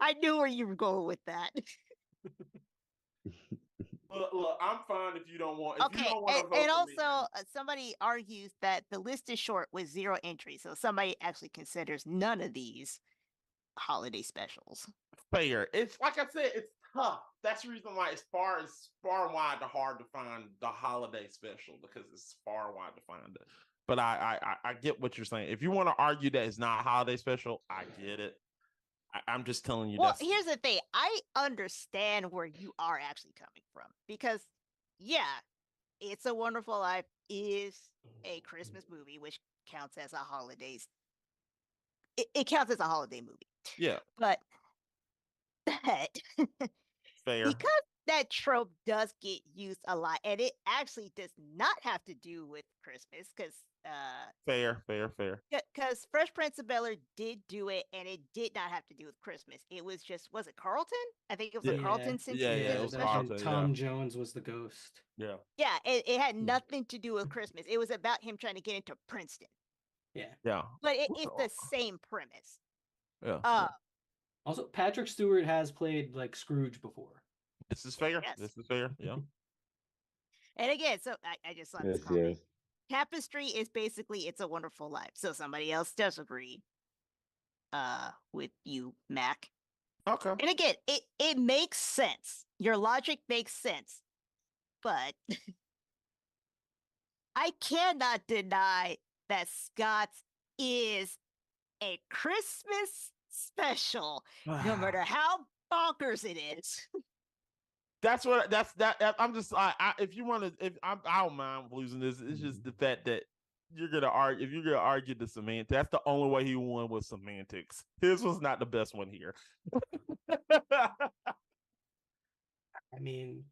I knew where you were going with that. Look, I'm fine if you don't want. Okay, and also somebody argues that the list is short with 0 entries, so somebody actually considers none of these holiday specials. Fair. It's like I said, it's tough. That's the reason why it's far and wide to hard to find the holiday special because it's far and wide to find it. But I get what you're saying. If you want to argue that it's not a holiday special, I get it. I'm just telling you. Well, here's the thing. I understand where you are actually coming from because, yeah, It's a Wonderful Life is a Christmas movie, which counts as a holidays. It counts as a holiday movie. Yeah. But fair. that trope does get used a lot, and it actually does not have to do with Christmas, because Fair. because Fresh Prince of Bel-Air did do it, and it did not have to do with Christmas. It was just, was it Carlton? I think it was a Carlton it was special. Carlton. Tom Jones was the ghost. Yeah. Yeah, it had nothing to do with Christmas. It was about him trying to get into Princeton. Yeah. But it's the same premise. Yeah. Also, Patrick Stewart has played like Scrooge before. This is fair. Yes. This is fair. Yeah. And again, so I just saw this comment. Tapestry is basically It's a Wonderful Life. So somebody else does agree with you, Mac. Okay. And again, it makes sense. Your logic makes sense. But I cannot deny that Scott's is a Christmas special, no matter how bonkers it is. That's I'm just if you want to, I don't mind losing this. It's just the fact that you're gonna argue. If you're gonna argue the semantics, that's the only way he won with semantics. His was not the best one here. I mean,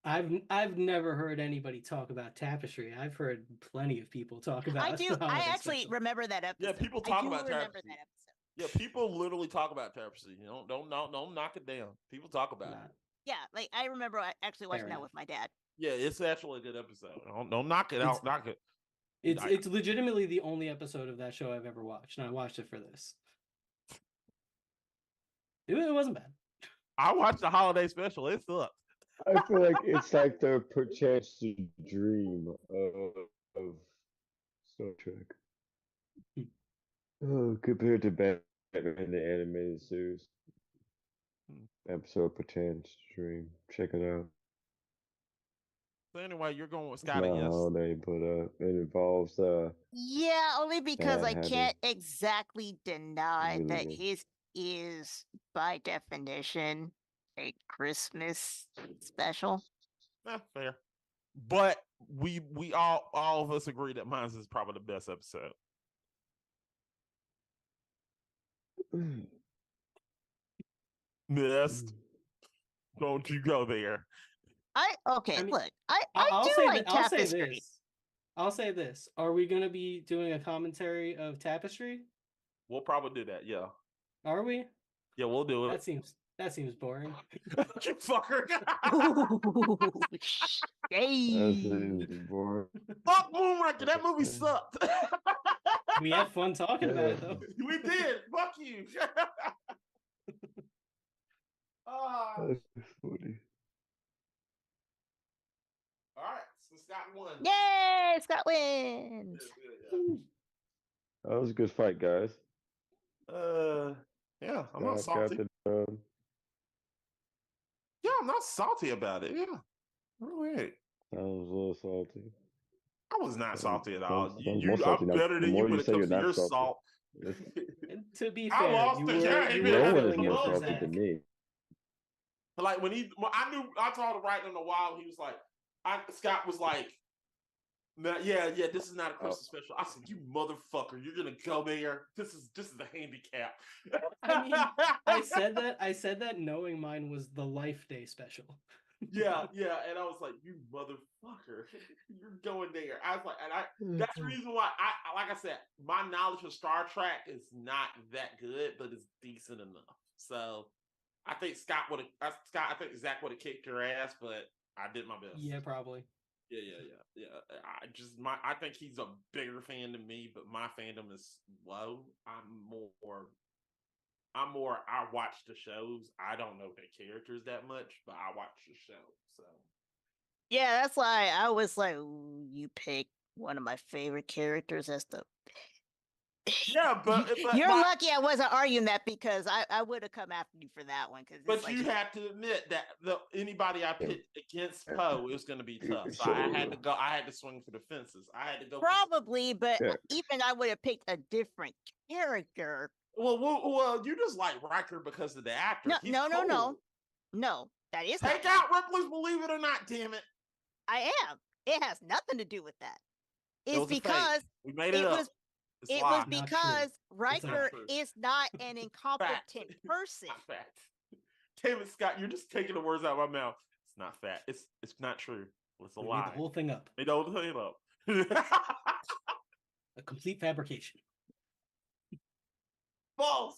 I've never heard anybody talk about Tapestry. I've heard plenty of people talk about. I do. I actually remember that episode. Yeah, people talk about remember Tapestry. that episode. Yeah, people literally talk about Tapestry. You know, don't knock it down. People talk about it. Yeah, like I remember actually watching that with my dad. Yeah, it's actually a good episode. Don't knock it out. Knock it. It's legitimately the only episode of that show I've ever watched, and I watched it for this. It wasn't bad. I watched the holiday special. It sucked. I feel like it's like the perchance to dream of Star Trek. Compared to Batman the animated series. Episode perchance to dream. Check it out. So anyway, you're going with It's Scott, I not guess. holiday, but it involves Yeah, only because I habits. can't exactly deny that Really? his is by definition a Christmas special. Fair. But we all of us agree that mine's is probably the best episode. Missed. Don't you go there. Look, I do like Tapestry. I'll say this. Are we gonna be doing a commentary of Tapestry? We'll probably do that, yeah. Are we? Yeah, we'll do it. That seems boring. You fucker. Boring. Fuck Moonraker. That movie sucked. We had fun talking about it though. We did. Fuck you. That's funny. All right, so Scott won. Yay, Scott wins. That was a good fight, guys. Yeah, I'm not salty. Yeah, I'm not salty about it. Yeah, really. I was a little salty. I was not salty at all. I'm better than you when it comes to your salt. And to be I fair, lost you the were game. No one is feeling more it, salty Zach. than me. Like when I told him right in a while, he was like, Scott was like, yeah, this is not a Christmas special. I said, you motherfucker, you're gonna go there. This is a handicap. I mean, I said that knowing mine was the Life Day special. yeah, and I was like, you motherfucker, you're going there. I was like, and that's the reason why I like I said, my knowledge of Star Trek is not that good, but it's decent enough. So I think Zach would have kicked your ass, but I did my best. Yeah, probably. Yeah. I think he's a bigger fan than me, but my fandom is low. I watch the shows. I don't know the characters that much, but I watch the show. So yeah, that's why I was like, ooh, you picked one of my favorite characters as the. Yeah, but you're lucky I wasn't arguing that, because I would have come after you for that one. But you have to admit that anybody I picked against Poe is going to be tough. So I had to swing for the fences. I had to go probably, but even I would have picked a different character. Well, you just like Riker because of the actor. No, that is take out Ripley's Believe It or Not. Damn it! I am. It has nothing to do with that. It's because we made it up. It was because Riker is not an incompetent person. Not fact. Damn it, Scott, you're just taking the words out of my mouth. It's not fat. It's not true. It's a We lie. made the whole thing up. They don't thing up. A complete fabrication. False.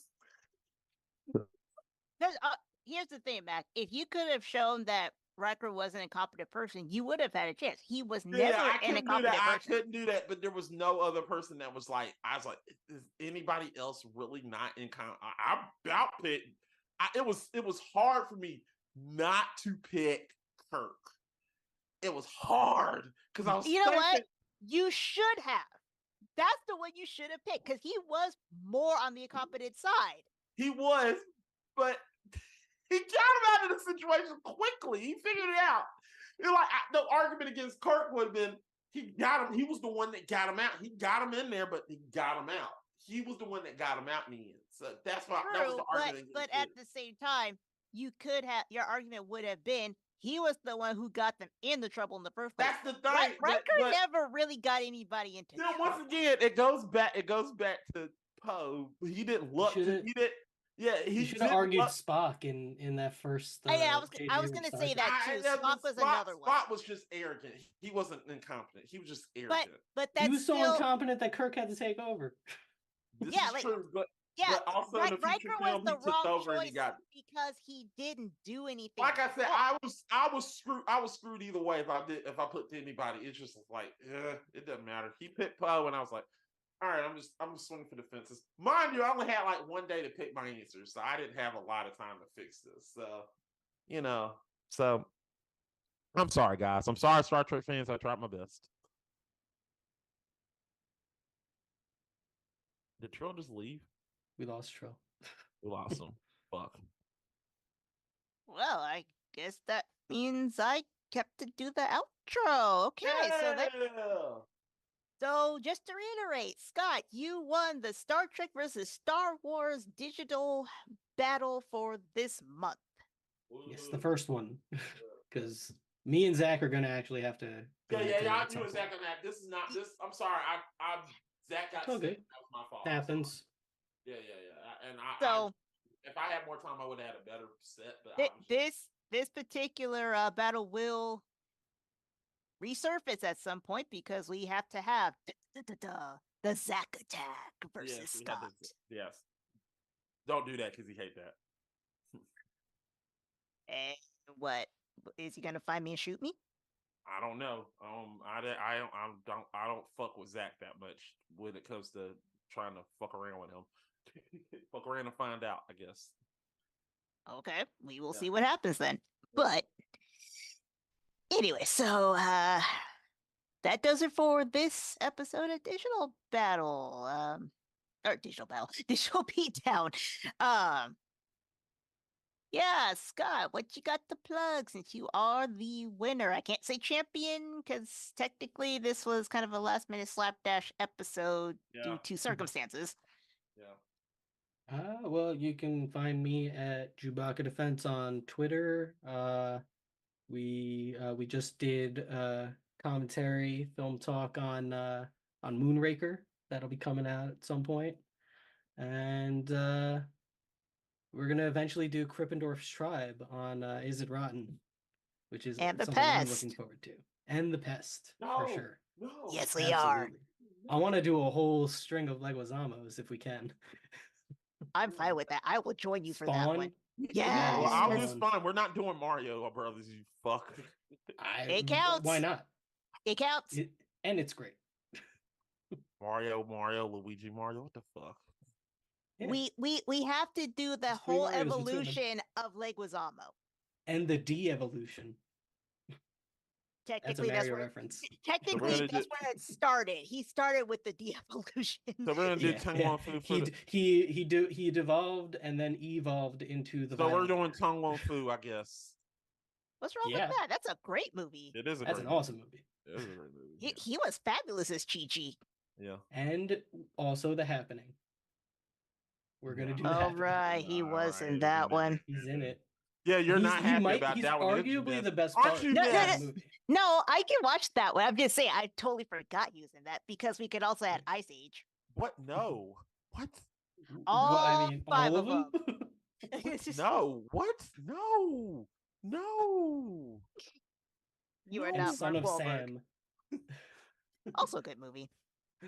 Here's the thing, Mac. If you could have shown that Riker was an incompetent person, you would have had a chance. He was never an incompetent person. I couldn't do that, but there was no other person that was like, I was like, is anybody else really not incompetent? I about picked. It was hard for me not to pick Kirk. It was hard because I was. You know what? You should have. That's the one you should have picked because he was more on the incompetent side. He was, but he got him out of the situation quickly. He figured it out. Like the argument against Kirk would have been he got him. He was the one that got him out. He got him in there, but he got him out. He was the one that got him out in the end. So that's why that was the argument. But at the same time, you could have your argument would have been he was the one who got them in the trouble in the first place. That's the thing. Riker never really got anybody into trouble. Once again, it goes back to Poe. He didn't look. He didn't. Yeah, he should have argued Spock in that first. Yeah, I was going to say that too. Spock was another one. Spock was just arrogant. He wasn't incompetent. He was just arrogant. But that's he was so incompetent that Kirk had to take over. This is true, but also in the future film, he took over and he got because he didn't do anything. Like I said, I was screwed either way if I put to anybody. It's just like, it doesn't matter. He picked Poe, and I was like, all right, I'm just swinging for the fences. Mind you, I only had like one day to pick my answers, so I didn't have a lot of time to fix this. So, so I'm sorry, guys. I'm sorry, Star Trek fans. I tried my best. Did Trill just leave? We lost Trill. We lost him. Fuck. Well, I guess that means I kept to do the outro. Okay, So just to reiterate, Scott, you won the Star Trek versus Star Wars digital battle for this month. Yes, the first one, because me and Zach are gonna actually have to. Yeah. I knew Zach on that. This is not this. I'm sorry. Zach got sick. Okay. That was my fault. Happens. Yeah. And if I had more time, I would have had a better set. But this particular battle will resurface at some point because we have to have the Zach attack versus Scott. Yes. Don't do that because he hates that. And what is he gonna find me and shoot me? I don't know. I don't fuck with Zach that much when it comes to trying to fuck around with him. Fuck around and find out, I guess. Okay, we will see what happens then. But anyway, so that does it for this episode of Digital Battle. Digital Beatdown. Yeah, Scott, what you got to plug since you are the winner? I can't say champion because technically this was kind of a last minute slapdash episode due to circumstances. Yeah. Well, you can find me at Chewbacca Defense on Twitter. We just did commentary, film talk on Moonraker. That'll be coming out at some point. And we're gonna eventually do Krippendorf's Tribe on Is It Rotten, which is something I'm looking forward to. And the Pest, for sure. No. Yes, we are. I want to do a whole string of Leguizamos if we can. I'm fine with that. I will join you for that one. Yeah, well, I'll do Spawn. We're not doing Mario Brothers, you fuck. It counts. Why not? It counts. And it's great. Mario, Luigi, Mario. What the fuck? Yeah. We have to do the whole evolution of Leguizamo. And the de-evolution. Technically, that's a Mario reference. Technically, that's where it started. He started with the de-evolution. So we're gonna do Tang Fu. He devolved and then evolved into the. So we're doing Tang Fu, I guess. What's wrong with that? That's a great movie. It is. That's an awesome movie. It is a great movie. He was fabulous as Chi-Chi. Yeah. And also The Happening. We're gonna do. All right, he was in that one. He's in it. Yeah, you're not happy about that one. He's arguably the best part of the movie. No, I can watch that one. I'm just saying, I totally forgot he was in that because we could also add Ice Age. What? No. What? All five all of them. No. What? No. No. You are And not Son Mark of Wahlberg. Sam. Also a good movie.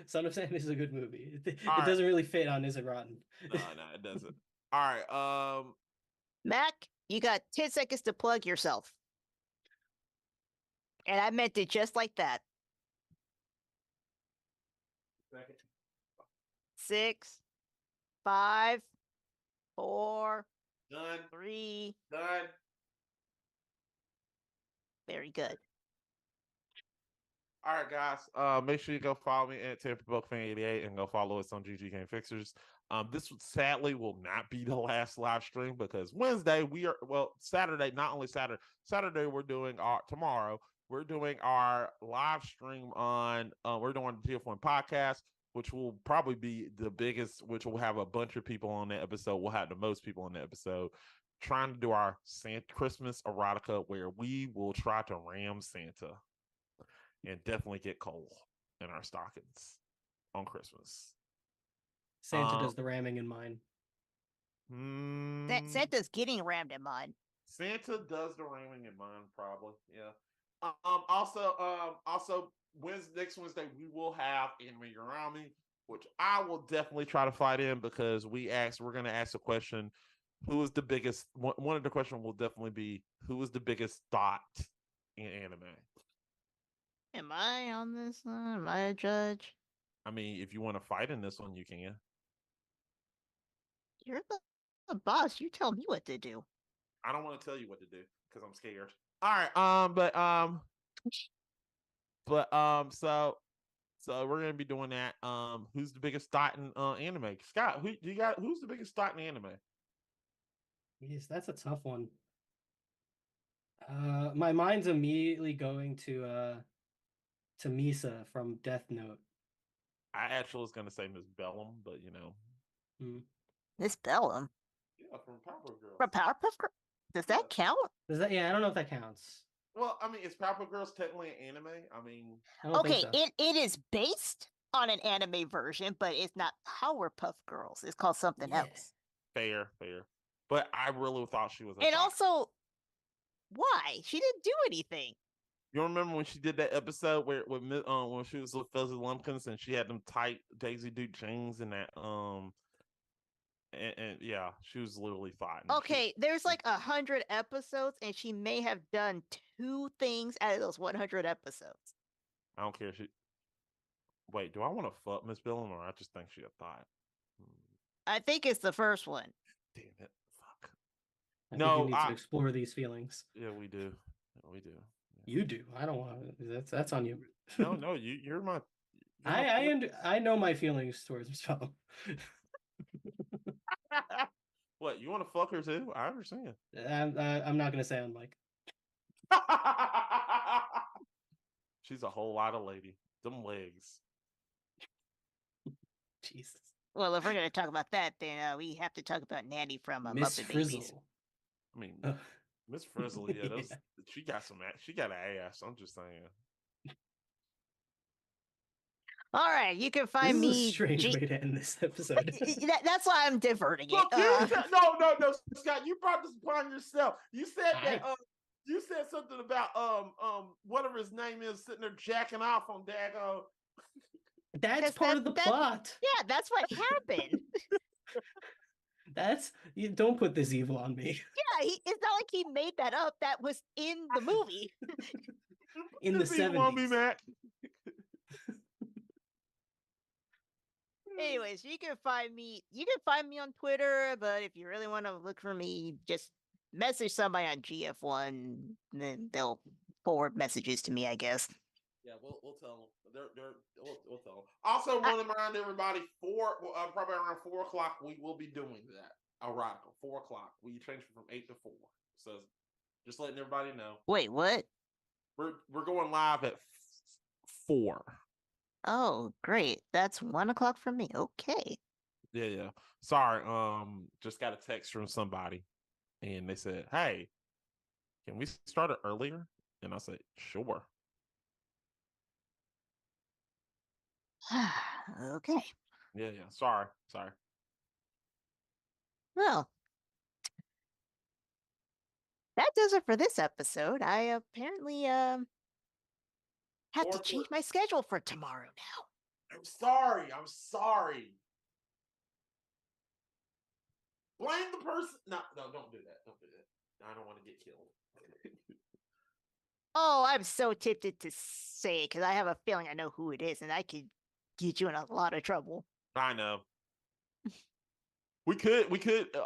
Son of Sam is a good movie. It All right. doesn't really fit on Is It Rotten? No, it doesn't. All right. Mac, you got 10 seconds to plug yourself. And I meant it just like that. Second. 6, 5, 4, Done. 3. Done. Very good. All right, guys. Make sure you go follow me at Tampa Buck Fan 88 and go follow us on GG Game Fixers. This sadly will not be the last live stream because Wednesday Saturday, not only Saturday tomorrow we're doing our live stream on we're doing the TF1 podcast, which will probably be the biggest, which will have a bunch of people on that episode. We'll have the most people on the episode. Trying to do our Christmas erotica where we will try to ram Santa and definitely get coal in our stockings on Christmas. Santa does the ramming in mine. Santa's getting rammed in mine. Santa does the ramming in mine, probably. Yeah. Also, next Wednesday we will have Anime Urami, which I will definitely try to fight in because we're going to ask the question: who is the biggest? One of the questions will definitely be who is the biggest thought in anime. Am I on this one? Am I a judge? I mean, if you want to fight in this one, you can. You're the boss. You tell me what to do. I don't want to tell you what to do because I'm scared. All right. So we're gonna be doing that. Who's the biggest thought in anime? Scott, who's the biggest thought in anime? Yes, that's a tough one. My mind's immediately going to Misa from Death Note. I actually was gonna say Miss Bellum, but you know. Miss Bellum? Yeah, from Powerpuff Girls. From Powerpuff Girls? Does that count? Yeah, I don't know if that counts. Well, I mean, is Powerpuff Girls technically an anime? I mean, okay, so. it is based on an anime version, but it's not Powerpuff Girls. It's called something else. Fair. But I really thought she was. And also, why? She didn't do anything. You remember when she did that episode when she was with Fuzzy Lumpkins and she had them tight Daisy Duke jeans and that and yeah, she was literally fighting. Okay, there's like 100 episodes, and she may have done 2 things out of those 100 episodes. I don't care. Wait, do I want to fuck Miss Billum or I just think she a thought? I think it's the first one. Damn it! Fuck. I think you need to explore these feelings. Yeah, we do. Yeah. You do. I don't want to. That's on you. No, you're my. I know my feelings towards Miss Bellum. What, you want to fuck her too? I understand. I'm not gonna say on mic. She's a whole lot of lady. Them legs. Jesus. Well, if we're gonna talk about that, then we have to talk about Nanny from Miss Muppet Frizzle. Babies. I mean, Miss Frizzle. Yeah, yeah. She got an ass. I'm just saying. All right, you can find this me. Is a strange way to end this episode. That's why I'm diverting Look, it. No, Scott, you brought this upon yourself. You said that. You said something about whatever his name is sitting there jacking off on Dago. That's part of the plot. Yeah, that's what happened. You don't put this evil on me. Yeah, it's not like he made that up. That was in the movie. In the 70s. On me, Matt. Anyways, you can find me on Twitter, but if you really want to look for me, just message somebody on GF1, and then they'll forward messages to me, I guess. Yeah, we'll tell them. We'll tell them. Also, want to remind everybody, probably around 4:00, we will be doing that. Erotica, 4:00. We change from 8 to 4. So just letting everybody know. Wait, what? We're going live at 4. Oh, great. That's 1:00 for me. Okay. Yeah. Sorry. Just got a text from somebody, and they said, "Hey, can we start it earlier?" And I said, "Sure." Okay. Yeah. Sorry. Well, that does it for this episode. I apparently have to Or- change my schedule for tomorrow now. I'm sorry. Blame the person. No, don't do that. Don't do that. I don't want to get killed. Oh, I'm so tempted to say because I have a feeling I know who it is, and I could get you in a lot of trouble. I know. We could.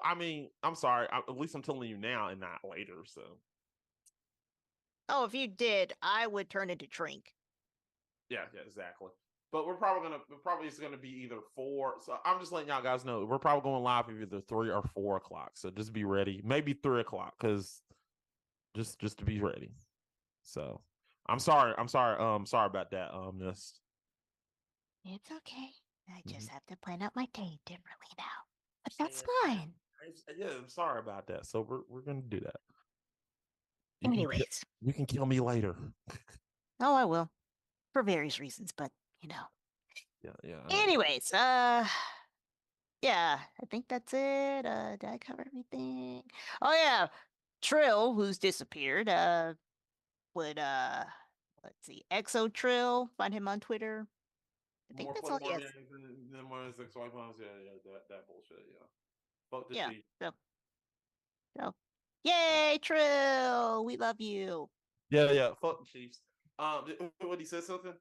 I mean, I'm sorry. At least I'm telling you now and not later. So. Oh, if you did, I would turn into Trink. Yeah, exactly. But we're probably gonna be either 4. So I'm just letting y'all guys know we're probably going live either 3 or 4 o'clock. So just be ready. Maybe 3 o'clock, because just to be ready. So I'm sorry. Sorry about that, Mist. It's okay. I just have to plan out my day differently now. But that's Yeah, fine. I'm sorry about that. So we're gonna do that. Anyways. You can kill me later. Oh, I will. For various reasons, but Yeah. Anyways, yeah, I think that's it. Did I cover everything? Oh yeah. Trill, who's disappeared, would let's see, Exo Trill, find him on Twitter. I think that's all he has. Than more than 6 white pounds. Yeah, that bullshit. Yeah. Fuck the Yeah. Chief. So yay, Trill! We love you. Yeah. Fuck the Chiefs. What he said something?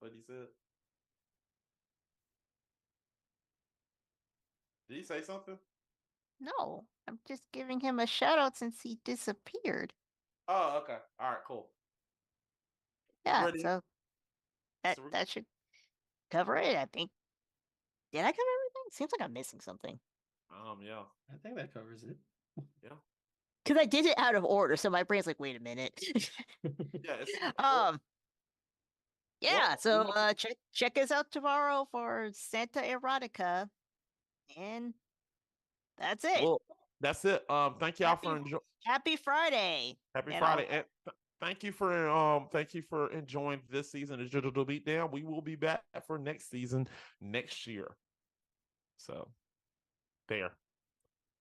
What he said? Did he say something? No, I'm just giving him a shout out since he disappeared. Oh, okay. All right, cool. Yeah, Ready? so that should cover it, I think. Did I cover everything? Seems like I'm missing something. Yeah. I think that covers it. Yeah. Because I did it out of order, so my brain's like, wait a minute. Yeah. Yeah, Well, so check us out tomorrow for Santa Erotica. And that's it. Well, that's it. Thank y'all for enjoying. Happy Friday. Happy Friday. And thank you for enjoying this season of Digital Beatdown. We will be back for next season next year. So there.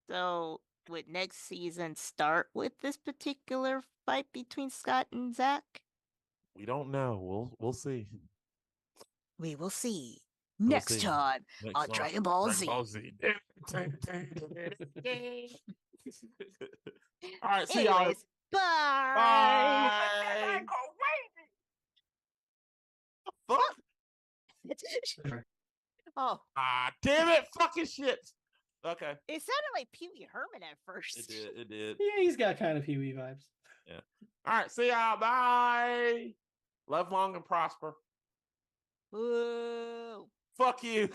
So would next season start with this particular fight between Scott and Zach? We don't know. We'll see. We will see We'll next see. time Next on time. Dragon Ball Z. All right, see y'all. Anyways, bye. Bye. Fuck. Oh. Damn it. Fucking shit. Okay. It sounded like Pee Wee Herman at first. It did. Yeah, he's got kind of Pee Wee vibes. Yeah. All right. See y'all. Bye. Love long and prosper. Woo. Fuck you.